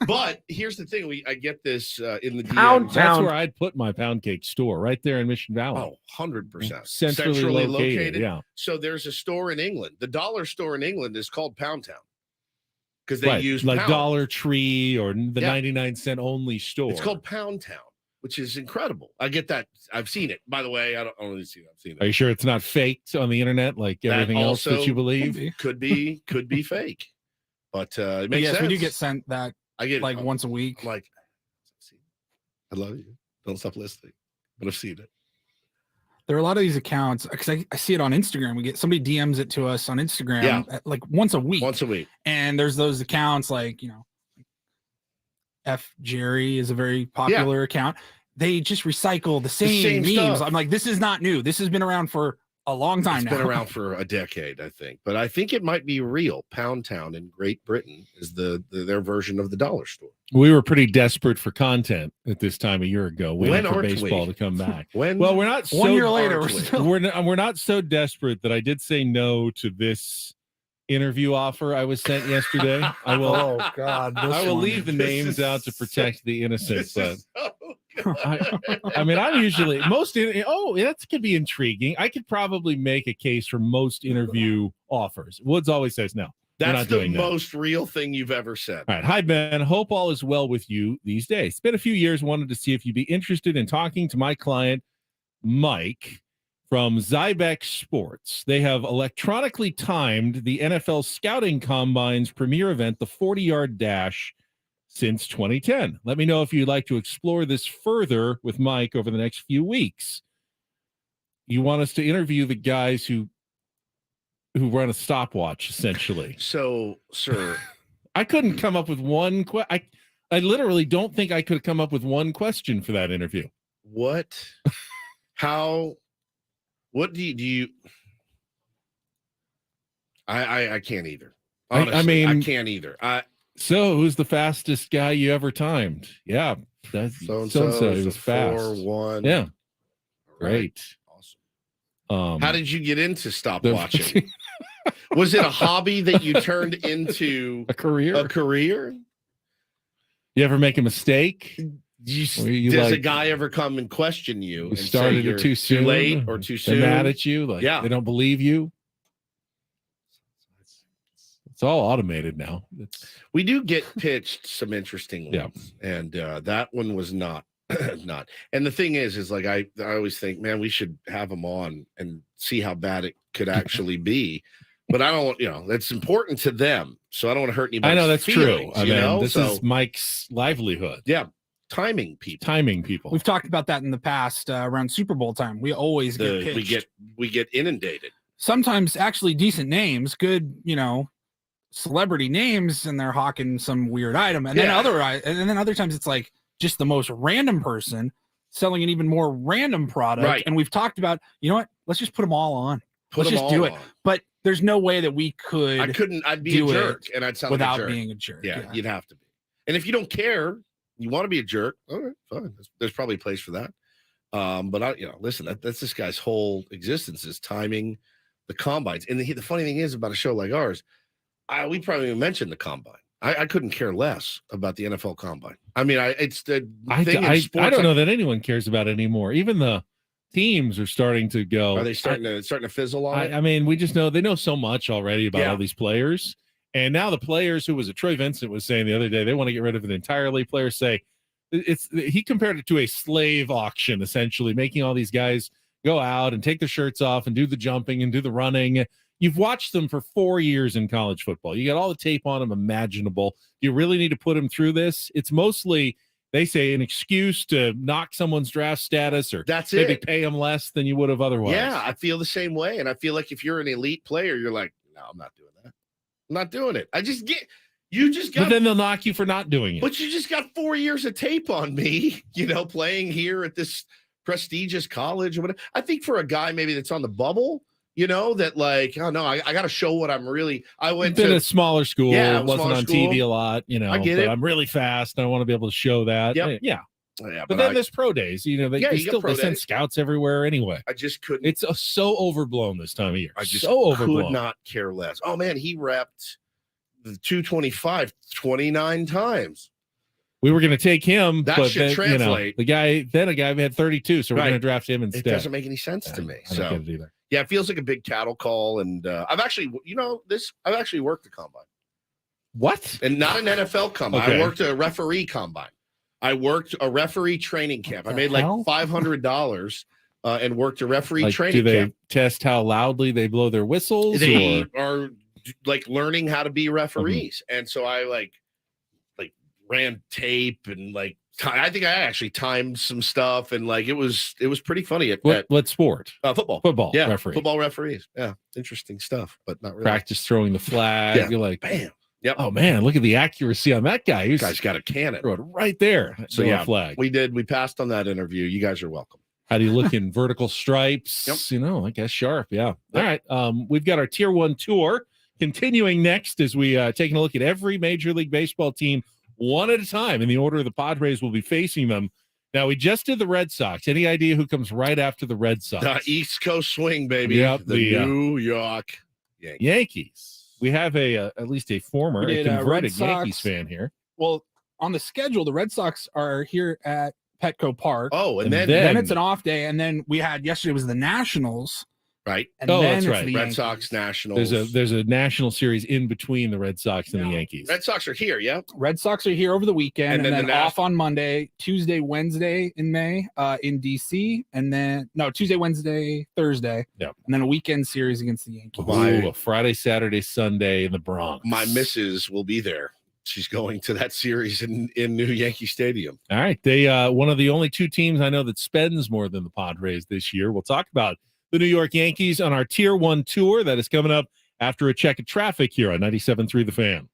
But here's the thing: I get this in the Pound DM. That's where I'd put my pound cake store, right there in Mission Valley. Oh, 100%. Centrally located, yeah. So there's a store in England. The dollar store in England is called Pound Town because they Right, use like pound. Dollar Tree or the Yeah. 99-cent only store. It's called Pound Town, which is incredible. I get that. I've seen it. By the way, I don't really see it. I've seen it. Are you sure it's not faked on the internet like everything else that you believe? could be fake. But it makes Yes, sense. we do get sent that I get like once a week. Like, I love you. Don't stop listening. But I've seen it. There are a lot of these accounts because I see it on Instagram. We get somebody DMs it to us on Instagram like once a week. Once a week. And there's those accounts like, F Jerry is a very popular account. They just recycle the same memes. stuff. I'm like, this is not new. This has been around for a long time It's now. been around for a decade, I think. But I think it might be real. Pound Town in Great Britain is their version of the dollar store. We were pretty desperate for content at this time a year ago, waiting When for aren't baseball we? to come back. When? Well, we're not. 1 year later, we're not so desperate that I did say no to this interview offer I was sent yesterday. I will. Oh God! I will leave the names out to protect the innocent, but. I mean, I'm usually that could be intriguing. I could probably make a case for most interview offers. Woods always says no. We're That's not the doing that. most real thing you've ever said. All right. Hi, Ben. Hope all is well with you these days. It's been a few years. Wanted to see if you'd be interested in talking to my client, Mike, from Zybex Sports. They have electronically timed the NFL Scouting Combine's premier event, the 40-yard dash, since 2010. Let me know if you'd like to explore this further with Mike over the next few weeks. You want us to interview the guys who run a stopwatch, essentially. So, sir, I couldn't come up with one I literally don't think I could come up with one question for that interview. What do you I can't either. Honestly, I mean, I can't either. So, who's the fastest guy you ever timed? Yeah, that's so-and-so. He was fast. 4-1. Yeah, great. Awesome. How did you get into stopwatching? Was it a hobby that you turned into a career? You ever make a mistake? Does a guy ever come and question you? You and say started you're it too soon, late or too They're soon? mad at you, like they don't believe you. It's all automated now. We do get pitched some interesting ones, and that one was not. And the thing is like I always think, man, we should have them on and see how bad it could actually be. But I don't, that's important to them, so I don't want to hurt anybody. I know that's feelings, true. I mean, this is Mike's livelihood. Yeah, timing people. We've talked about that in the past around Super Bowl time. We always get pitched. we get inundated. Sometimes actually decent names, good, celebrity names, and they're hawking some weird item. And then other times it's like just the most random person selling an even more random product. Right. And we've talked about, you know what? Let's just put them all on. Put Let's them just all do it. on. But there's no way that we could. I'd be a do jerk, it and I'd sound without like a jerk. being a jerk. Yeah, you'd have to be. And if you don't care, you want to be a jerk. All right, fine. There's probably a place for that. But listen, that's this guy's whole existence is timing the combines. And the funny thing is about a show like ours, we probably even mentioned the combine. I couldn't care less about the NFL combine. I mean, it's the thing in sports. I don't know that anyone cares about it anymore. Even the teams are starting to go. Are they starting to fizzle on it? I mean, we just know they know so much already about all these players. And now the players, who was it? Troy Vincent was saying the other day, they want to get rid of it entirely. Players say he compared it to a slave auction, essentially, making all these guys go out and take their shirts off and do the jumping and do the running. You've watched them for 4 years in college football. You got all the tape on them imaginable. You really need to put them through this. It's mostly, they say, an excuse to knock someone's draft status or maybe pay them less than you would have otherwise. Yeah, I feel the same way. And I feel like if you're an elite player, you're like, no, I'm not doing that. I'm not doing it. But then they'll knock you for not doing it. But you just got 4 years of tape on me, playing here at this prestigious college or whatever. I think for a guy maybe that's on the bubble, that like, oh no, I got to show what I'm really. I went to a smaller school. Yeah, wasn't on TV a lot. I get it. I'm really fast. And I want to be able to show that. Yep. Yeah. Yeah, But then there's pro days. You know, they, Yeah, they you got still pro they send days. scouts everywhere anyway. I just couldn't. It's so overblown this time of year. I just so overblown. could not care less. Oh man, he repped the 225 29 times. We were going to take him, That but should then, translate. a guy had 32, so we're Right. going to draft him It instead. doesn't make any sense to me. I don't So get it either. yeah, it feels like a big cattle call. And I've actually, I've actually worked the combine. What? And not an NFL combine. Okay. I worked a referee combine. I worked a referee training camp. I made hell? like $500 and worked a referee Like, training do they camp. test how loudly they blow their whistles? They or? are like learning how to be referees. And so I like ran tape and I think I actually timed some stuff and it was pretty funny at What sport? Football. Football. Yeah, referee. football referees. Yeah, interesting stuff, but not really. Practice throwing the flag. Yeah. You're like, Bam. Yep. Oh man, look at the accuracy on that guy. He's Guy's got a cannon. throw it right there. So Throw a yeah, flag. we passed on that interview. You guys are welcome. How do you look in vertical stripes? Yep. You know, I guess sharp. Yeah. All right. We've got our Tier 1 tour continuing next as we taking a look at every Major League Baseball team one at a time in the order the Padres will be facing them. Now, we just did the Red Sox. Any idea who comes right after the Red Sox? The East Coast swing, baby. Yep, the the, New York Yankees. We have at least a former, We a did, Red converted Sox. Yankees fan here. Well, on the schedule, the Red Sox are here at Petco Park. Oh, and And then Then it's an off day, and then we had yesterday was the Nationals, right. and Oh, then that's it's right. the Red Yankees. Sox Nationals. There's a national series in between the Red Sox and the Yankees. Red Sox are here, yeah. Red Sox are here over the weekend, And and then then, the off on Monday, Tuesday, Wednesday in May, in DC, and then Tuesday, Wednesday, Thursday, Yep. and then a weekend series against the Yankees. Ooh, a Friday, Saturday, Sunday in the Bronx. My missus will be there. She's going to that series in New Yankee Stadium. All right. They one of the only two teams I know that spends more than the Padres this year. We'll talk about the New York Yankees on our Tier 1 tour that is coming up after a check of traffic here on 97.3 The Fan.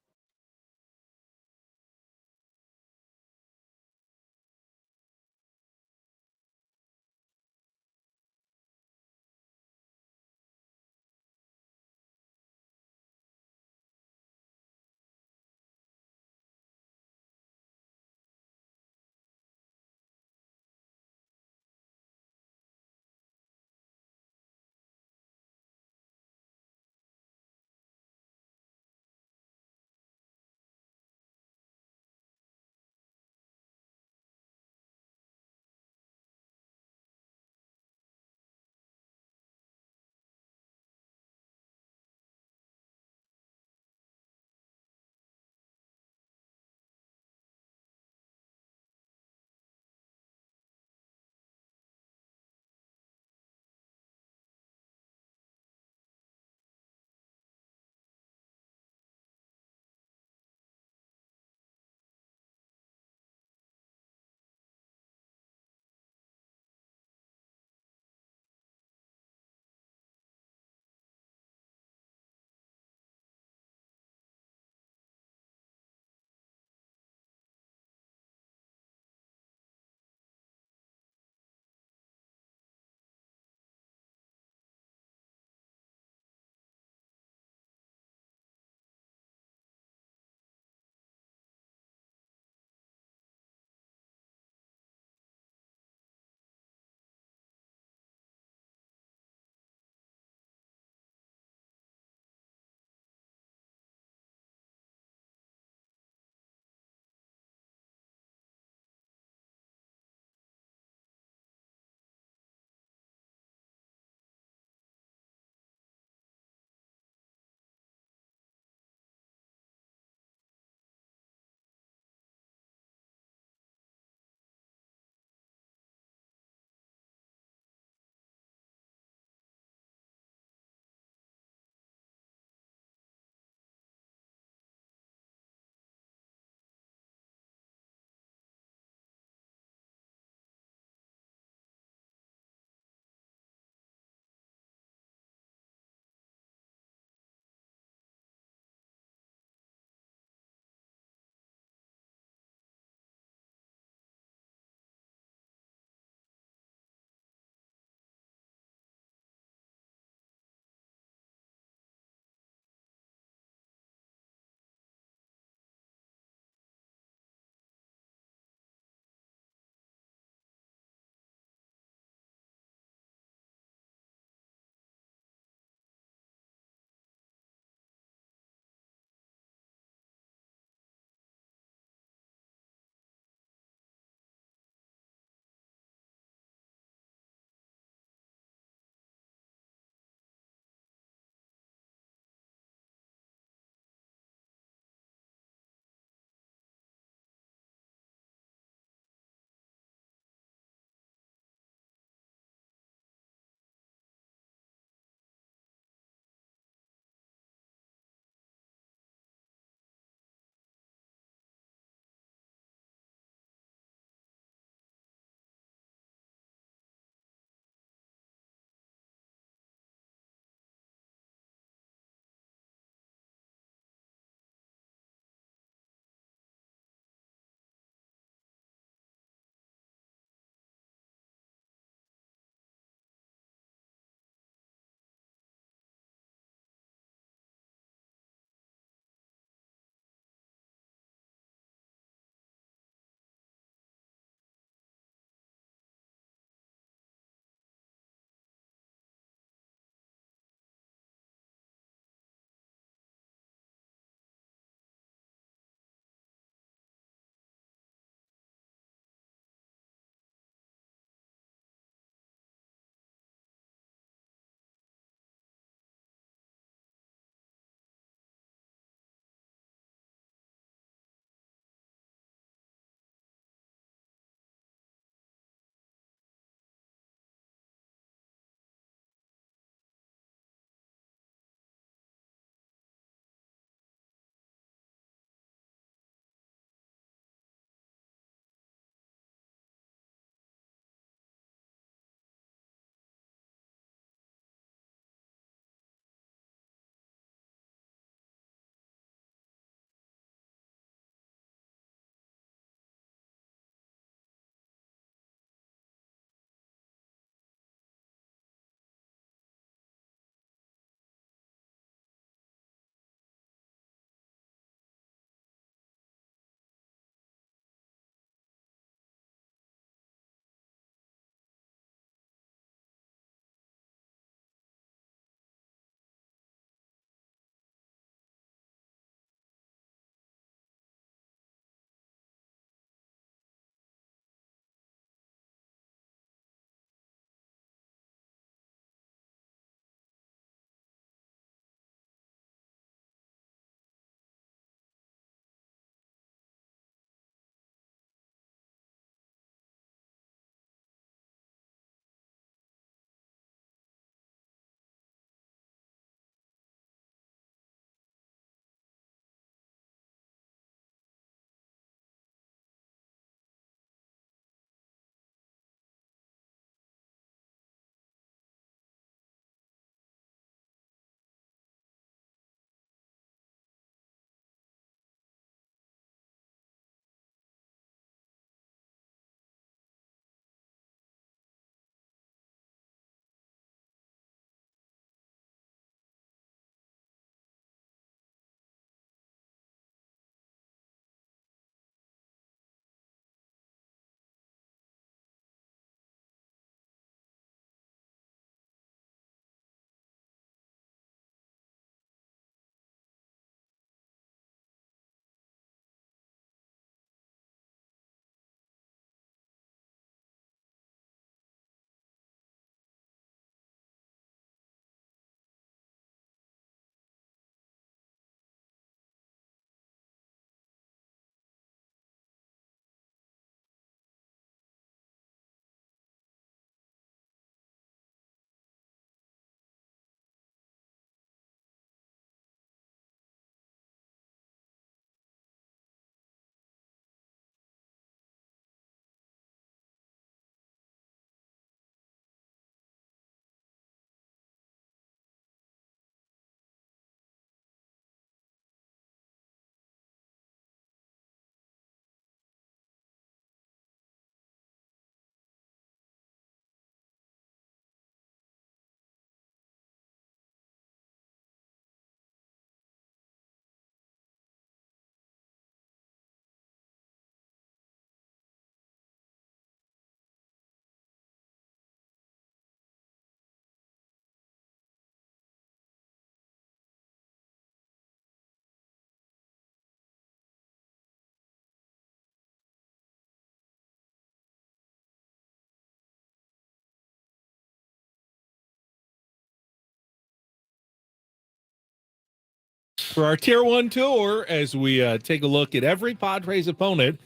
for our Tier 1 tour as we take a look at every Padres opponent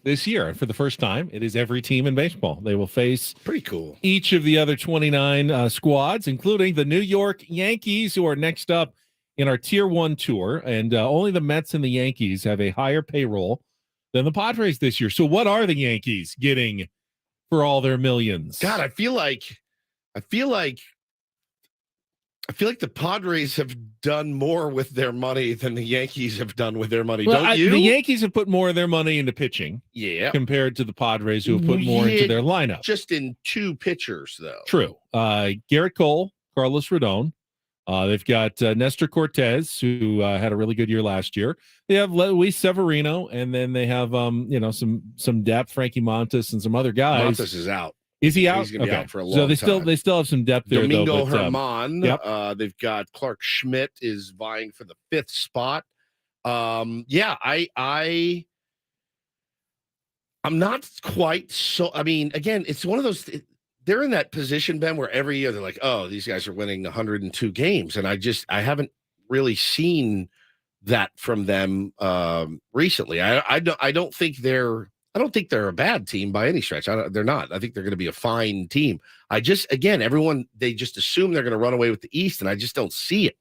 this year. And for the first time, it is every team in baseball. They will face pretty cool each of the other 29 squads, including the New York Yankees, who are next up in our Tier 1 tour. And only the Mets and the Yankees have a higher payroll than the Padres this year. So what are the Yankees getting for all their millions? God, I feel like the Padres have done more with their money than the Yankees have done with their money. Well, Don't you? The Yankees have put more of their money into pitching, Yeah. compared to the Padres, who have put more into their lineup. Just in 2 pitchers, though. True. Garrett Cole, Carlos Rodon. They've got Nestor Cortez, who had a really good year last year. They have Luis Severino, and then they have some depth, Frankie Montas, and some other guys. Montas is out. Is he out? He's gonna be out for a long So time. they still have some depth there. Domingo though, but, Herman. Yep. They've got Clark Schmidt is vying for the 5th spot. I'm not quite so. I mean, again, it's one of those. They're in that position, Ben, where every year they're like, "Oh, these guys are winning 102 games," and I haven't really seen that from them recently. I don't think they're a bad team by any stretch. They're not. I think they're going to be a fine team. They just assume they're going to run away with the East, and I just don't see it.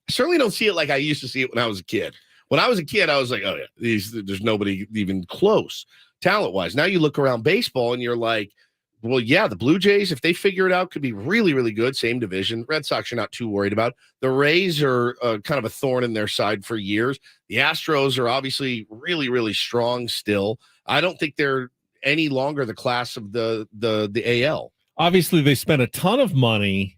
I certainly don't see it like I used to see it when I was a kid. When I was a kid, I was like, oh, yeah, there's nobody even close talent-wise. Now you look around baseball, and you're like, well, yeah, the Blue Jays, if they figure it out, could be really, really good. Same division. Red Sox you're not too worried about. The Rays are kind of a thorn in their side for years. The Astros are obviously really, really strong still. I don't think they're any longer the class of the AL. Obviously, they spent a ton of money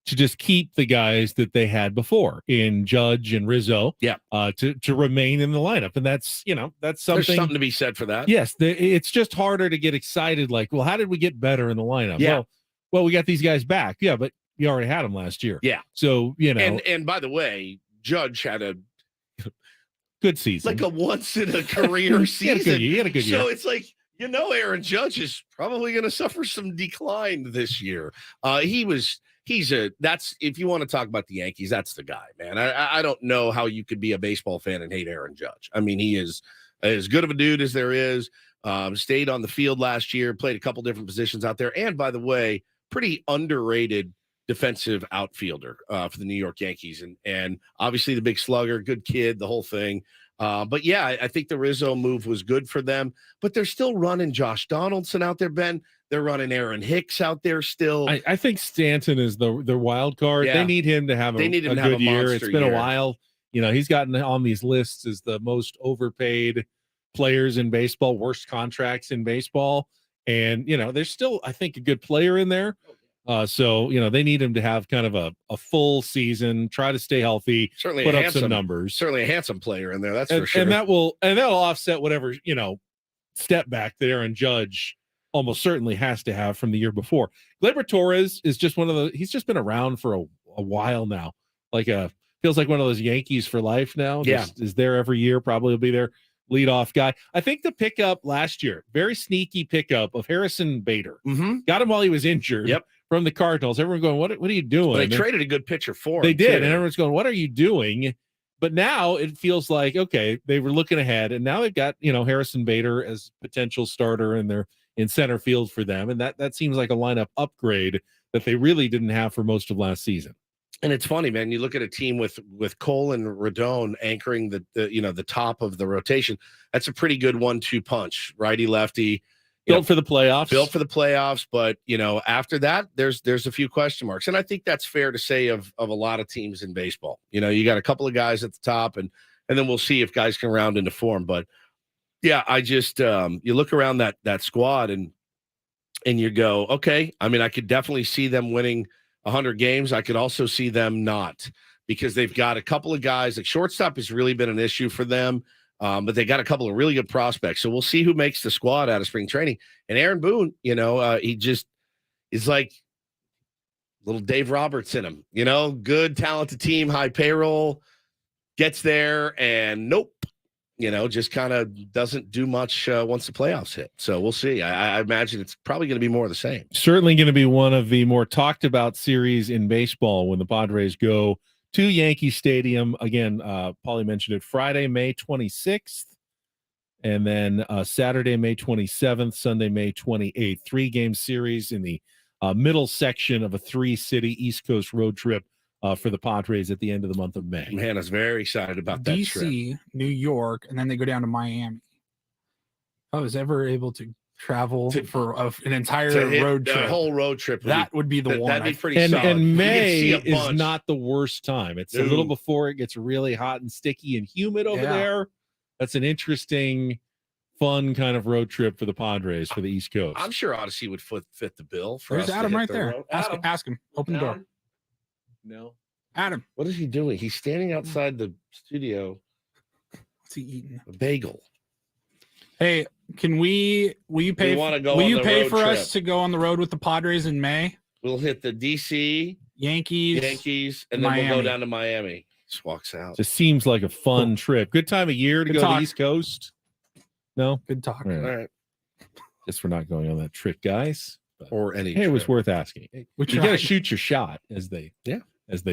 to just keep the guys that they had before in Judge and Rizzo. Yeah. To remain in the lineup, and that's something. There's something to be said for that. Yes, it's just harder to get excited. Like, well, how did we get better in the lineup? Yeah. Well, we got these guys back. Yeah, but you already had them last year. Yeah. So and by the way, Judge had a good season, like a once in a career season. He had a good year. So it's like, Aaron Judge is probably going to suffer some decline this year. That's if you want to talk about the Yankees, that's the guy, man. I don't know how you could be a baseball fan and hate Aaron Judge. I mean, he is as good of a dude as there is. Stayed on the field last year, played a couple different positions out there. And by the way, pretty underrated defensive outfielder for the New York Yankees. And obviously the big slugger, good kid, the whole thing. But yeah, I think the Rizzo move was good for them, but they're still running Josh Donaldson out there, Ben. They're running Aaron Hicks out there still. I think Stanton is the wild card. Yeah. They need him to have a good year. It's been a while. He's gotten on these lists as the most overpaid players in baseball, worst contracts in baseball. And, there's still, I think, a good player in there. So they need him to have kind of a full season, try to stay healthy, Certainly put a up handsome, some numbers. Certainly a handsome player in there, that's for sure. And that'll offset whatever, step back that Aaron Judge almost certainly has to have from the year before. Gleyber Torres is just he's just been around for a while now. Feels like one of those Yankees for life now. Yeah. Just is there every year, probably will be their leadoff guy. I think the pickup last year, very sneaky pickup of Harrison Bader. Mm-hmm. Got him while he was injured. Yep. From the Cardinals. Everyone going, what are you doing? Well, they traded a good pitcher for him. They did. too. And everyone's going, what are you doing? But now it feels like, okay, they were looking ahead, and now they've got, Harrison Bader as potential starter, and they're in center field for them. And that seems like a lineup upgrade that they really didn't have for most of last season. And it's funny, man. You look at a team with Cole and Rodon anchoring the top of the rotation. That's a pretty good 1-2 punch, righty lefty. Built for the playoffs. But after that, there's a few question marks, and I think that's fair to say of a lot of teams in baseball. You got a couple of guys at the top, and then we'll see if guys can round into form. But yeah, I just you look around that squad and you go, okay. I mean, I could definitely see them winning 100 games. I could also see them not, because they've got a couple of guys. Like shortstop has really been an issue for them. But they got a couple of really good prospects. So we'll see who makes the squad out of spring training. And Aaron Boone, he just is like little Dave Roberts in him, good, talented team, high payroll, gets there and nope, just kind of doesn't do much once the playoffs hit. So we'll see. I imagine it's probably going to be more of the same. Certainly going to be one of the more talked about series in baseball when the Padres go to Yankee Stadium. Again, Paulie mentioned it, Friday, May 26th, and then Saturday, May 27th, Sunday, May 28th. 3-game series in the middle section of a 3-city East Coast road trip for the Padres at the end of the month of May. Man, I was very excited about that trip. DC, New York, and then they go down to Miami. If I was ever able to travel for an entire road trip, the whole road trip, would be the one. That'd be pretty And, solid. and You May can see a is bunch. not the worst time. It's a No. little before it gets really hot and sticky and humid over Yeah. there. That's an interesting, fun kind of road trip for the Padres for the East Coast. I'm sure Odyssey would fit the bill. For There's us to Adam hit right the there. road. Ask him. Open the door. Adam? No. Adam, What is he doing? He's standing outside the studio. what's he eating? A bagel. Hey, will you pay? wanna go will on you the pay road for trip. us to go on the road with the Padres in May? We'll hit the DC, Yankees, and then we'll Miami. go down to Miami. Just walks out. Just seems like a fun trip. Good time of year to Good go to talk. the East Coast. No? Good talk. All right. All right. Guess we're not going on that trip, guys. But, Or any. hey, it was trip. worth asking. We You got to tried. shoot your shot, as they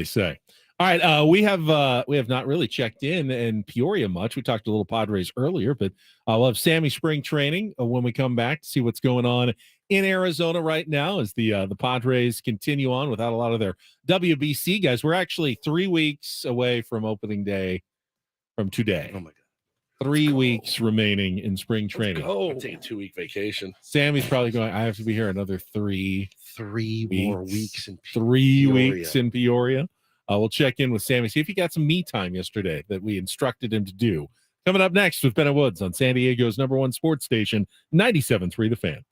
say. All right, we have not really checked in Peoria much. We talked a little Padres earlier, but we'll have Sammy spring training when we come back to see what's going on in Arizona right now as the Padres continue on without a lot of their WBC guys. We're actually 3 weeks away from opening day from today. Oh my God. 3 weeks remaining in spring training. Oh, I'm taking a 2-week vacation. Sammy's probably going, I have to be here another 3 more weeks in 3 Peoria. weeks in Peoria. We'll check in with Sammy, see if he got some me time yesterday that we instructed him to do. Coming up next with Bennett Woods on San Diego's #1 sports station, 97.3 The Fan.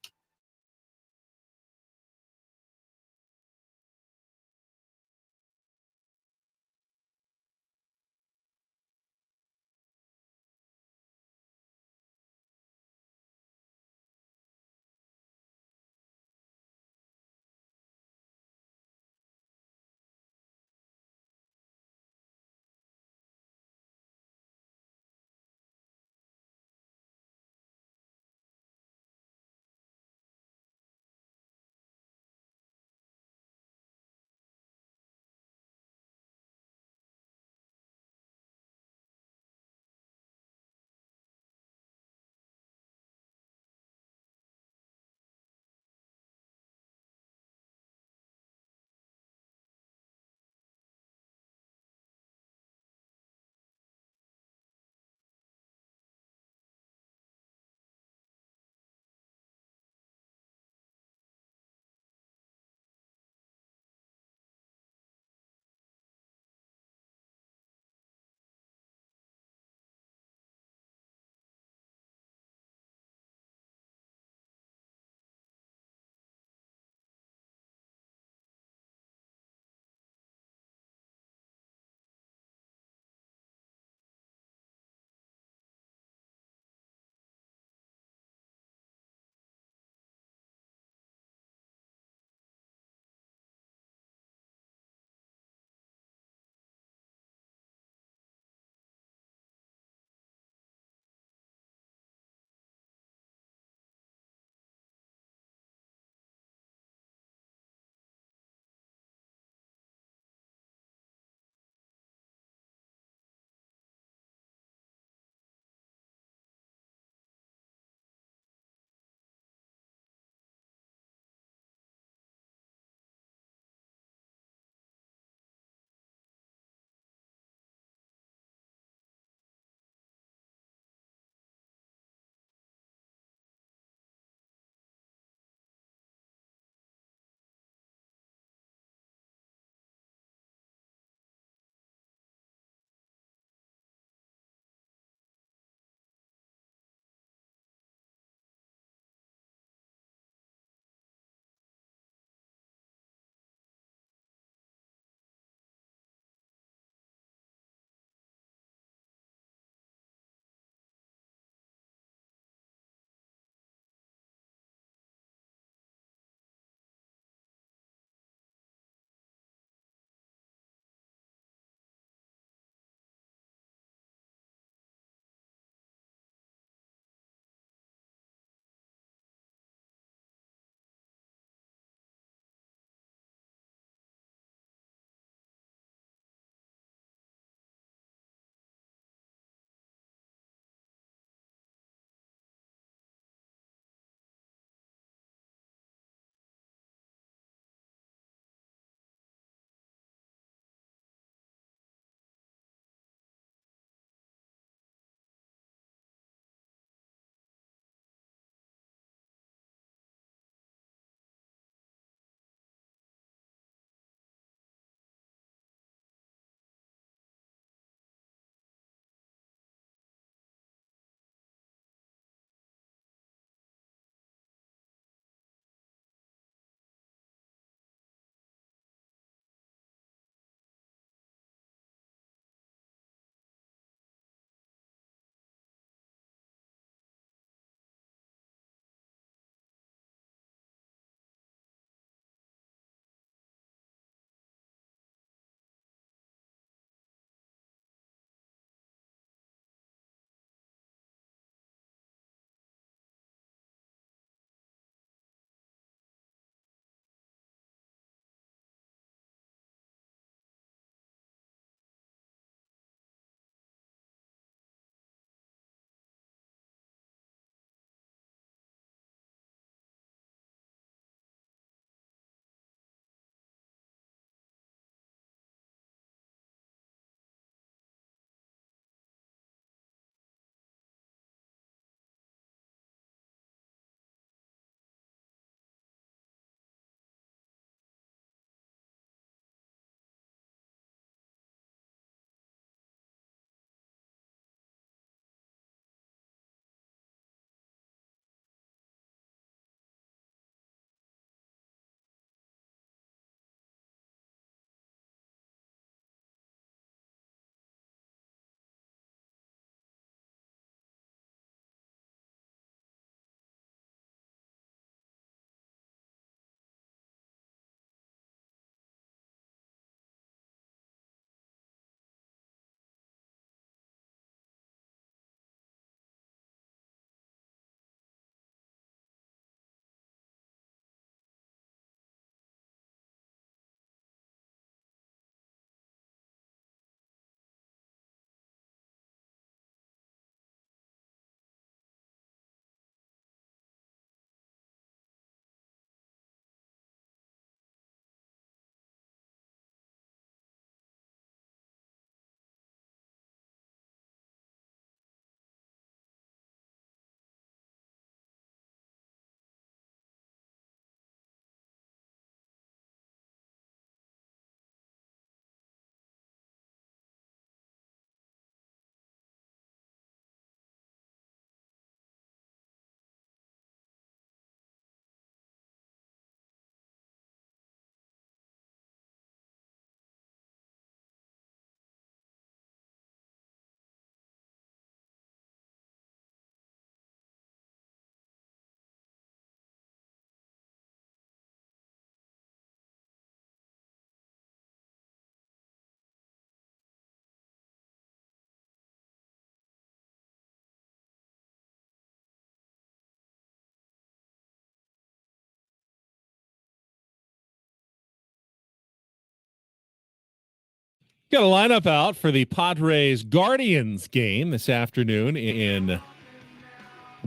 Got a lineup out for the Padres Guardians game this afternoon in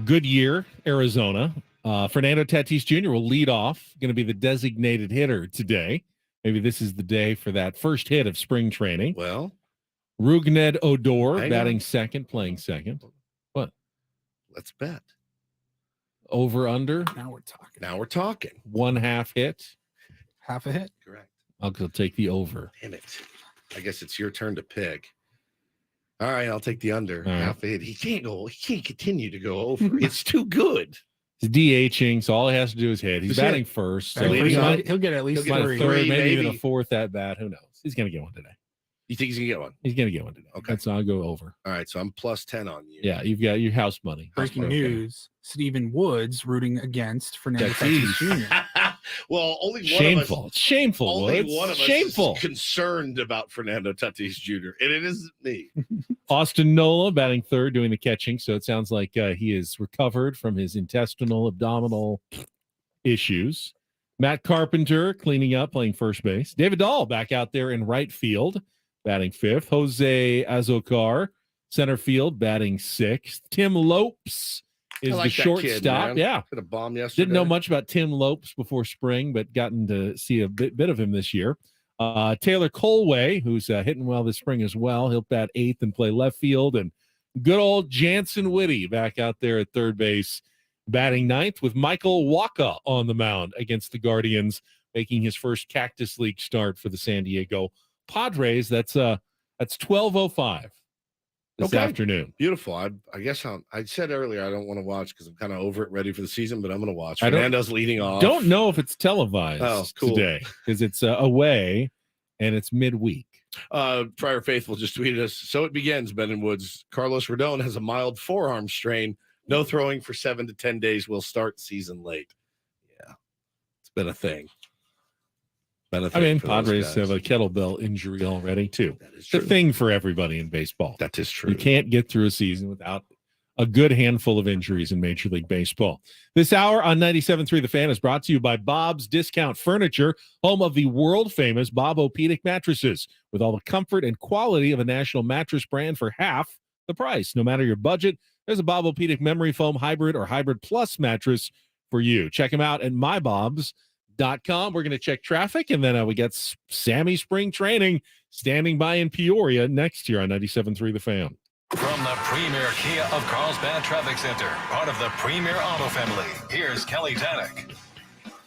Goodyear, Arizona. Fernando Tatis Jr. will lead off, going to be the designated hitter today. Maybe this is the day for that first hit of spring training. Well, Rougned Odor hang batting on. second, playing second. What? Let's bet. Over, under, Now we're talking. Now we're talking. 1/2 hit. Half a hit. Correct. I'll take the over. Damn it. I guess it's your turn to pick. All right, I'll take the under. All right. Half a hit. He can't continue to go over. It's too good. He's DHing, so all he has to do is hit. He's Just batting hit. first. So Batting he first, might, he'll get at least he'll get a might three. a third, three, maybe even a maybe. fourth at bat. Who knows? He's going to get one today. You think he's gonna get one? He's going to get one today. Okay. That's I'll go over. All right, so I'm plus 10 on you. Yeah, you've got your house money. Breaking Okay. news: Stephen Woods rooting against Fernando Tatis. Tatis Jr. Well, only one Shameful. of us. Shameful. Only Woods. one of us Shameful. is concerned about Fernando Tatis Jr. and it isn't me. Austin Nola batting third, doing the catching. So it sounds like he is recovered from his intestinal, abdominal issues. Matt Carpenter cleaning up, playing first base. David Dahl back out there in right field, batting fifth. Jose Azocar, center field, batting sixth. Tim Lopes is I like the that shortstop. kid, man. Yeah. Hit a bomb yesterday. Didn't know much about Tim Lopes before spring, but gotten to see a bit of him this year. Taylor Colway, who's hitting well this spring as well. He'll bat eighth and play left field. And good old Jansen Whitty back out there at third base, batting ninth, with Michael Wacha on the mound against the Guardians, making his first Cactus League start for the San Diego Padres. That's 12:05 this Okay. afternoon. Beautiful. I guess I said earlier I don't want to watch because I'm kind of over it, ready for the season, but I'm going to watch. I don't- Fernando's leading off. Don't know if it's televised cool. today because it's away and it's midweek. Prior Faithful just tweeted us. So it begins, Ben and Woods. Carlos Rodon has a mild forearm strain. No throwing for 7 to 10 days. Will start season late. Yeah, it's been a thing. Been a I thing mean, for those Padres guys. have a kettlebell injury already, too. That is It's a true. thing for everybody in baseball. That is true. You can't get through a season without a good handful of injuries in Major League Baseball. This hour on 97.3 The Fan is brought to you by Bob's Discount Furniture, home of the world-famous Bob Opedic mattresses, with all the comfort and quality of a national mattress brand for half the price. No matter your budget, there's a Bob Opedic Memory Foam Hybrid or Hybrid Plus mattress for you. Check them out at mybobs.com. We're going to check traffic, and then we got Sammy Spring Training standing by in Peoria next year on 97.3 The Fan. From the premier Kia of Carlsbad Traffic Center, part of the Premier Auto family, here's Kelly Tannick.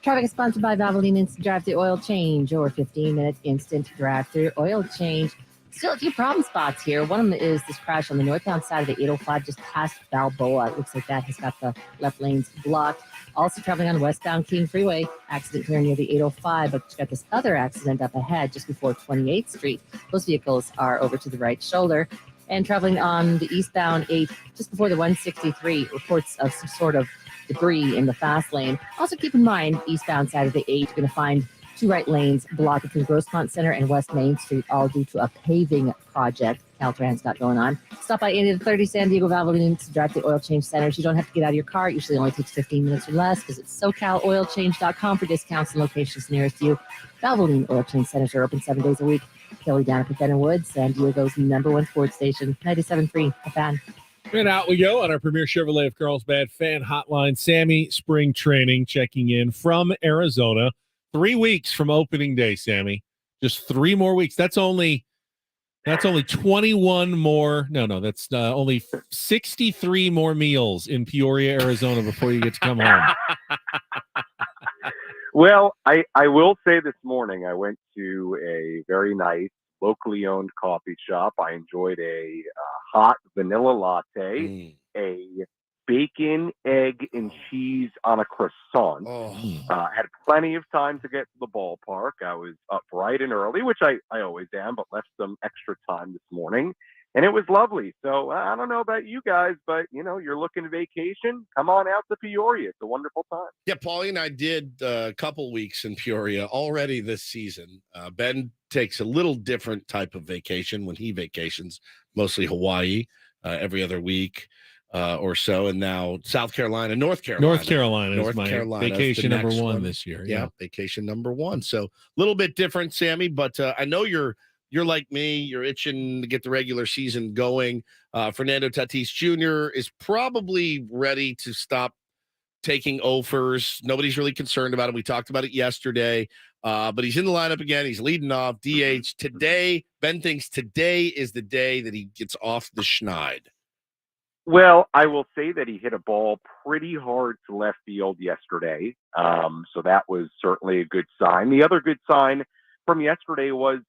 Traffic is sponsored by Valvoline Instant Drive-Thru Oil Change, or 15-minute instant drive-thru oil change. Still a few problem spots here. One of them is this crash on the northbound side of the 805 just past Balboa. It looks like that has got the left lanes blocked. Also traveling on westbound King Freeway, accident here near the 805, but you got this other accident up ahead just before 28th Street. Those vehicles are over to the right shoulder. And traveling on the eastbound 8 just before the 163, reports of some sort of debris in the fast lane. Also keep in mind, eastbound side of the 8, you're going to find 2 right lanes blocked between Grossmont Center and West Main Street, all due to a paving project Caltrans got going on. Stop by any of the 30 San Diego Valvoline to drive the oil change centers. You don't have to get out of your car. It usually only takes 15 minutes or less. Visit SoCalOilChange.com for discounts and locations nearest you. Valvoline Oil Change Centers are open 7 days a week. Kelly Danik with Ben and Woods, San Diego's #1 sports station, 97.3 The Fan. And out we go on our Premier Chevrolet of Carlsbad fan hotline. Sammy Spring Training checking in from Arizona. 3 weeks from opening day, Sammy. Just 3 more weeks. That's only 21 more. No, that's only 63 more meals in Peoria, Arizona before you get to come home. Well, I will say this morning I went to a very nice locally owned coffee shop. I enjoyed a hot vanilla latte, a bacon, egg, and cheese on a croissant. Had plenty of time to get to the ballpark. I was up bright and early, which I always am, but left some extra time this morning. And it was lovely. So I don't know about you guys, but, you're looking to vacation, come on out to Peoria. It's a wonderful time. Yeah, Paulie and I did a couple weeks in Peoria already this season. Ben takes a little different type of vacation when he vacations, mostly Hawaii every other week or so. And now South Carolina, North Carolina. North Carolina is my vacation number one this year. Yeah, vacation number 1. So a little bit different, Sammy, but I know you're you're like me, you're itching to get the regular season going. Fernando Tatis Jr. is probably ready to stop taking offers. Nobody's really concerned about it. We talked about it yesterday, but he's in the lineup again. He's leading off DH today. Ben thinks today is the day that he gets off the schneid. Well, I will say that he hit a ball pretty hard to left field yesterday. So that was certainly a good sign. The other good sign from yesterday was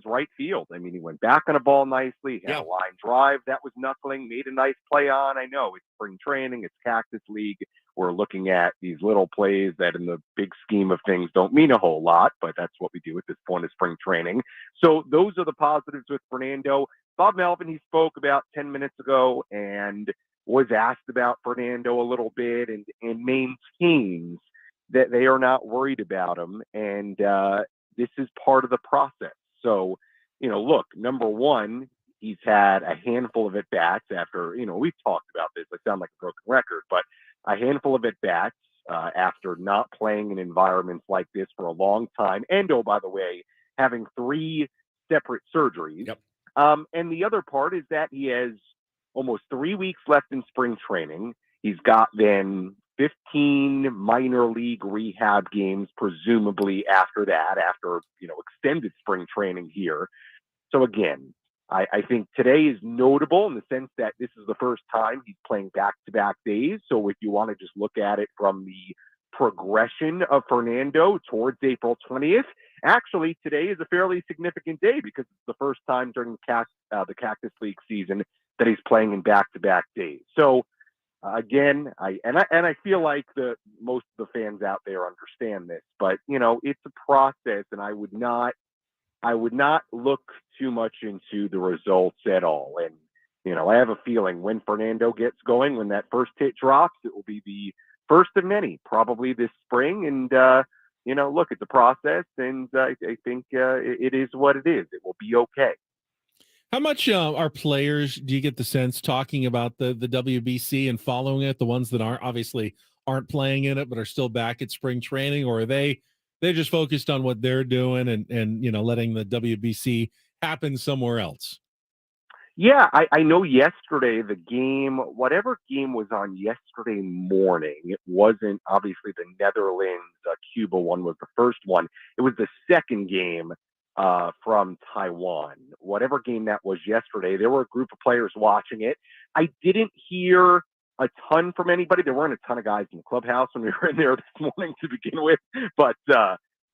right field. I mean, he went back on a ball nicely. He had a line drive that was knuckling, made a nice play on. I know it's spring training, it's Cactus League. We're looking at these little plays that in the big scheme of things don't mean a whole lot, but that's what we do at this point of spring training. So those are the positives with Fernando. Bob Melvin, he spoke about 10 minutes ago and was asked about Fernando a little bit and maintains that they are not worried about him. And this is part of the process. So, look, number one, he's had a handful of at-bats after, we've talked about this. I sound like a broken record, but a handful of at-bats after not playing in environments like this for a long time. And, oh, by the way, having 3 separate surgeries. Yep. And the other part is that he has almost 3 weeks left in spring training. He's got then 15 minor league rehab games, presumably after that, after, extended spring training here. So again, I think today is notable in the sense that this is the first time he's playing back-to-back days. So if you want to just look at it from the progression of Fernando towards April 20th, actually today is a fairly significant day because it's the first time during the Cactus League season that he's playing in back-to-back days. So again, I feel like most of the fans out there understand this, but it's a process, and I would not look too much into the results at all. And I have a feeling when Fernando gets going, when that first hit drops, it will be the first of many, probably this spring. And look, it's a process, and I think it is what it is. It will be okay. How much are players, do you get the sense, talking about the WBC and following it, the ones that aren't playing in it but are still back at spring training, or are they're just focused on what they're doing and letting the WBC happen somewhere else? Yeah, I know yesterday whatever game was on yesterday morning, it wasn't obviously the Netherlands Cuba one was the first one. It was the second game from Taiwan. Whatever game that was yesterday, there were a group of players watching it. I didn't hear a ton from anybody. There weren't a ton of guys in the clubhouse when we were in there this morning to begin with, but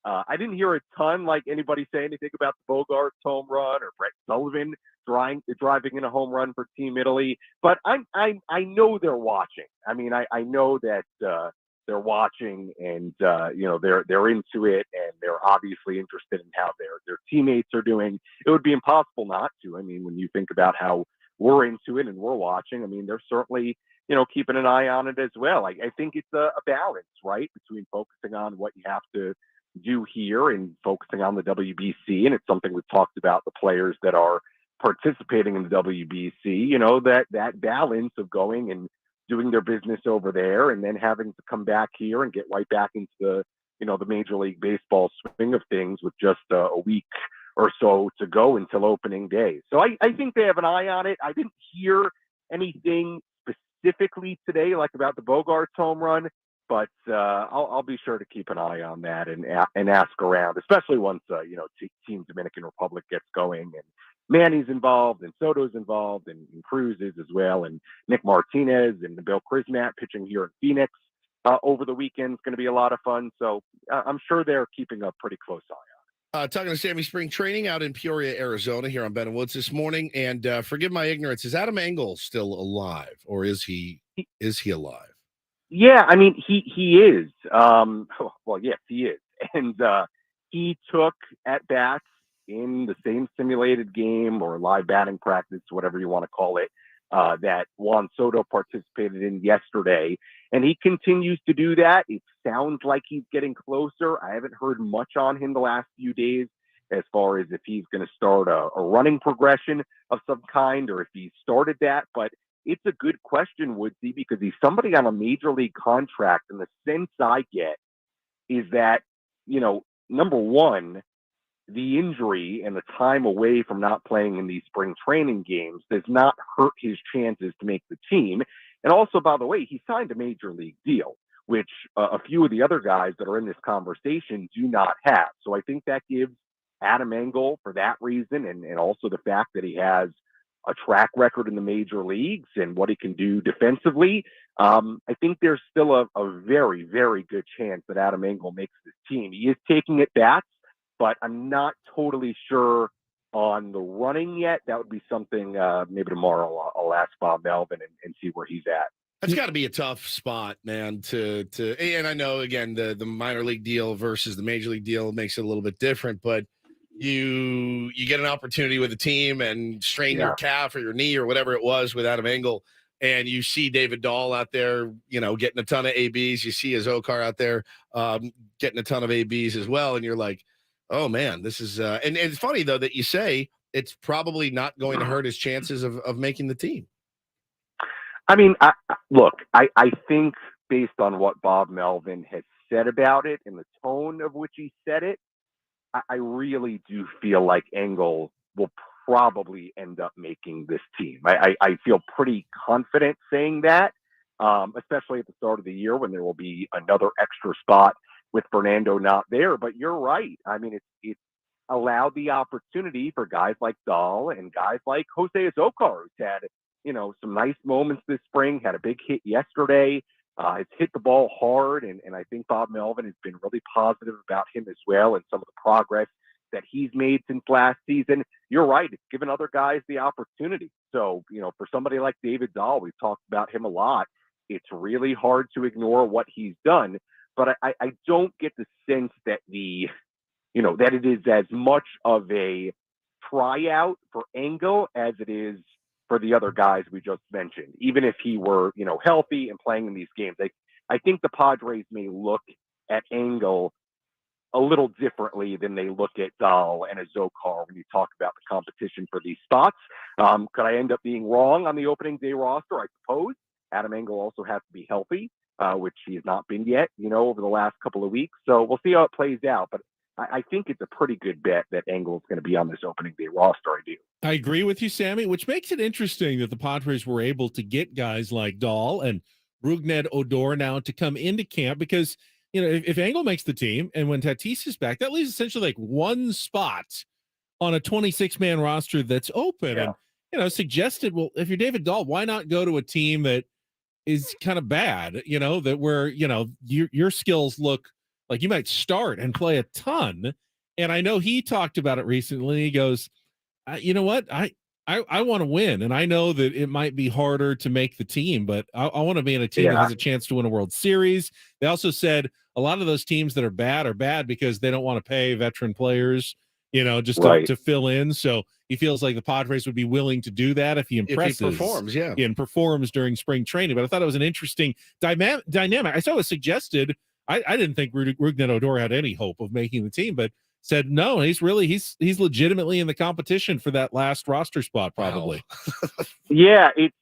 I didn't hear a ton like anybody say anything about the Bogaerts home run or Brett Sullivan driving in a home run for Team Italy. But I know they're watching. I mean, I know that they're watching, and they're into it, and they're obviously interested in how their teammates are doing. It would be impossible not to. I mean, when you think about how we're into it and we're watching, I mean, they're certainly keeping an eye on it as well. I think it's a balance, right, between focusing on what you have to do here and focusing on the WBC. And it's something we've talked about, the players that are participating in the WBC, that balance of going and doing their business over there and then having to come back here and get right back into the Major League Baseball swing of things with just a week or so to go until opening day. So I think they have an eye on it. I didn't hear anything specifically today, like about the Bogaerts home run, but I'll be sure to keep an eye on that and ask around, especially once Team Dominican Republic gets going and Manny's involved and Soto's involved and Cruz is as well, and Nick Martinez and Bill Krismat pitching here in Phoenix over the weekend is going to be a lot of fun. So I'm sure they're keeping a pretty close eye on it. Talking to Sammy Spring Training out in Peoria, Arizona, here on Ben and Woods this morning. And forgive my ignorance, is Adam Engel still alive, or is he alive? Yeah, I mean, he is. Well, yes, he is. And he took at-bats in the same simulated game or live batting practice, whatever you want to call it, that Juan Soto participated in yesterday. And he continues to do that. It sounds like he's getting closer. I haven't heard much on him the last few days as far as if he's going to start a running progression of some kind or if he started that. But it's a good question, Woodsy, because he's somebody on a major league contract. And the sense I get is that, number one, the injury and the time away from not playing in these spring training games does not hurt his chances to make the team. And also, by the way, he signed a major league deal, which a few of the other guys that are in this conversation do not have. So I think that gives Adam Engel, for that reason, and also the fact that he has a track record in the major leagues and what he can do defensively, I think there's still a very, very good chance that Adam Engel makes this team. He is taking at bats, but I'm not totally sure on the running yet. That would be something maybe tomorrow I'll ask Bob Melvin and see where he's at. That's got to be a tough spot, man. And I know, again, the minor league deal versus the major league deal makes it a little bit different, but you get an opportunity with a team and strain your calf or your knee or whatever it was with Adam Engel, and you see David Dahl out there, getting a ton of ABs. You see Azocar out there getting a ton of ABs as well, and you're like, oh man, this is and it's funny though that you say it's probably not going to hurt his chances of making the team. I mean, I think based on what Bob Melvin has said about it and the tone of which he said it, I really do feel like Engel will probably end up making this team. I feel pretty confident saying that, especially at the start of the year when there will be another extra spot with Fernando not there. But you're right. I mean, it's allowed the opportunity for guys like Dahl and guys like Jose Azocar, who's had some nice moments this spring, had a big hit yesterday. Has hit the ball hard, and I think Bob Melvin has been really positive about him as well and some of the progress that he's made since last season. You're right. It's given other guys the opportunity. So, for somebody like David Dahl, we've talked about him a lot. It's really hard to ignore what he's done, but I don't get the sense that that it is as much of a tryout for Engel as it is for the other guys we just mentioned. Even if he were, healthy and playing in these games, I think the Padres may look at Engel a little differently than they look at Dahl and Azocar when you talk about the competition for these spots. Could I end up being wrong on the opening day roster? I suppose. Adam Engel also has to be healthy, which he has not been yet, over the last couple of weeks. So we'll see how it plays out. But I think it's a pretty good bet that Engel is going to be on this opening day roster. I do. I agree with you, Sammy, which makes it interesting that the Padres were able to get guys like Dahl and Rougned Odor now to come into camp because, if Engel makes the team and when Tatis is back, that leaves essentially like one spot on a 26-man roster that's open. Yeah. And, suggested, well, if you're David Dahl, why not go to a team that is kind of bad, that where, your skills look like you might start and play a ton. And I know he talked about it recently. He goes, you know what? I want to win. And I know that it might be harder to make the team, but I want to be in a team that has a chance to win a World Series. They also said a lot of those teams that are bad because they don't want to pay veteran players, just to fill in. So he feels like the Padres would be willing to do that if he impresses. If he performs, yeah. And performs during spring training. But I thought it was an interesting dynamic. I saw it suggested. I didn't think Rougned Odor had any hope of making the team, but said no, he's legitimately in the competition for that last roster spot, probably. Wow. Yeah, it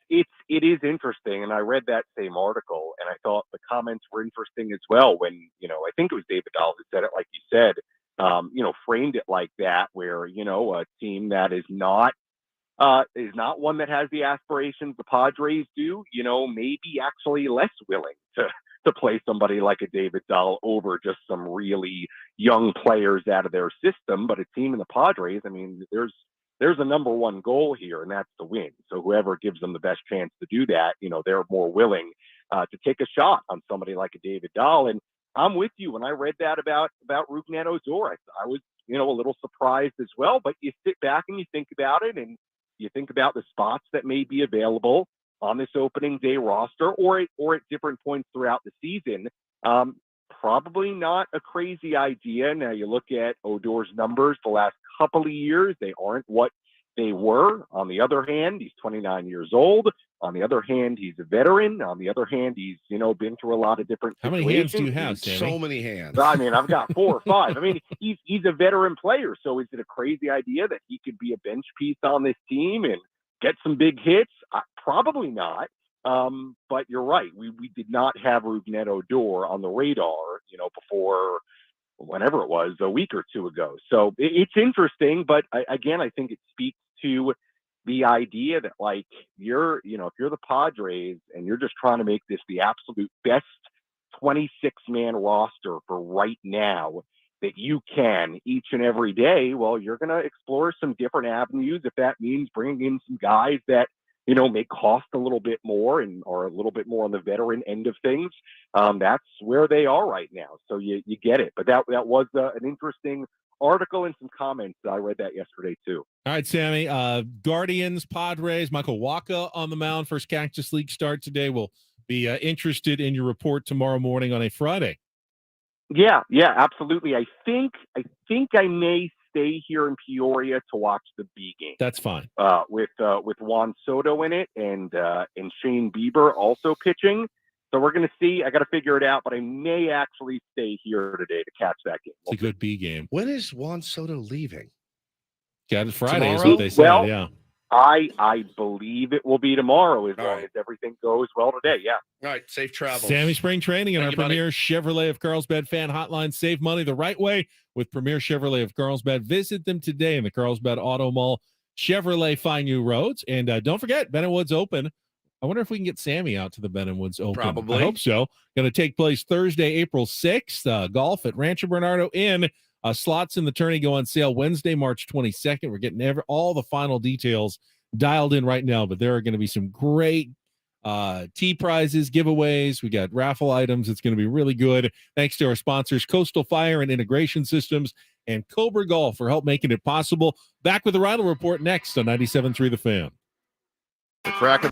is interesting, and I read that same article, and I thought the comments were interesting as well. When I think it was David Dahl who said it, like you said, framed it like that, where a team that is not one that has the aspirations the Padres do, maybe actually less willing to play somebody like a David Dahl over just some really young players out of their system. But a team in the Padres, I mean, there's a number one goal here, and that's to win. So whoever gives them the best chance to do that, they're more willing to take a shot on somebody like a David Dahl. And I'm with you. When I read that about Rougned Odor, I was, a little surprised as well. But you sit back and you think about it, and you think about the spots that may be available on this opening day roster or at different points throughout the season. Probably not a crazy idea. Now you look at Odor's numbers the last couple of years, they aren't what they were. On the other hand, he's 29 years old. On the other hand, he's a veteran. On the other hand, he's, been through a lot of different situations. How many hands do you have, Sammy? So many hands. I mean, I've got 4 or 5. I mean, he's a veteran player. So is it a crazy idea that he could be a bench piece on this team and get some big hits? Probably not. But you're right. We did not have Rougned Odor on the radar, before whenever it was, a week or two ago. So it's interesting, but again, I think it speaks to the idea that, like, if you're the Padres and you're just trying to make this the absolute best 26-man roster for right now that you can each and every day, well, you're going to explore some different avenues. If that means bringing in some guys that, may cost a little bit more and are a little bit more on the veteran end of things, that's where they are right now. So you get it. But that was an interesting article and some comments. I read that yesterday too. All right, Sammy. Guardians, Padres, Michael Wacha on the mound. First Cactus League start today. We'll be interested in your report tomorrow morning on a Friday. Yeah, absolutely. I think I may stay here in Peoria to watch the B game. That's fine. With Juan Soto in it and Shane Bieber also pitching. So we're going to see. I got to figure it out, but I may actually stay here today to catch that game. It's a good B game. When is Juan Soto leaving? Yeah, it's Friday Tomorrow? is what they said. Well, yeah. I believe it will be tomorrow as long as everything goes well today. Yeah. All right. Safe travels. Sammy Spring Training and Thank our you, buddy. Premier Chevrolet of Carlsbad fan hotline. Save money the right way with Premier Chevrolet of Carlsbad. Visit them today in the Carlsbad Auto Mall. Chevrolet, find new roads. And don't forget, Ben & Woods Open. I wonder if we can get Sammy out to the Ben & Woods Open. Probably. I hope so. Going to take place Thursday, April 6th. Golf at Rancho Bernardo Inn. Slots in the tourney go on sale Wednesday, March 22nd. We're getting all the final details dialed in right now, but there are going to be some great tee prizes, giveaways. We got raffle items. It's going to be really good. Thanks to our sponsors, Coastal Fire and Integration Systems and Cobra Golf for help making it possible. Back with the Rhino Report next on 97.3 The Fan. The crack of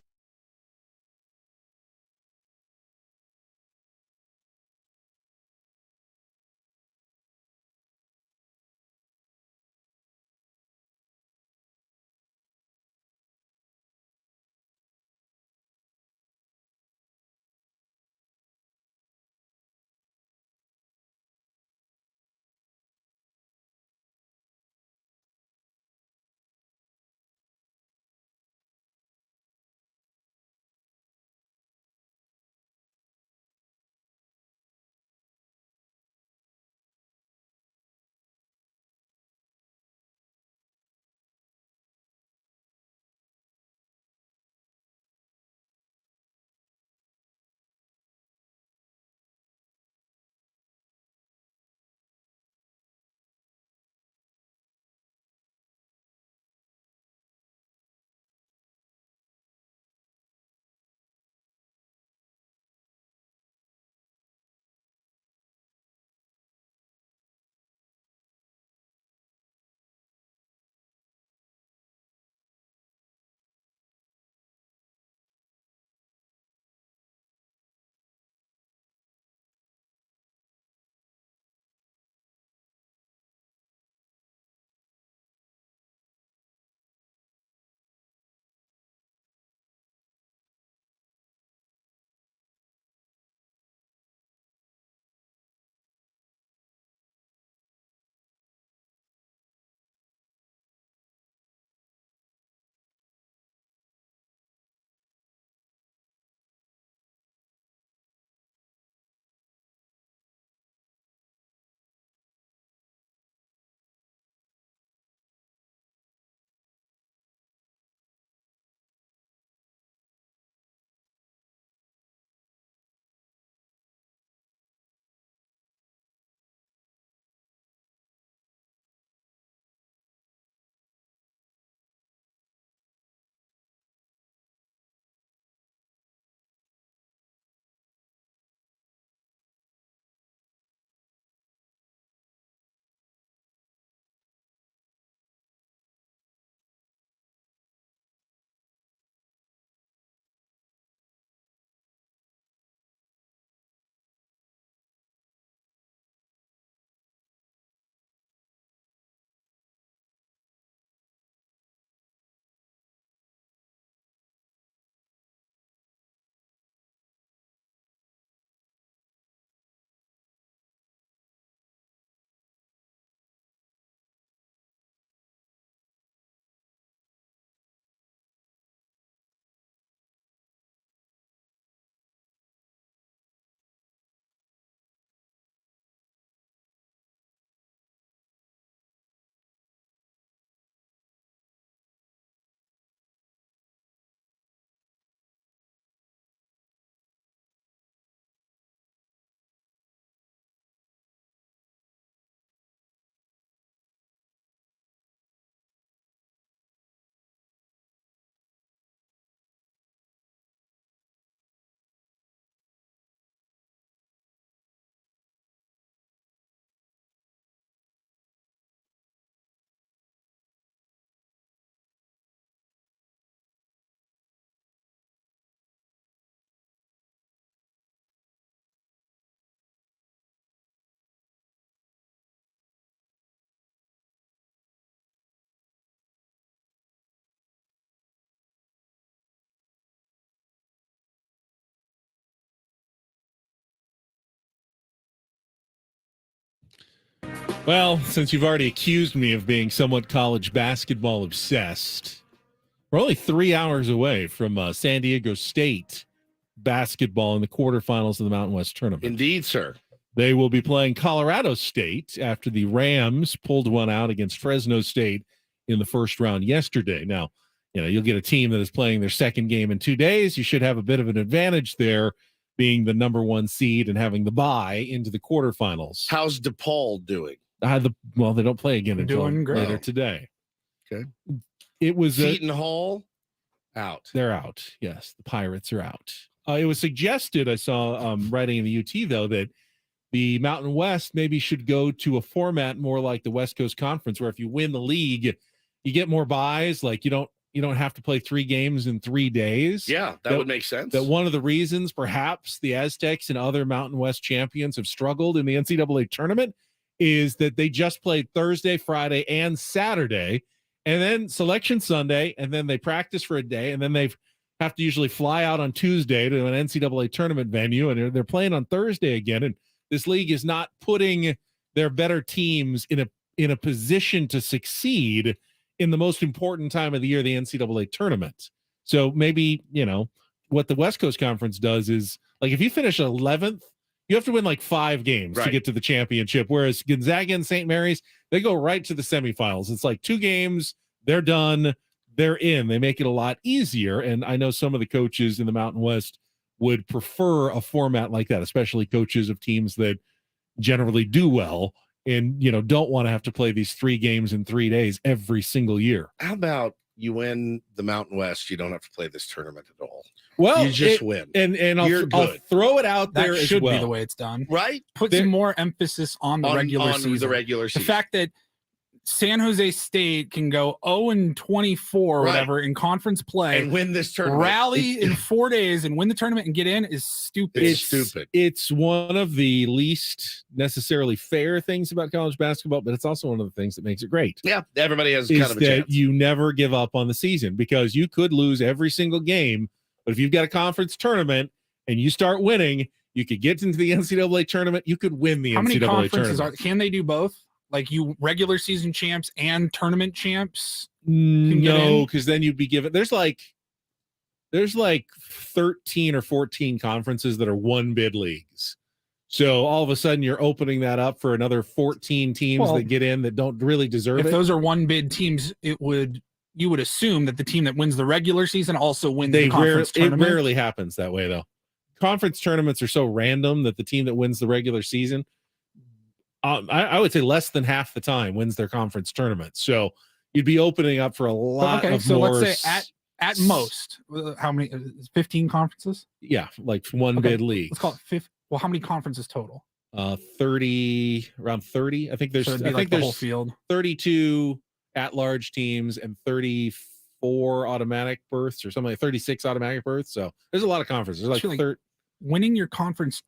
Well, since you've already accused me of being somewhat college basketball obsessed, we're only 3 hours away from San Diego State basketball in the quarterfinals of the Mountain West tournament. Indeed, sir. They will be playing Colorado State after the Rams pulled one out against Fresno State in the first round yesterday. Now, you'll get a team that is playing their second game in 2 days. You should have a bit of an advantage there, being the number one seed and having the bye into the quarterfinals. How's DePaul doing? Well, they don't play again until Doing great. later today. Okay. It was Seton Hall out. They're out. Yes, the Pirates are out. It was suggested, I saw writing in the UT, though, that the Mountain West maybe should go to a format more like the West Coast Conference, where if you win the league, you get more buys. Like you don't have to play 3 games in 3 days. Yeah, that would make sense. That one of the reasons perhaps the Aztecs and other Mountain West champions have struggled in the NCAA tournament is that they just played Thursday, Friday, and Saturday, and then Selection Sunday, and then they practice for a day, and then they have to usually fly out on Tuesday to an NCAA tournament venue, and they're playing on Thursday again. And this league is not putting their better teams in a position to succeed in the most important time of the year, the NCAA tournament. So maybe, what the West Coast Conference does is, like, if you finish 11th, you have to win like 5 games to get to the championship. Whereas Gonzaga and St. Mary's, they go right to the semifinals. It's like 2 games, they're done, they're in. They make it a lot easier. And I know some of the coaches in the Mountain West would prefer a format like that, especially coaches of teams that generally do well and, don't want to have to play these 3 games in 3 days every single year. How about you win the Mountain West? You don't have to play this tournament at all. Well, you just win. And I'll throw it out there That as should well. be the way it's done. Right? Put some more emphasis on the regular season. The regular season. The fact that San Jose State can go 0-24 or whatever in conference play and win this tournament, rally in 4 days and win the tournament and get in is stupid. It's stupid. It's one of the least necessarily fair things about college basketball, but it's also one of the things that makes it great. Yeah, everybody has Is kind of a that chance. you never give up on the season, because you could lose every single game, but if you've got a conference tournament and you start winning, you could get into the NCAA tournament. You could win the How many NCAA conferences tournament. can they do both? Like regular season champs and tournament champs? can get in? No, because then you'd be given. There's like 13 or 14 conferences that are 1-bid leagues. So all of a sudden you're opening that up for another 14 teams Well, that get in that don't really deserve If it. those are 1-bid teams, you would assume that the team that wins the regular season also wins They the conference it tournament. rarely happens that way, though. Conference tournaments are so random that the team that wins the regular season, I would say less than half the time wins their conference tournament. So you'd be opening up for a lot Okay, of so more. let's say at most, how many? 15 conferences? Yeah, like 1-bid league. Let's call it 50. Well, how many conferences total? 30, around 30. I think there's So it'd be I like think the there's whole field. 32 at-large teams and 34 automatic berths or something like 36 automatic berths. So there's a lot of conferences. There's like Actually, winning your conference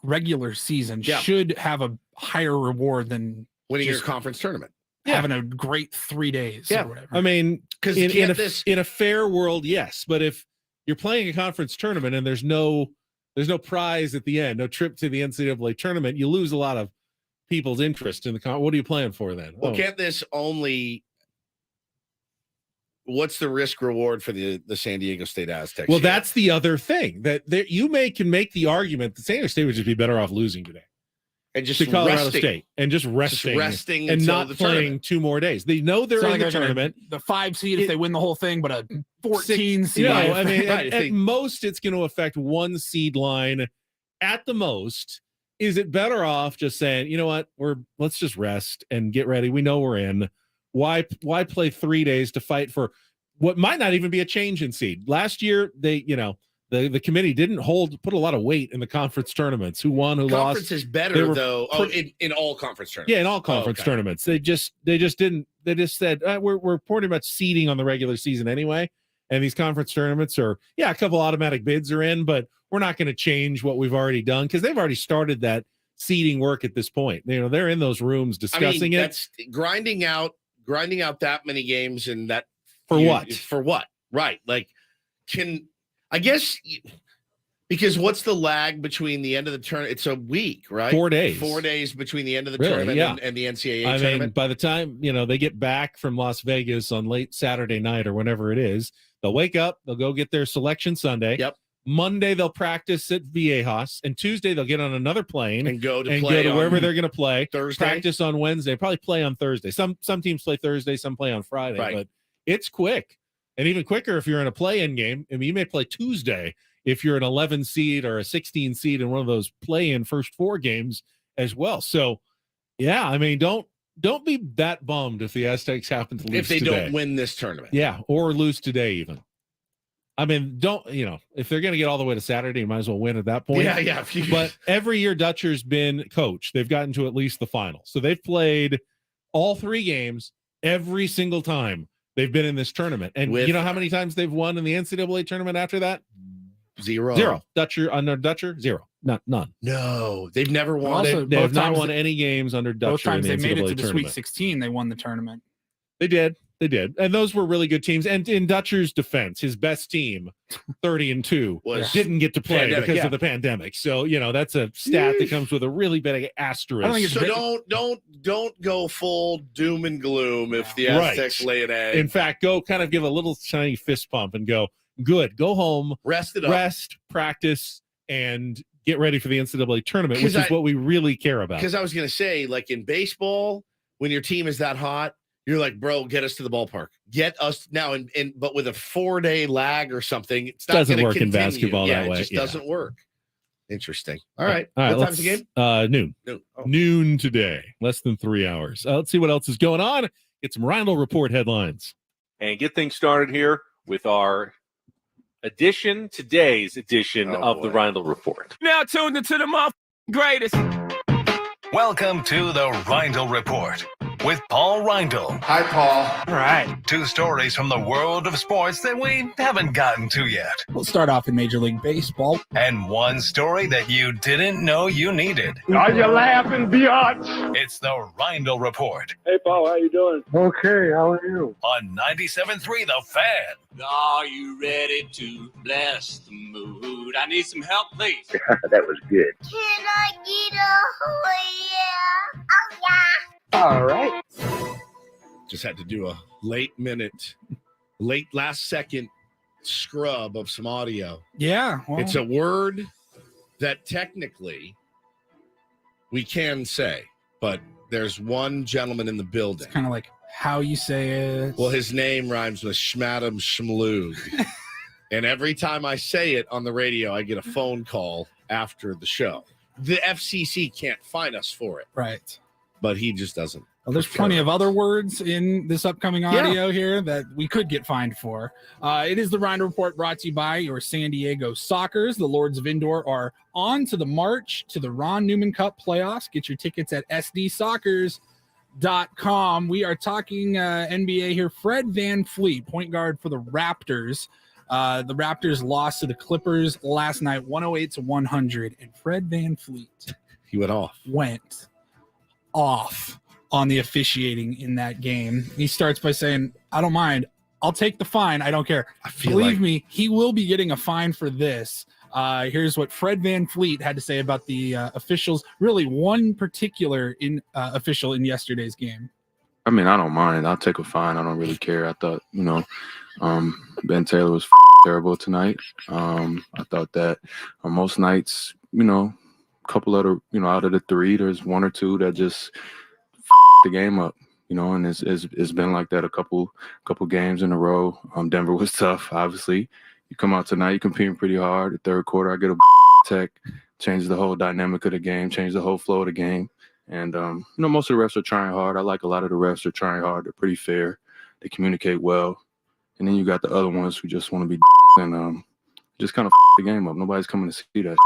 regular season should have a higher reward than winning your just conference tournament. having a great 3 days or whatever. I mean, 'Cause in a fair world, yes. But if you're playing a conference tournament and there's no prize at the end, no trip to the NCAA tournament, you lose a lot of people's interest in the what are you playing for then? Well, can't this only? What's the risk reward for the San Diego State Aztecs? Well, here? that's the other thing that you can make the argument that San Diego State would just be better off losing today. And just to Colorado resting. State and just resting and until not the playing tournament. 2 more days. They know they're It's not in like the they're gonna- tournament. the 5 seed if they win the whole thing, but a 14 seed. No, I mean, Right, at most, it's going to affect 1 seed line. At the most, is it better off just saying, you know what, let's just rest and get ready. We know we're in. Why play 3 days to fight for what might not even be a change in seed? Last year, they, the committee didn't put a lot of weight in the conference tournaments. Who won, who Conference lost. is They better were though. In all conference tournaments. Yeah, in all conference tournaments. They just didn't. They just said we're pretty much seeding on the regular season anyway, and these conference tournaments are a couple automatic bids are in, but we're not going to change what we've already done because they've already started that seeding work at this point. They're in those rooms discussing it. That's grinding out that many games and that For what? For what? Right? Like, I guess Because what's the lag between the end of the tournament? It's a week, right? 4 days. 4 days between the end of the Really? tournament Yeah. and the NCAA I tournament. mean, by the time, they get back from Las Vegas on late Saturday night or whenever it is, they'll wake up, they'll go get their selection Sunday. Yep. Monday, they'll practice at Viejas. And Tuesday, they'll get on another plane and go to play wherever on they're going to play. Thursday. Practice on Wednesday, probably play on Thursday. Some teams play Thursday, some play on Friday, Right. but it's quick. And even quicker if you're in a play-in game. I mean, you may play Tuesday if you're an 11 seed or a 16 seed in one of those play-in first 4 games as well. So, yeah, I mean, don't be that bummed if the Aztecs happen to lose if they today. don't win this tournament. Yeah, or lose today even. I mean, if they're going to get all the way to Saturday, you might as well win at that point. Yeah. But every year Dutcher's been coach, they've gotten to at least the final. So they've played all 3 games every single time they've been in this tournament. And you know how many times they've won in the NCAA tournament after that? Zero. Dutcher, under Dutcher, 0. None. No, they've never won. They have not won any games under Dutcher. Both times in they the made it NCAA to the Sweet tournament. 16, they won the tournament. They did. And those were really good teams. And in Dutcher's defense, his best team, 30-2, didn't get to play Pandemic, because yeah. of the pandemic. So, that's a stat that comes with a really big asterisk. So don't go full doom and gloom if the Right. Aztecs lay an egg. In fact, go kind of give a little tiny fist pump and go, good, go home, rest it up, practice, and get ready for the NCAA tournament, which 'Cause is what we really care about. Because I was going to say, like in baseball, when your team is that hot, you're like, bro, get us to the ballpark. Get us now. But with a 4-day lag or something, it's not Doesn't gonna work in continue. basketball Yeah, that way. It just Yeah. doesn't work. Interesting. All right. All right. What time's the game? Noon. Noon. Oh. Noon today. Less than 3 hours. Let's see what else is going on. Get some Rindle Report headlines. And get things started here with our today's edition of the Rindle Report. Now tuned into the greatest. Welcome to the Rindle Report with Paul Rindle. Hi, Paul. All right. 2 stories from the world of sports that we haven't gotten to yet. We'll start off in Major League Baseball. And 1 story that you didn't know you needed. Are you laughing, biatch? It's the Rindle Report Hey, Paul, how you doing? Okay, how are you? on 97.3 The Fan. Are you ready to bless the mood? I need some help, please. That was good. Can I get a oh yeah? Oh yeah. All right. Just had to do a late last second scrub of some audio. Yeah. Well, It's a word that technically we can say, but there's one gentleman in the building. kind of like how you say it. Well, his name rhymes with Schmadam Schmlug. And every time I say it on the radio, I get a phone call after the show. The FCC can't fine us for it, Right. but he just doesn't. Well, there's plenty of other words in this upcoming audio here that we could get fined for. It is the Rind Report brought to you by your San Diego Sockers. The Lords of Indoor are on to the march to the Ron Newman Cup playoffs. Get your tickets at sdsockers.com. We are talking NBA here. Fred VanVleet, point guard for the Raptors. The Raptors lost to the Clippers last night, 108-100. And Fred VanVleet He went off on the officiating in that game. He starts by saying, I don't mind. I'll take the fine. I don't care. Believe me, he will be getting a fine for this. Here's what Fred VanVleet had to say about the officials, really one particular official in yesterday's game. I mean, I don't mind. I'll take a fine. I don't really care. I thought, Ben Taylor was terrible tonight. I thought that on most nights, a couple of out of the 3, there's 1 or 2 that just the game up, and it's been like that a couple games in a row. Denver was tough, obviously. You come out tonight, you're competing pretty hard. The third quarter, I get a tech, change the whole dynamic of the game, change the whole flow of the game. And, most of the refs are trying hard. I like a lot of the refs are trying hard. They're pretty fair. They communicate well. And then you got the other ones who just want to be and just kind of the game up. Nobody's coming to see that.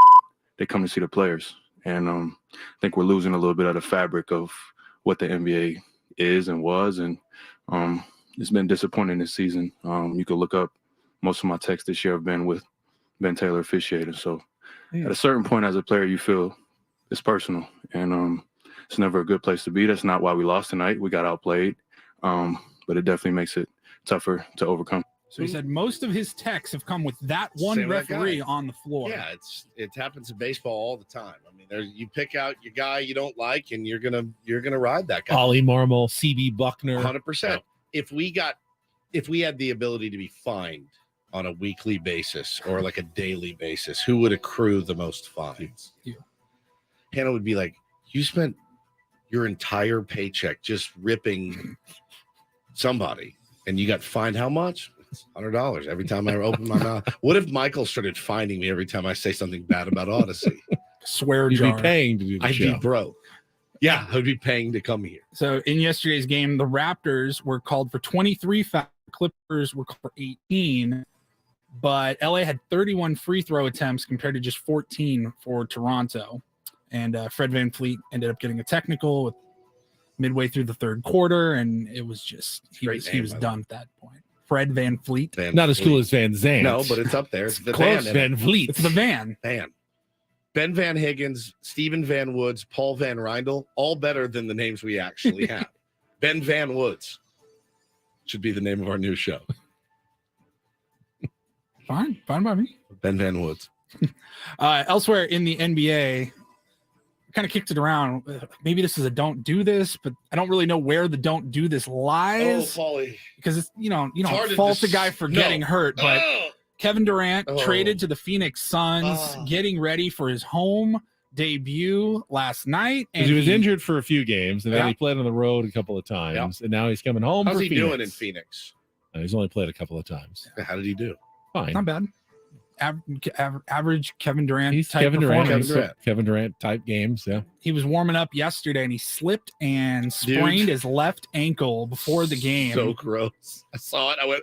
They come to see the players. And I think we're losing a little bit of the fabric of what the NBA is and was. And it's been disappointing this season. You could look up most of my texts this year have been with Ben Taylor officiating. So at a certain point as a player, you feel it's personal. And it's never a good place to be. That's not why we lost tonight. We got outplayed. But it definitely makes it tougher to overcome. So he said most of his texts have come with that one Same with that referee guy. on the floor. Yeah, it happens in baseball all the time. I mean, you pick out your guy you don't like, and you're gonna ride that guy. Ollie Marmol, CB Buckner. 100%. If we had the ability to be fined on a weekly basis or like a daily basis, who would accrue the most fines? You. Hannah would be like, you spent your entire paycheck just ripping somebody, and you got fined how much? It's $100 every time I open my mouth. What if Michael started finding me every time I say something bad about Odyssey? Swear You'd jar. be paying to do the I'd show. be broke. Yeah, I'd be paying to come here. So in yesterday's game, the Raptors were called for 23 fouls. Clippers were called for 18. But LA had 31 free throw attempts compared to just 14 for Toronto. And Fred VanVleet ended up getting a technical midway through the third quarter. And it was just, he was done at that point. Fred VanVleet. Not as cool as Van Zandt. No, but it's up there. It's the Close. Van. VanVleet. It's the Van. Ben Van Higgins, Stephen Van Woods, Paul Van Rindel, all better than the names we actually have. Ben Van Woods should be the name of our new show. Fine by me. Ben Van Woods. Elsewhere in the NBA, kind of kicked it around. Maybe this is a don't do this, but I don't really know where the don't do this lies. Oh, Paulie. Because it's you don't hard to fault the guy for getting hurt, but Kevin Durant Oh. traded to the Phoenix Suns, getting ready for his home debut last night. Because he was injured for a few games, and then Yeah. he played on the road a couple of times, and now he's coming home. How's for he Phoenix. doing in Phoenix? He's only played a couple of times. How did he do? Fine. Not bad. Average Kevin Durant He's type Kevin Durant. performance. Kevin Durant type games. Yeah. He was warming up yesterday and he slipped and sprained his left ankle before the game. So gross. I saw it. I went,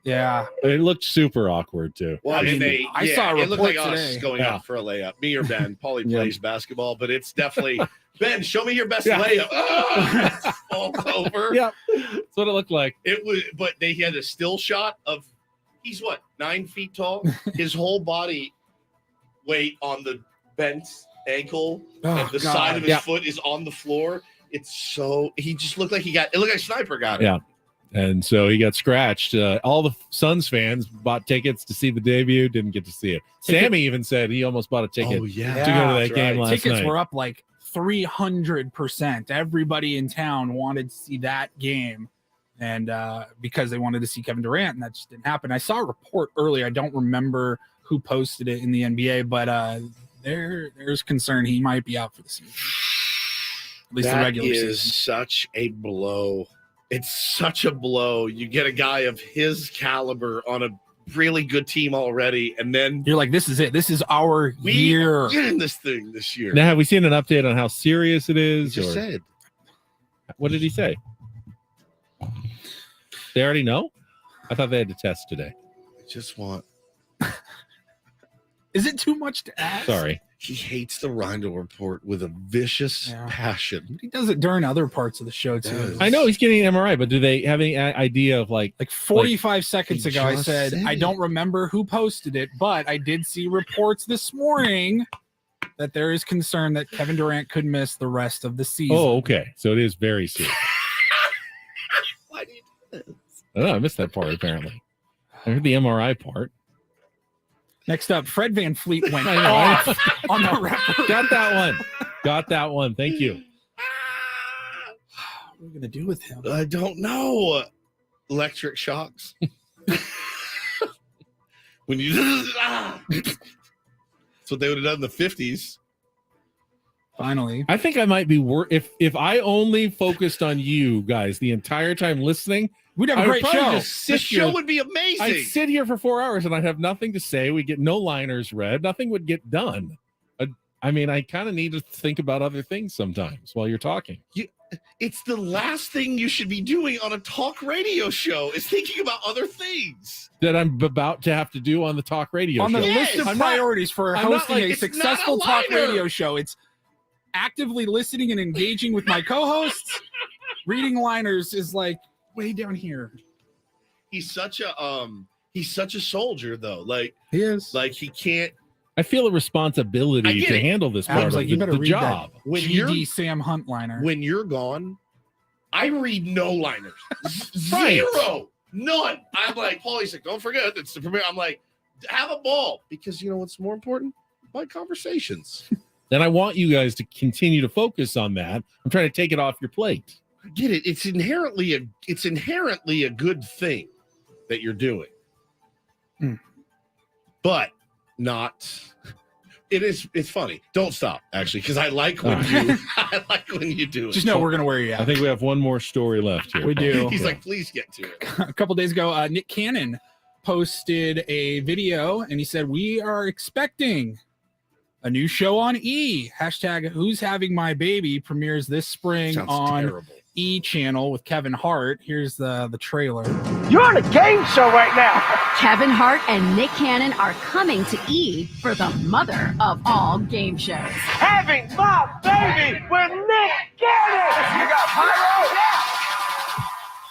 yeah. It looked super awkward too. well, I saw a it looked like report us today. going up for a layup. Me or Ben. Paulie Yeah. plays basketball, but it's definitely Ben. Show me your best layup. Ah, falls over. Yep. That's what it looked like. It was, but they had a still shot of. He's what, 9 feet tall? His whole body weight on the bent ankle and the side of his foot is on the floor. It's so he just looked like it looked like a sniper got it. Yeah. And so he got scratched. All the Suns fans bought tickets to see the debut, didn't get to see it. Sammy even said he almost bought a ticket to go to that game last Tickets night. were up like 300%. Everybody in town wanted to see that game. And because they wanted to see Kevin Durant, and that just didn't happen. I saw a report earlier. I don't remember who posted it in the NBA, but there's concern he might be out for the season. At least the regular That is season. such a blow. It's such a blow. You get a guy of his caliber on a really good team already, and then You're like, this is it. This is our year. We're in this thing this year. Now, have we seen an update on how serious it is? He just or- said. What did he say? They already know? I thought they had to test today. I just want. Is it too much to ask? Sorry. He hates the Rindle report with a vicious passion. He does it during other parts of the show too. I know he's getting an MRI, but do they have any idea of like 45 seconds he ago, I just said, said I don't remember who posted it, but I did see reports this morning that there is concern that Kevin Durant could miss the rest of the season. Oh, okay. So it is very serious. Why do you do this? I don't know. I missed that part apparently. I heard the MRI part. Next up, Fred VanVleet went I know. off on the referee. Got that one. Got that one. Thank you. What are we going to do with him? I don't know. Electric shocks. When you that's what they would have done in the 50s. Finally. I think I might be if I only focused on you guys the entire time listening, we'd have a I would great probably show. just The sit show here- would be amazing. I'd sit here for 4 hours and I'd have nothing to say. We'd get no liners read. Nothing would get done. I mean, I kind of need to think about other things sometimes while you're talking. It's the last thing you should be doing on a talk radio show is thinking about other things. That I'm about to have to do on the talk radio On show. the list of I'm not- priorities for I'm not hosting like- a it's not successful a talk liner. radio show, it's actively listening and engaging with my co-hosts. Reading liners is like way down here. He's such a soldier though. Like He is. like he can't I feel a I responsibility get to it. handle this part Adam's of like, you better the read job. that When GD Sam Hunt liner. when you're gone. I read no liners. Right. Zero. None. I'm like, Paulie's like, don't forget, it's the premiere. I'm like, have a ball. Because you know what's more important? My conversations. Then I want you guys to continue to focus on that. I'm trying to take it off your plate. I get it. It's inherently a good thing that you're doing. But not it's funny. Don't stop, actually, because I like when you do it. Just know we're gonna wear you out. I think we have one more story left here. We do. He's like, please get to it. A couple days ago, Nick Cannon posted a video and he said, "We are expecting a new show on E. Hashtag Who's Having My Baby premieres this spring Sounds on terrible. E channel with Kevin Hart." Here's the trailer. You're on a game show right now. Kevin Hart and Nick Cannon are coming to E for the mother of all game shows. Having my baby with Nick Cannon. You got pyro? Yeah.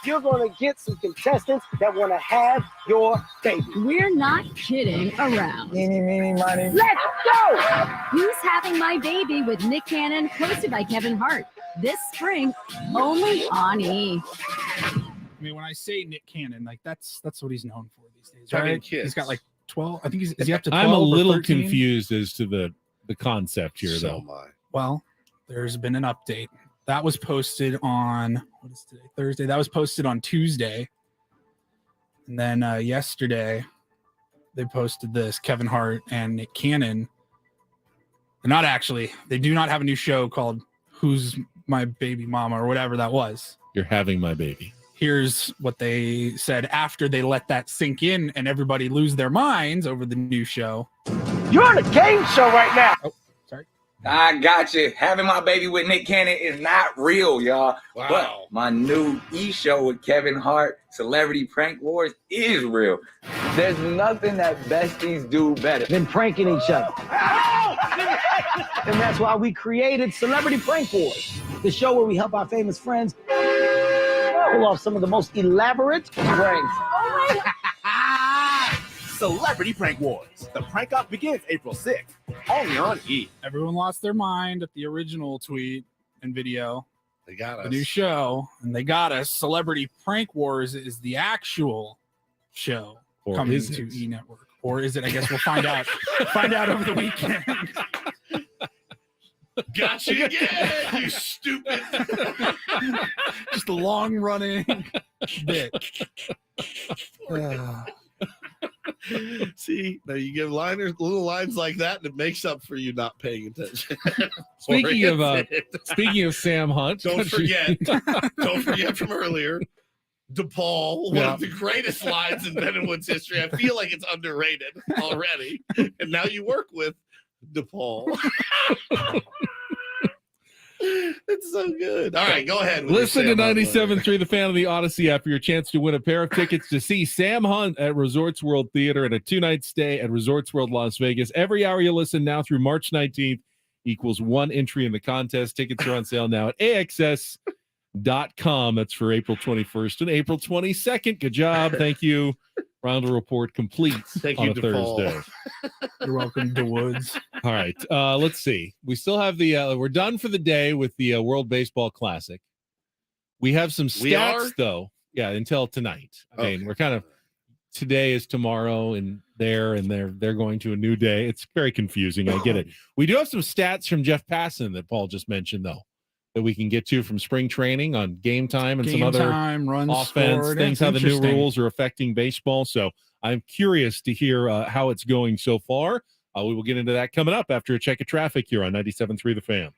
You're going to get some contestants that want to have your baby. We're not kidding around. Meeny, meeny, miny. Let's go! Who's Having My Baby with Nick Cannon, hosted by Kevin Hart. This spring, only on E. I mean, when I say Nick Cannon, like that's what he's known for these days, Having right? kids. He's got like 12. I think is he up to 12? I'm a little or 13? confused as to the concept here, So though. am I. Well, there's been an update. That was posted on, what is today? Thursday. That was posted on Tuesday. And then yesterday, they posted this. Kevin Hart and Nick Cannon. They do not have a new show called Who's My Baby Mama or whatever that was. You're having my baby. Here's what they said after they let that sink in and everybody lose their minds over the new show. You're on a game show right now. Oh, sorry. I got you. Having my baby with Nick Cannon is not real, y'all. Wow. But my new E show with Kevin Hart, Celebrity Prank Wars, is real. There's nothing that besties do better Than pranking each other. And that's why we created Celebrity Prank Wars, the show where we help our famous friends pull off some of the most elaborate pranks. Celebrity Prank Wars. The prank off begins April 6th, only on E. Everyone lost their mind at the original tweet and video. They got The new show, and they got us. Celebrity Prank Wars is the actual show Or coming is to it? E Network. Or is it? I guess we'll find out. Find out over the weekend. Got you again, you stupid. Just a long running bit. See, now you give little lines like that, and it makes up for you not paying attention. Speaking of Sam Hunt, don't forget from earlier, DePaul, one of the greatest lines in Ben and Wood's history. I feel like it's underrated already, and now you work with DePaul. It's so good. All right, go ahead. with your Listen to Sam Hunt 97.3 The Fan of the Odyssey for your chance to win a pair of tickets to see Sam Hunt at Resorts World Theater and a 2-night stay at Resorts World Las Vegas. Every hour you listen now through March 19th equals one entry in the contest. Tickets are on sale now at AXS.com. That's for April 21st and April 22nd. Good job. Thank you. Round of report complete Thank on you, a DePaul. Thursday. You're welcome, to Woods. All right. Let's see. We still have we're done for the day with the World Baseball Classic. We have some We are? stats, though. Yeah, until tonight. I mean, Okay. we're kind of today is tomorrow, and they're going to a new day. It's very confusing. I get it. We do have some stats from Jeff Passan that Paul just mentioned, though, that we can get to from spring training on Game Time and some Game other time, runs offense scored. things, That's how the new interesting. rules are affecting baseball. So I'm curious to hear how it's going so far. We will get into that coming up after a check of traffic here on 97.3 The Fan.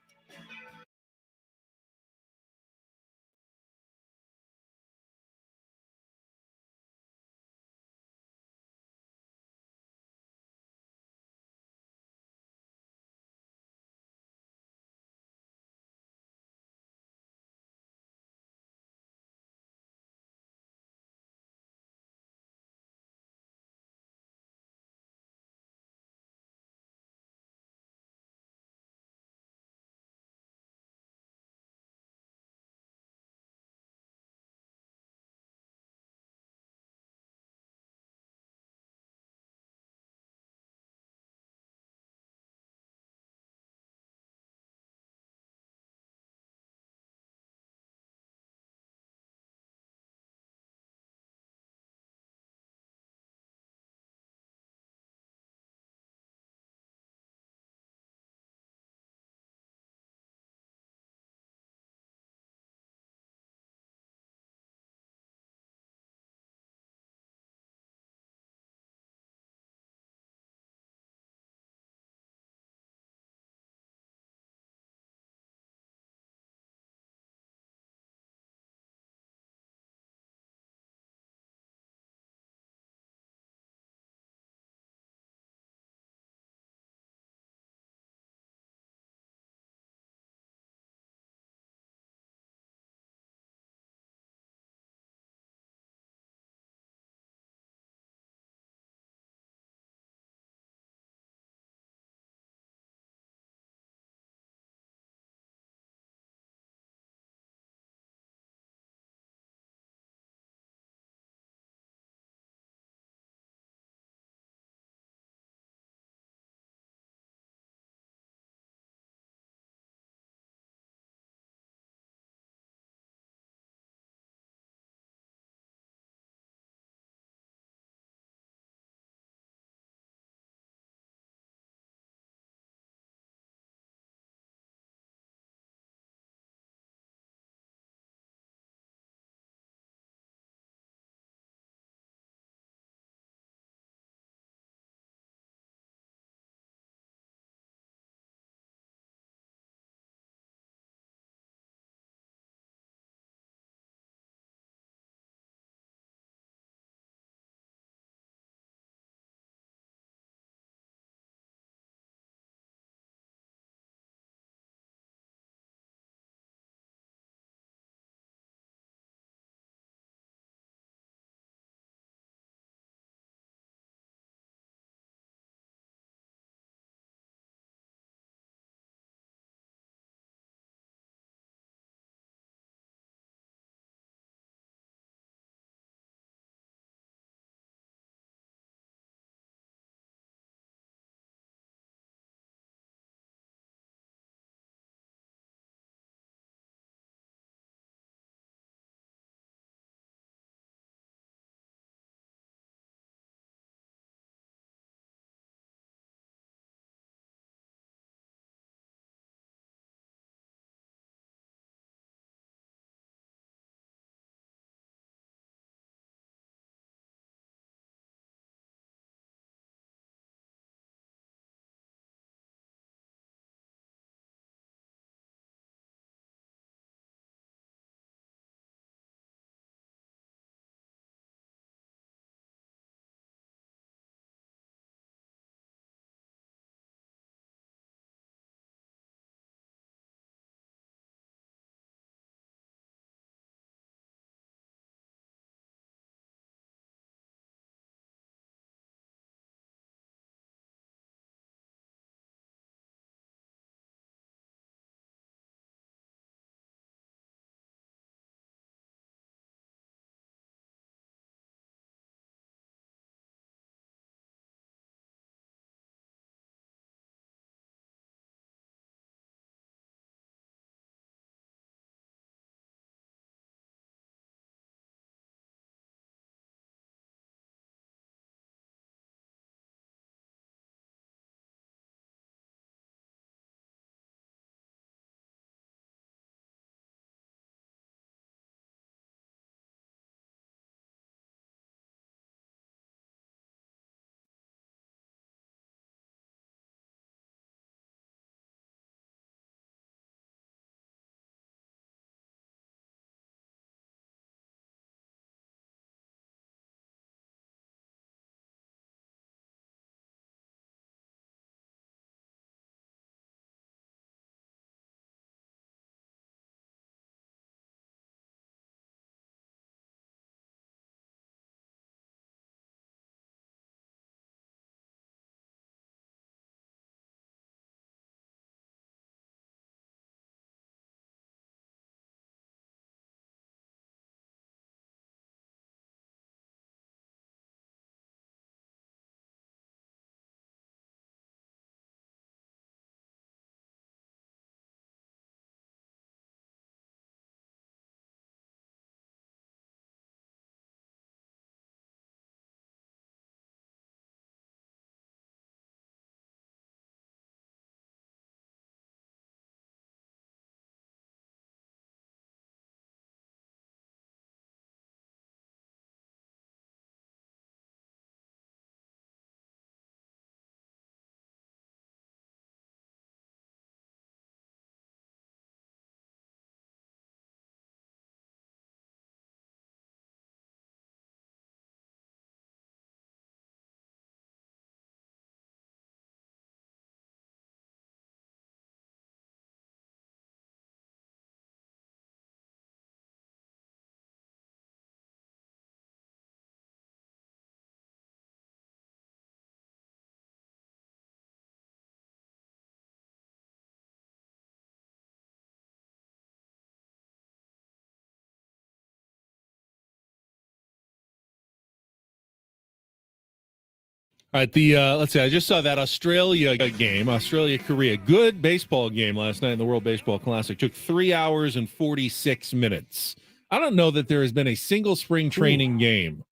All right, let's see. I just saw that Australia game, Australia-Korea. Good baseball game last night in the World Baseball Classic. Took 3 hours and 46 minutes. I don't know that there has been a single spring training game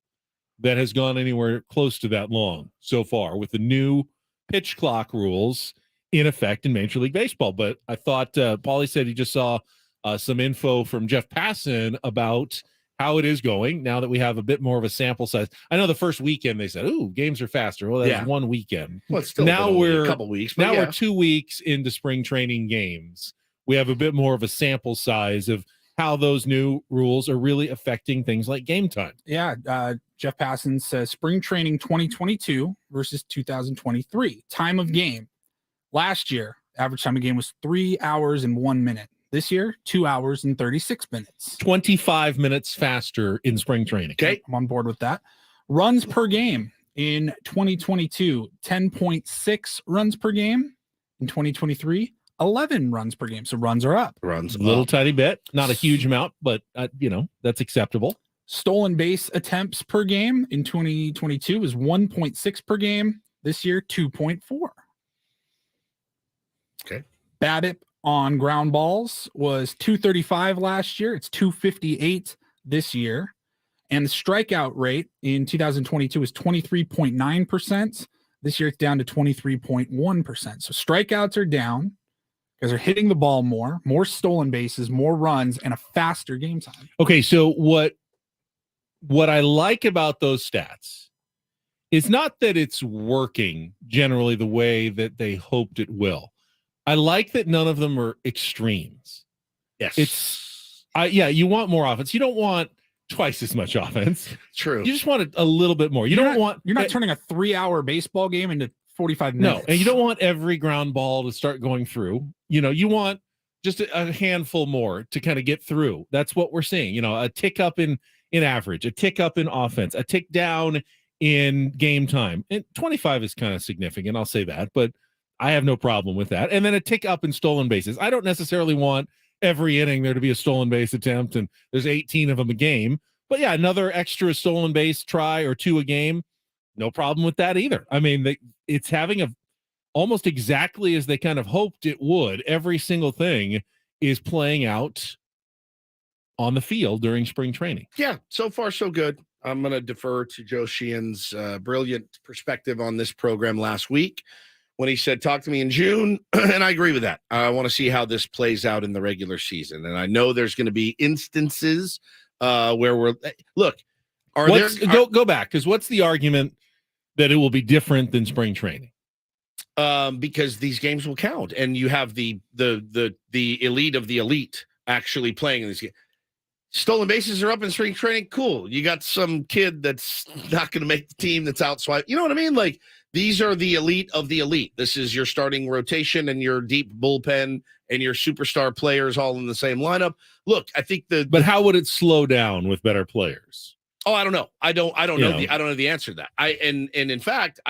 that has gone anywhere close to that long so far with the new pitch clock rules in effect in Major League Baseball. But I thought Paulie said he just saw some info from Jeff Passan about how it is going now that we have a bit more of a sample size. I know the first weekend they said, "Ooh, games are faster." Well, that's one weekend. Well, it's still now been only we're a couple weeks. But now yeah. we're 2 weeks into spring training games. We have a bit more of a sample size of how those new rules are really affecting things like game time. Yeah, Jeff Passan says spring training 2022 versus 2023 time of game. Last year, average time of game was 3 hours and 1 minute. This year, 2 hours and 36 minutes. 25 minutes faster in spring training. Okay, I'm on board with that. Runs per game in 2022, 10.6 runs per game. In 2023, 11 runs per game. So runs are up. Runs a little tiny bit, not a huge amount, but that's acceptable. Stolen base attempts per game in 2022 is 1.6 per game. This year, 2.4. Okay. BABIP on ground balls was 235 last year. It's 258 this year. And the strikeout rate in 2022 is 23.9%. This year it's down to 23.1%. So strikeouts are down because they're hitting the ball more stolen bases, more runs, and a faster game time. Okay, so what I like about those stats is not that it's working generally the way that they hoped it will. I like that none of them are extremes. Yes. You want more offense. You don't want twice as much offense. True. You just want a little bit more. You're not turning a 3-hour baseball game into 45 minutes. No, and you don't want every ground ball to start going through. You want just a handful more to kind of get through. That's what we're seeing. A tick up in average, a tick up in offense, a tick down in game time. And 25 is kind of significant, I'll say that, but I have no problem with that. And then a tick up in stolen bases. I don't necessarily want every inning there to be a stolen base attempt and there's 18 of them a game. But yeah, another extra stolen base try or two a game, no problem with that either. I mean, it's having almost exactly as they kind of hoped it would. Every single thing is playing out on the field during spring training. Yeah, so far so good. I'm going to defer to Joe Sheehan's brilliant perspective on this program last week when he said, talk to me in June. And I agree with that. I want to see how this plays out in the regular season. And I know there's going to be instances where go back, because what's the argument that it will be different than spring training? Because these games will count and you have the elite of the elite actually playing in this game. Stolen bases are up in spring training. Cool. You got some kid that's not going to make the team that's out swipe. You know what I mean? Like, these are the elite of the elite. This is your starting rotation and your deep bullpen and your superstar players all in the same lineup. Look, I think but how would it slow down with better players? Oh, I don't know. I don't know the answer to that. And in fact,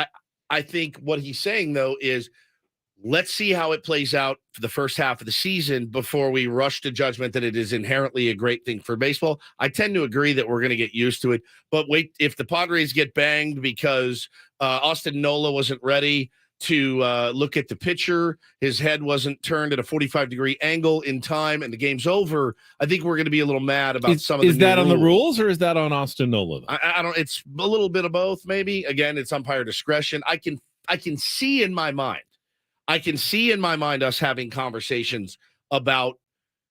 I think what he's saying though is, let's see how it plays out for the first half of the season before we rush to judgment that it is inherently a great thing for baseball. I tend to agree that we're going to get used to it, but wait, if the Padres get banged because Austin Nola wasn't ready to look at the pitcher, his head wasn't turned at a 45-degree angle in time, and the game's over, I think we're going to be a little mad about some of the Is that on rules. the rules or is that on Austin Nola? I don't. It's a little bit of both, maybe. Again, it's umpire discretion. I can see in my mind us having conversations about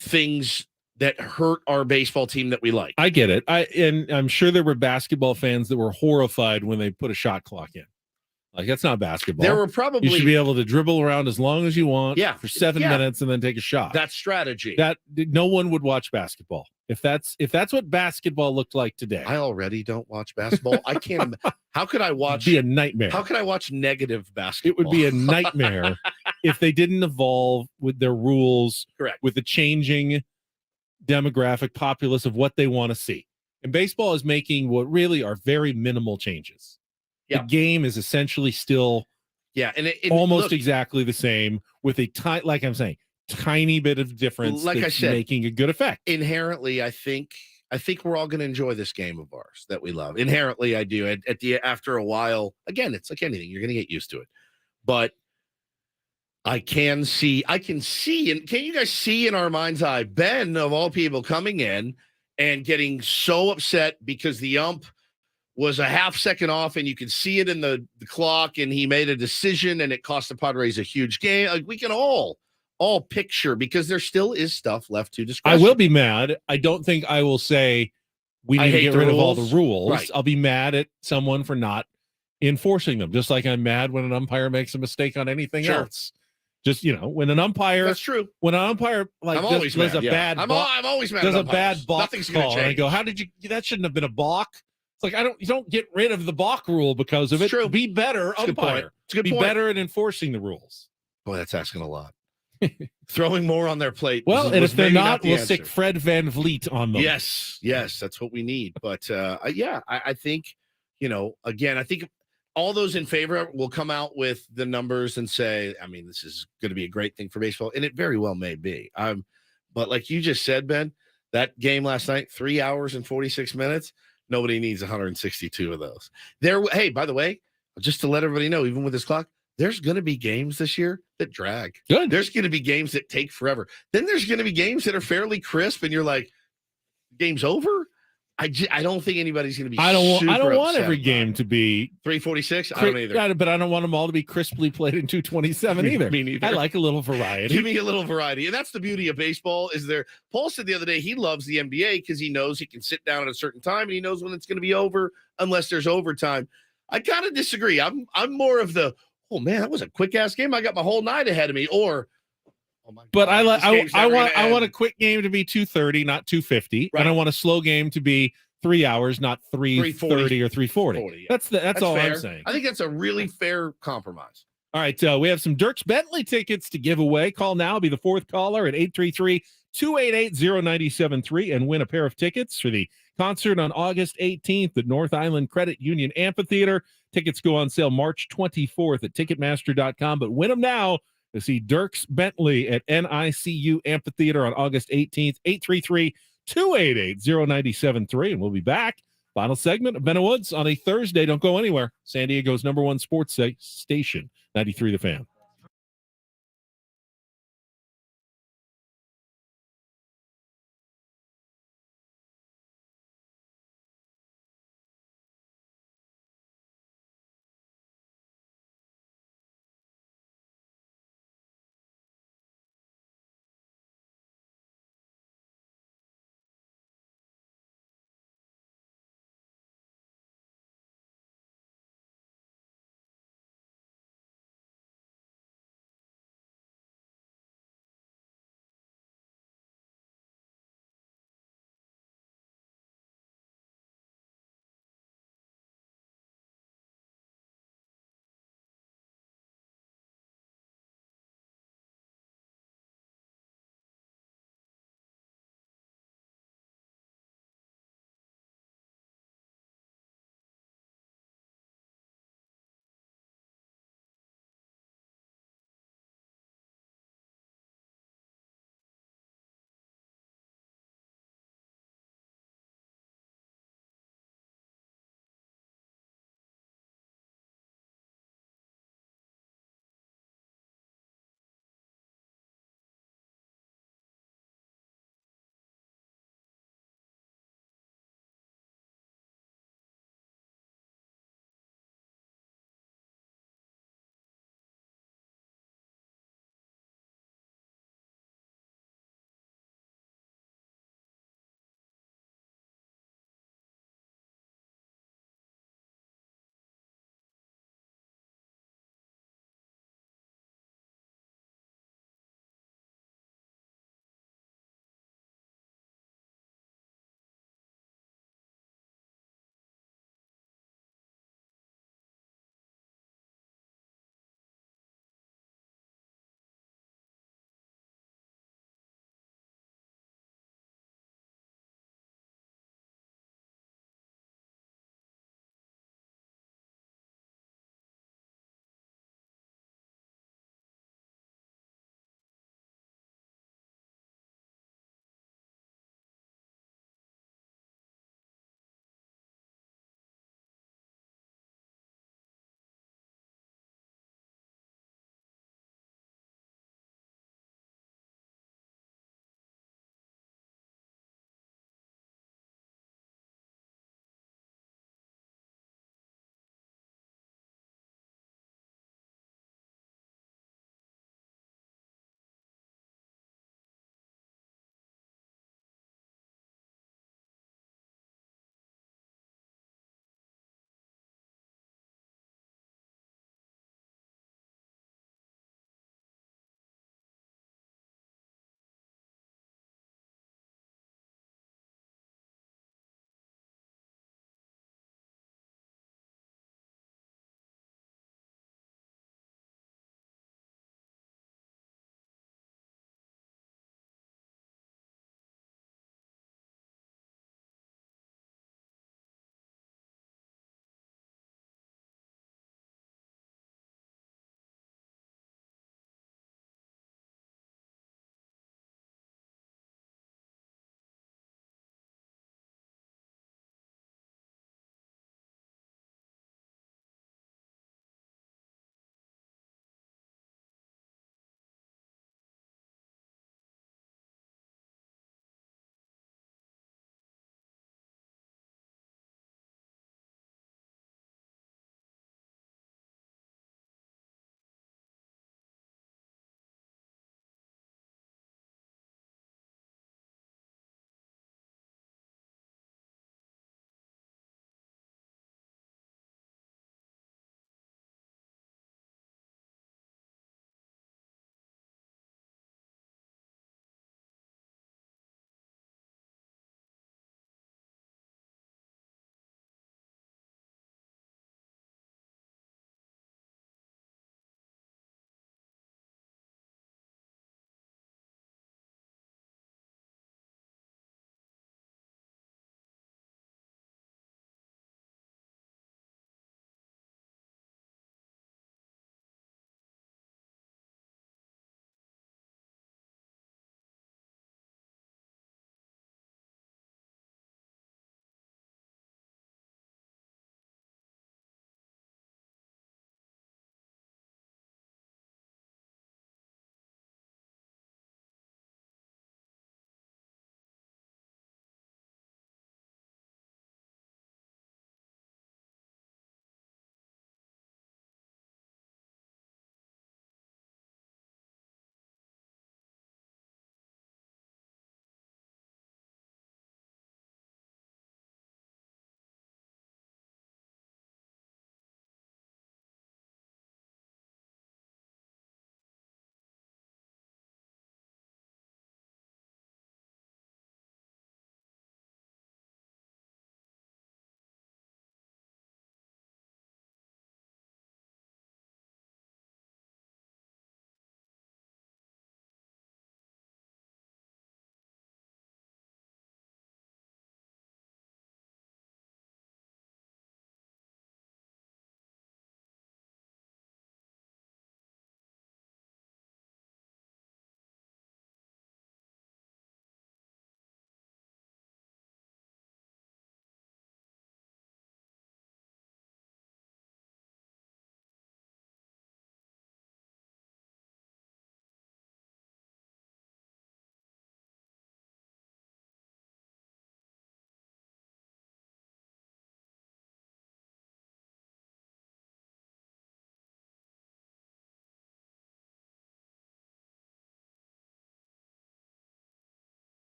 things that hurt our baseball team that we like. I get it. And I'm sure there were basketball fans that were horrified when they put a shot clock in. Like, that's not basketball. There were probably, you should be able to dribble around as long as you want for 7 yeah. minutes and then take a shot. That's strategy. That no one would watch basketball. If that's what basketball looked like today. I already don't watch basketball. I can't. How could I watch? It'd be a nightmare. How could I watch negative basketball? It would be a nightmare if they didn't evolve with their rules, correct, with the changing demographic populace of what they want to see. And baseball is making what really are very minimal changes. Yeah. The game is essentially still and it almost exactly the same with a tiny bit of difference. Like I said, making a good effect. Inherently, I think I think we're all going to enjoy this game of ours that we love. Inherently, I do. After a while, again, it's like anything, you're going to get used to it. But I can see, and can you guys see in our mind's eye, Ben, of all people, coming in and getting so upset because the ump was a half second off, and you can see it in the clock, and he made a decision, and it cost the Padres a huge game. Like, we can all picture, because there still is stuff left to discuss. I will be mad. I don't think I will say we need to get rid of all the rules. Right. I'll be mad at someone for not enforcing them, just like I'm mad when an umpire makes a mistake on anything else. Just, when an umpire, that's true. When an umpire I'm always does mad, a bad, I'm always mad. does at a bad umpires. balk Nothing's gonna call, and I change. go, how did you? That shouldn't have been a balk. It's like you don't get rid of the balk rule because of it. True. Be better, It's a good umpire. point. It's a good Be point. better at enforcing the rules. Boy, that's asking a lot. Throwing more on their plate. Well, and was if they're maybe not, the we'll answer. stick Fred Van Vliet on them. Yes, that's what we need. But I think, again, I think all those in favor will come out with the numbers and say, I mean, this is going to be a great thing for baseball, and it very well may be. But like you just said, Ben, that game last night, 3 hours and 46 minutes, nobody needs 162 of those. Hey, by the way, just to let everybody know, even with this clock, there's going to be games this year that drag. Good. There's going to be games that take forever. Then there's going to be games that are fairly crisp, and you're like, game's over. I don't think anybody's going to be. I don't want upset every about game it. to be 346. I don't either. Yeah, but I don't want them all to be crisply played in 227 either. Me neither. I like a little variety. Give me a little variety. And that's the beauty of baseball. Paul said the other day he loves the NBA because he knows he can sit down at a certain time and he knows when it's going to be over unless there's overtime. I kind of disagree. I'm more of the, oh man, that was a quick ass game. I got my whole night ahead of me. Or, oh my But God, I want a quick game to be 230, not 250, Right. and I want a slow game to be 3 hours, not 330 or 340. Yeah. That's all fair. I'm saying. I think that's a really fair compromise. All right, we have some Dierks Bentley tickets to give away. Call now, be the fourth caller at 833-288-0973 and win a pair of tickets for the concert on August 18th at North Island Credit Union Amphitheater. Tickets go on sale March 24th at Ticketmaster.com, but win them now to see Dierks Bentley at NICU Amphitheater on August 18th, 833-288-0973, and we'll be back. Final segment of Ben and Woods on a Thursday. Don't go anywhere. San Diego's #1 sports station, 93 The Fan.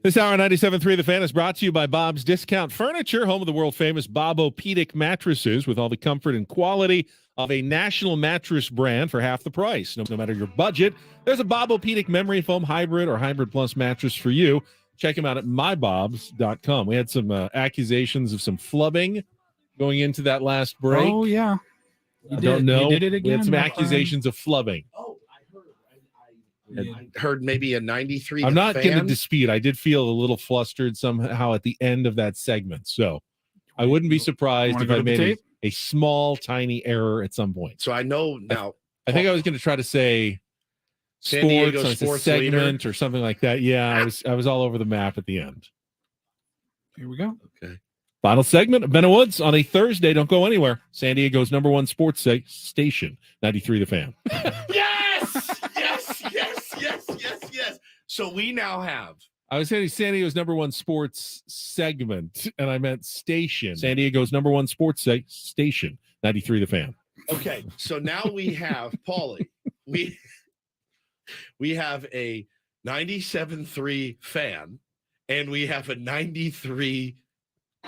This hour on 97.3 The Fan is brought to you by Bob's Discount Furniture, home of the world-famous Bob-O-Pedic mattresses with all the comfort and quality of a national mattress brand for half the price. No matter your budget, there's a Bob-O-Pedic Memory Foam Hybrid or Hybrid Plus mattress for you. Check them out at mybobs.com. We had some accusations of some flubbing going into that last break. Oh, yeah. I don't know. You did it We had again, some my accusations of flubbing. I heard maybe a 93. I'm not going to fan. dispute. I did feel a little flustered somehow at the end of that segment. So I wouldn't be surprised Wanna if go I to the made tape? a small, tiny error at some point. So I know now. I think I was going to try to say San Diego sports, sports segment leader. or something like that. Yeah, I was all over the map at the end. Here we go. Okay. Final segment of Ben and Woods on a Thursday. Don't go anywhere. San Diego's #1 sports station, 93 The Fan. Yes. So we now have. I was saying San Diego's #1 sports segment, and I meant station. San Diego's #1 sports station, 93 The Fan. Okay, so now we have Paulie. We have a 97.3 fan, and we have a 93.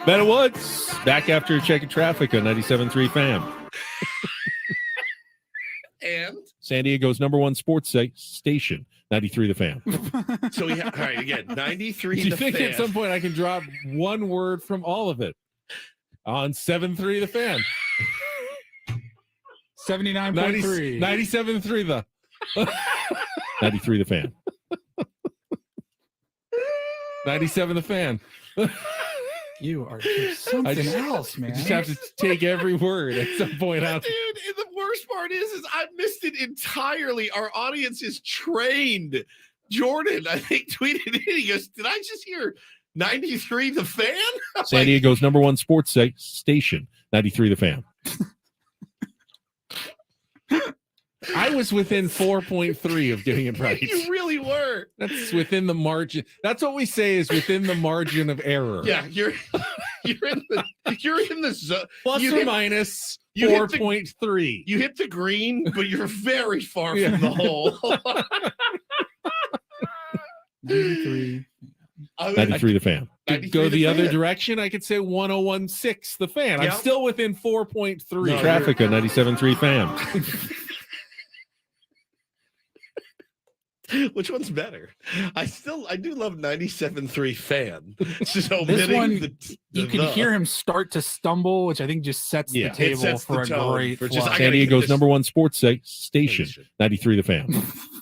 Ben and Woods back after checking traffic on 97.3 Fan. And San Diego's #1 sports station, 93 The Fan. so we have, all right, again, 93 Do you the think fan. at some point I can drop one word from all of it on 7.3 The Fan? 79.3. 97.3 The 93 The Fan. 97 The Fan. You are just something else, man. I just have to take every word at some point out. Dude, and the worst part is I missed it entirely. Our audience is trained. Jordan, I think, tweeted in. He goes, "Did I just hear 93 The Fan?" I'm San like, Diego's #1 sports station, 93 The Fan. I was within 4.3 of getting it right. You really were. That's within the margin. That's what we say is within the margin of error. Yeah, you're in the zone. Plus You or hit- minus you hit the- 4.3. You hit the green, but you're very far Yeah. from the hole. 93. 93 The Fan. To 93 go The the other Fan. direction, I could say 101.6 The Fan. Yep. I'm still within 4.3. No, Traffic on 97.3 Fan. Which one's better? I do love 97.3 fan. So This one, you the can hear him start to stumble, which I think just sets Yeah. the table sets the for a tone great for just- flush. I San gotta get Diego's this- #1 sports station, 93 The Fan.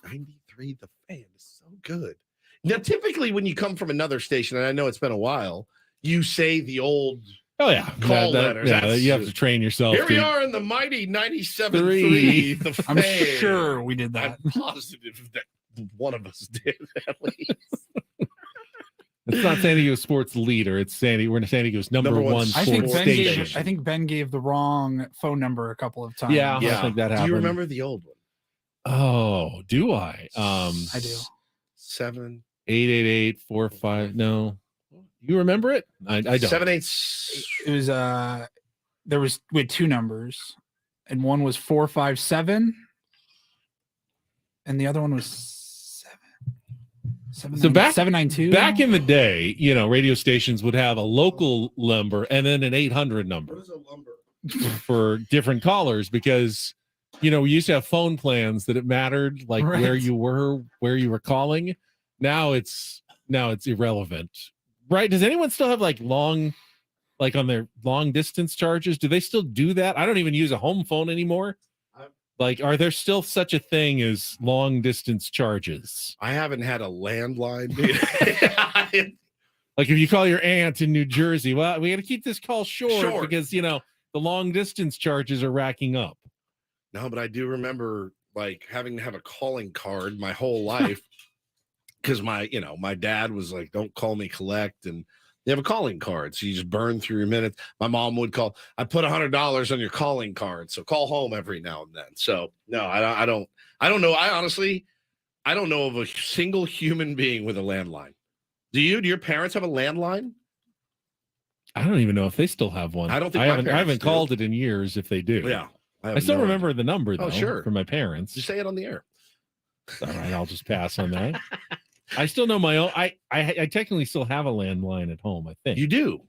93 The Fan is so good. Now, typically when you come from another station, and I know it's been a while, you say the old Oh, yeah. call letters. Yeah, That's- you have to train yourself. Here we to- are in the mighty 97.3 The Fan. I'm sure we did that. I'm positive that one of us did at least. It's not San Diego Sports Leader. It's We're in San Diego's Number #1 one I think sports Ben station. gave, I think Ben gave the wrong phone number a couple of times. Yeah. I think that Do happened. you remember the old one? Oh, do I? I do. 7 888-45. No. You remember it? I don't. 7 8. It was there was with two numbers, and one was 457, and the other one was 7. So back 792. Back in the day, radio stations would have a local number and then an 800 number for different callers because, we used to have phone plans that it mattered, like Right. where you were calling. Now it's irrelevant, right? Does anyone still have on their long distance charges? Do they still do that? I don't even use a home phone anymore. Are there still such a thing as long distance charges? I haven't had a landline, dude. Like if you call your aunt in New Jersey, well, we got to keep this call short because, the long distance charges are racking up. No, but I do remember having to have a calling card my whole life because my dad was like, "Don't call me collect," and you have a calling card, so you just burn through your minutes. My mom would call. I put $100 on your calling card, so call home every now and then. So no, I don't know. I don't know of a single human being with a landline. Do you? Do your parents have a landline? I don't even know if they still have one. I don't think I my haven't parents do. called it in years if they do. Yeah, I still remember the number though. Oh, sure. For my parents. Just say it on the air. All right, I'll just pass on that. I still know my own. I technically still have a landline at home. I think You do.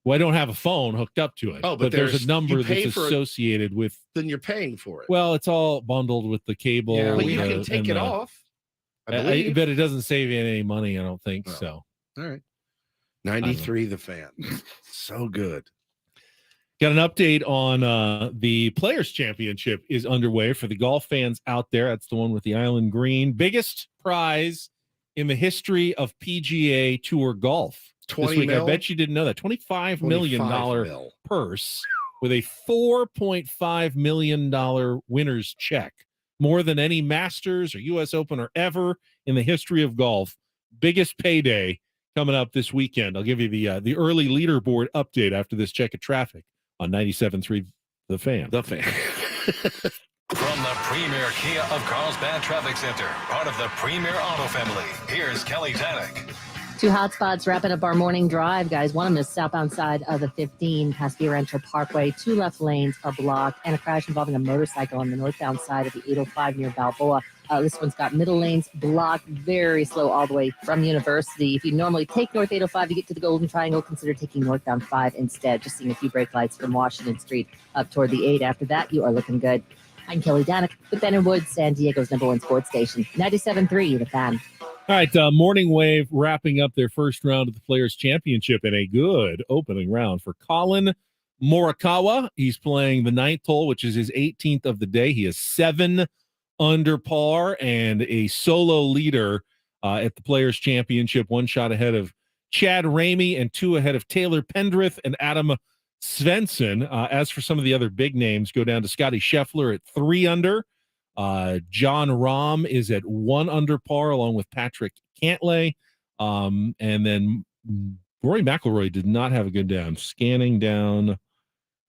Well, I don't have a phone hooked up to it. Oh, but there's a number you pay that's for it, associated with. then you're paying for it. Well, it's all bundled with the cable. Yeah, but and you the- can take and it the- off. I I believe. bet it doesn't save you any money. I don't think so. All right. 93 the fan. So good. Got an update on the Players Championship is underway for the golf fans out there. That's the one with the island green. Biggest prize in the history of PGA Tour golf. 20 this week. mil? I bet you didn't know that. $25 million 25 mil. purse with a $4.5 million winner's check. More than any Masters or U.S. Open or ever in the history of golf. Biggest payday coming up this weekend. I'll give you the early leaderboard update after this check of traffic on 97.3 The Fan. The Fan. From the premier Kia of Carlsbad Traffic Center, part of the Premier Auto family, here's Kelly Tannick. Two hot spots wrapping up our morning drive, guys. One of them is southbound side of the 15 past Via Rancho Parkway. Two left lanes are blocked, and a crash involving a motorcycle on the northbound side of the 805 near Balboa. This one's got middle lanes blocked, very slow all the way from University. If you normally take North 805 to get to the Golden Triangle, consider taking northbound 5 instead. Just seeing a few brake lights from Washington Street up toward the 8. After that, you are looking good. I'm Kelly Danick with Ben & Woods, San Diego's #1 sports station, 97.3 The Fan. All right, Morning Wave wrapping up their first round of the Players' Championship in a good opening round for Colin Morikawa. He's playing the 9th hole, which is his 18th of the day. He is 7 under par and a solo leader at the Players' Championship, 1 shot ahead of Chad Ramey and 2 ahead of Taylor Pendrith and Adam Svensson. As for some of the other big names, go down to Scotty Scheffler at 3 under. John Rahm is at 1 under par along with Patrick Cantlay. And then Rory McIlroy did not have a good day. I'm scanning down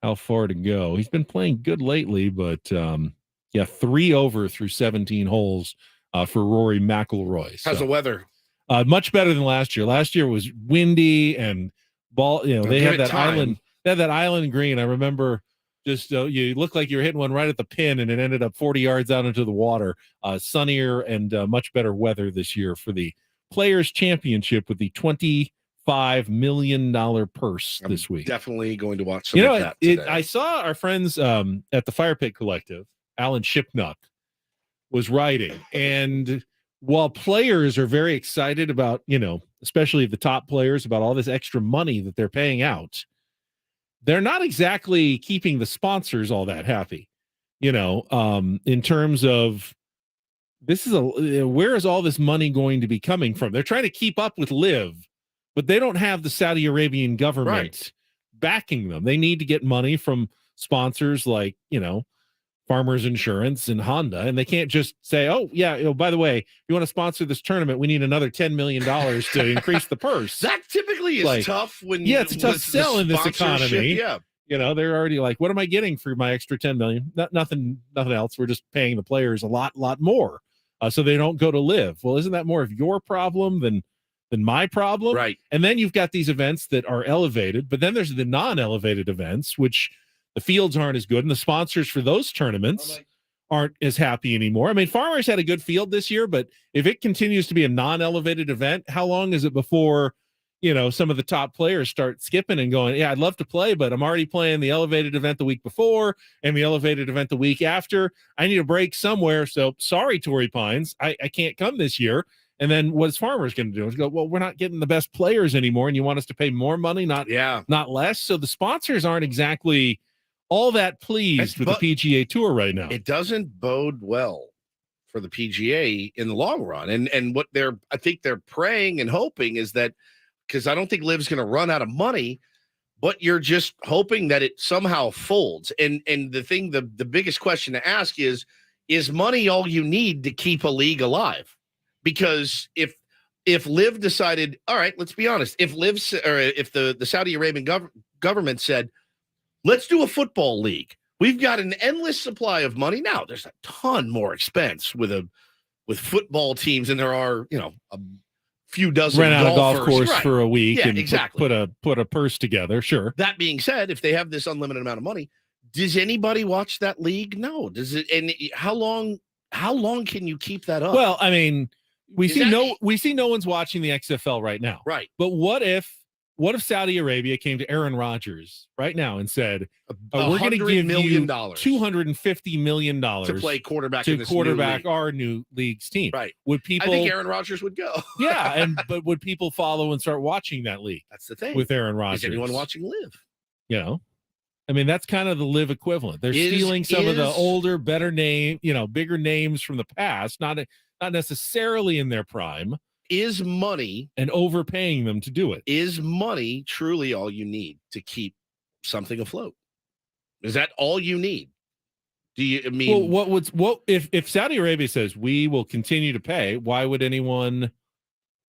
how far to go. He's been playing good lately, but 3 over through 17 holes for Rory McIlroy. How's the weather? Much better than last year. Last year was windy and ball. They had that island. They had that island green. I remember just you looked like you were hitting one right at the pin, and it ended up 40 yards out into the water. Sunnier and much better weather this year for the Players' Championship with the $25 million purse this week. Definitely going to watch some of that today. I saw our friends at the Fire Pit Collective, Alan Shipnuck, was writing, and while players are very excited about, especially the top players, about all this extra money that they're paying out, they're not exactly keeping the sponsors all that happy, in terms of where is all this money going to be coming from? They're trying to keep up with LIV, but they don't have the Saudi Arabian government backing them. They need to get money from sponsors like, Farmers Insurance and Honda, and they can't just say, oh yeah, by the way, you want to sponsor this tournament, we need another $10 million to increase the purse. That typically is tough when it's a tough sell in this economy. Yeah. They're already like, what am I getting for my extra 10 million? Nothing else. We're just paying the players a lot more. So they don't go to LIV. Well, isn't that more of your problem than my problem? Right. And then you've got these events that are elevated, but then there's the non-elevated events, which the fields aren't as good, and the sponsors for those tournaments aren't as happy anymore. I mean, Farmers had a good field this year, but if it continues to be a non-elevated event, how long is it before, some of the top players start skipping and going, yeah, I'd love to play, but I'm already playing the elevated event the week before and the elevated event the week after. I need a break somewhere. So sorry, Torrey Pines, I can't come this year. And then what is Farmers going to do? Is go, well, we're not getting the best players anymore, and you want us to pay more money, not less. So the sponsors aren't exactly all that pleased with the PGA Tour right now. It doesn't bode well for the PGA in the long run. And what I think they're praying and hoping is that, because I don't think LIV's going to run out of money, but you're just hoping that it somehow folds. And the biggest question to ask is money all you need to keep a league alive? Because if LIV decided, all right, let's be honest, if the Saudi Arabian government said, let's do a football league, we've got an endless supply of money. Now there's a ton more expense with football teams than there are, a few dozen rent out golfers. A golf course right. for a week and exactly. put a purse together. Sure. That being said, if they have this unlimited amount of money, does anybody watch that league? No. Does it? And how long can you keep that up? Well, I mean, we see no one's watching the XFL right now. Right. But what if Saudi Arabia came to Aaron Rodgers right now and said, we're going to give you $250 million to play quarterback in this new league. our new league's team? Right. Would people? I think Aaron Rodgers would go. Yeah, but would people follow and start watching that league? That's the thing with Aaron Rodgers. Is anyone watching Live? You know, I mean, that's kind of the Live equivalent. They're stealing some of the older, better name, bigger names from the past, not necessarily in their prime. Is money and overpaying them to do it? Is money truly all you need to keep something afloat? Is that all you need? Do you mean? Well, if Saudi Arabia says we will continue to pay, why would anyone?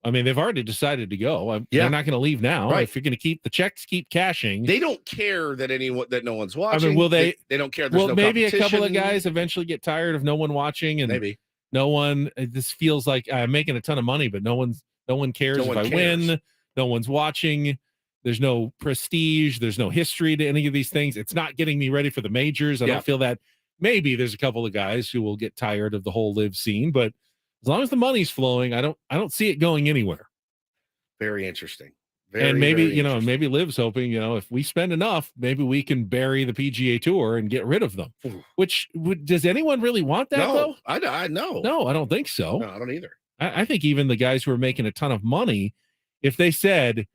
I mean, they've already decided to go. They're not going to leave now. Right. If you're going to keep the checks, keep cashing. They don't care that no one's watching. I mean, will they? They don't care. There's well, no maybe a couple of competition. guys eventually get tired of no one watching, and maybe no one. This feels like I'm making a ton of money, but no one cares if I win. No one's watching. There's no prestige. There's no history to any of these things. It's not getting me ready for the majors. I don't feel that. Maybe there's a couple of guys who will get tired of the whole Live scene, but as long as the money's flowing, I don't see it going anywhere. Very interesting. And maybe, maybe Liv's hoping, if we spend enough, maybe we can bury the PGA Tour and get rid of them. Does anyone really want that, though? I know. No, I don't think so. No, I don't either. I think even the guys who are making a ton of money, if they said,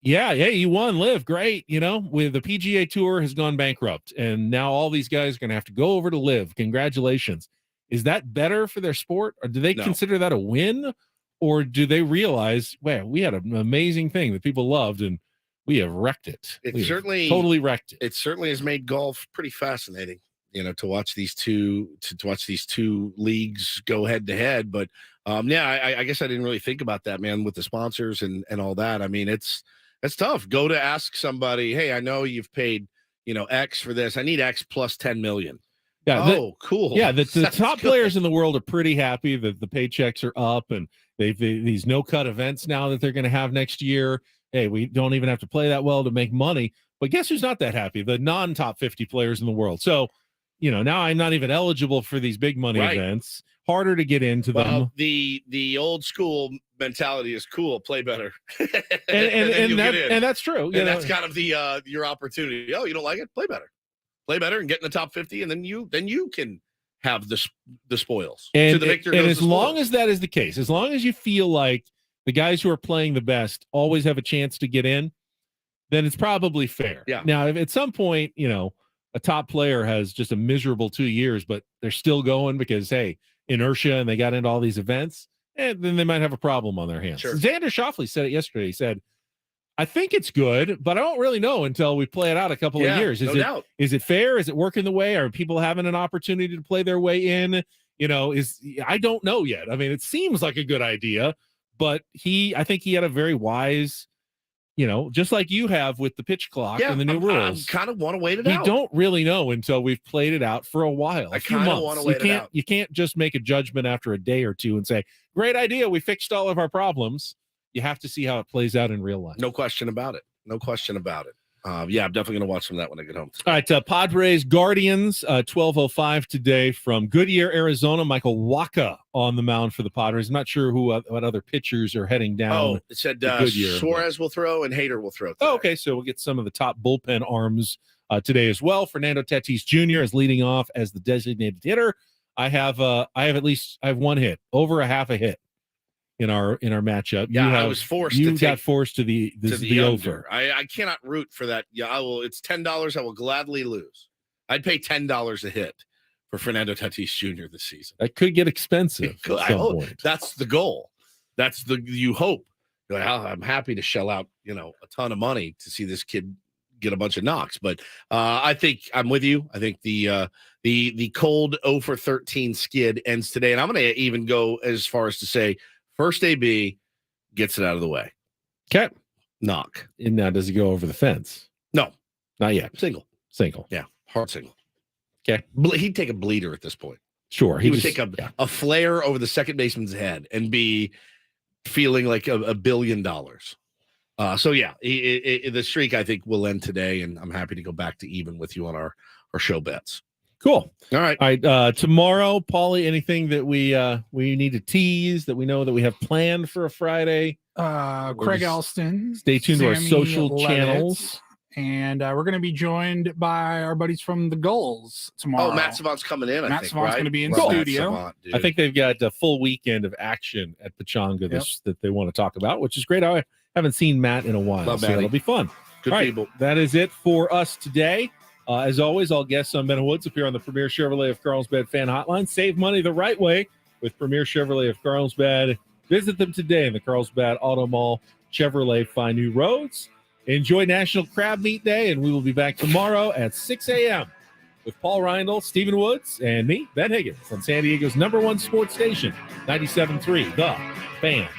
yeah, you won, Live, great, with the PGA Tour has gone bankrupt, and now all these guys are going to have to go over to Live. Congratulations. Is that better for their sport, or do they consider that a win? Or do they realize, well, we had an amazing thing that people loved, and we have wrecked it. It certainly totally wrecked it. It certainly has made golf pretty fascinating, to watch these two leagues go head to head. But I guess I didn't really think about that, man, with the sponsors and all that. I mean, it's tough. Go to ask somebody, hey, I know you've paid X for this. I need X plus 10 million. Yeah. Cool. Yeah. The top players in the world are pretty happy that the paychecks are up, and they've these no-cut events now that they're going to have next year. Hey, we don't even have to play that well to make money. But guess who's not that happy? The non-top 50 players in the world. So, now I'm not even eligible for these big money events. Harder to get into them. The old school mentality is cool. Play better, and that's true. And that's kind of the your opportunity. Oh, you don't like it? Play better. Play better and get in the top 50, and then you can have the spoils. And, to the victor and goes as the long spoils. as that is the case, as long as you feel like the guys who are playing the best always have a chance to get in, then it's probably fair. Yeah. Now, if at some point, a top player has just a miserable 2 years, but they're still going because, hey, inertia and they got into all these events, then they might have a problem on their hands. Sure. Xander Schauffele said it yesterday. He said, I think it's good, but I don't really know until we play it out a couple of years. No doubt. Is it fair? Is it working the way? Are people having an opportunity to play their way in? I don't know yet. I mean, it seems like a good idea, but I think he had a very wise, just like you have with the pitch clock and the new rules. I kind of want to wait it we out. don't really know until we've played it out for a while. I kind of want to wait it out. You can't just make a judgment after a day or two and say, great idea, we fixed all of our problems. You have to see how it plays out in real life. No question about it. No question about it. I'm definitely going to watch some of that when I get home. All right, Padres Guardians, 12:05 today from Goodyear, Arizona. Michael Wacha on the mound for the Padres. I'm not sure what other pitchers are heading down. It said Goodyear. Suarez will throw and Hader will throw. Oh, okay, so we'll get some of the top bullpen arms today as well. Fernando Tatis Jr. is leading off as the designated hitter. I have one hit, over a half a hit in our matchup. Yeah, I was forced. You got forced to the over. I cannot root for that. Yeah, I will. It's $10. I will gladly lose. I'd pay $10 a hit for Fernando Tatis Jr. this season. That could get expensive. At some point. That's the goal. You hope. I'm happy to shell out a ton of money to see this kid get a bunch of knocks. But I think I'm with you. I think the cold 0 for 13 skid ends today, and I'm going to even go as far as to say, first AB gets it out of the way. Okay. Knock. And now does he go over the fence? No. Not yet. Single. Yeah. Hard single. Okay. He'd take a bleeder at this point. Sure. He would take a flare over the second baseman's head and be feeling like $1 billion. The streak, I think, will end today, and I'm happy to go back to even with you on our show bets. Cool. All right. All right. Tomorrow, Paulie, anything that we need to tease that we know that we have planned for a Friday? Craig Elston. Stay tuned to our Sammy social Levitt, channels. And we're going to be joined by our buddies from the Gulls tomorrow. Oh, Matt Savant's coming in. Matt think, Savant's right? going to be in Love Matt studio. Savant, dude. I think they've got a full weekend of action at Pechanga that they want to talk about, which is great. I haven't seen Matt in a while, Love so Matty. it'll be fun. Good All right, people. that is it for us today. As always, all guests on Ben Woods appear on the Premier Chevrolet of Carlsbad fan hotline. Save money the right way with Premier Chevrolet of Carlsbad. Visit them today in the Carlsbad Auto Mall. Chevrolet, find new roads. Enjoy National Crab Meat Day, and we will be back tomorrow at 6 a.m. with Paul Reindl, Stephen Woods, and me, Ben Higgins, on San Diego's #1 sports station, 97.3, The Fan.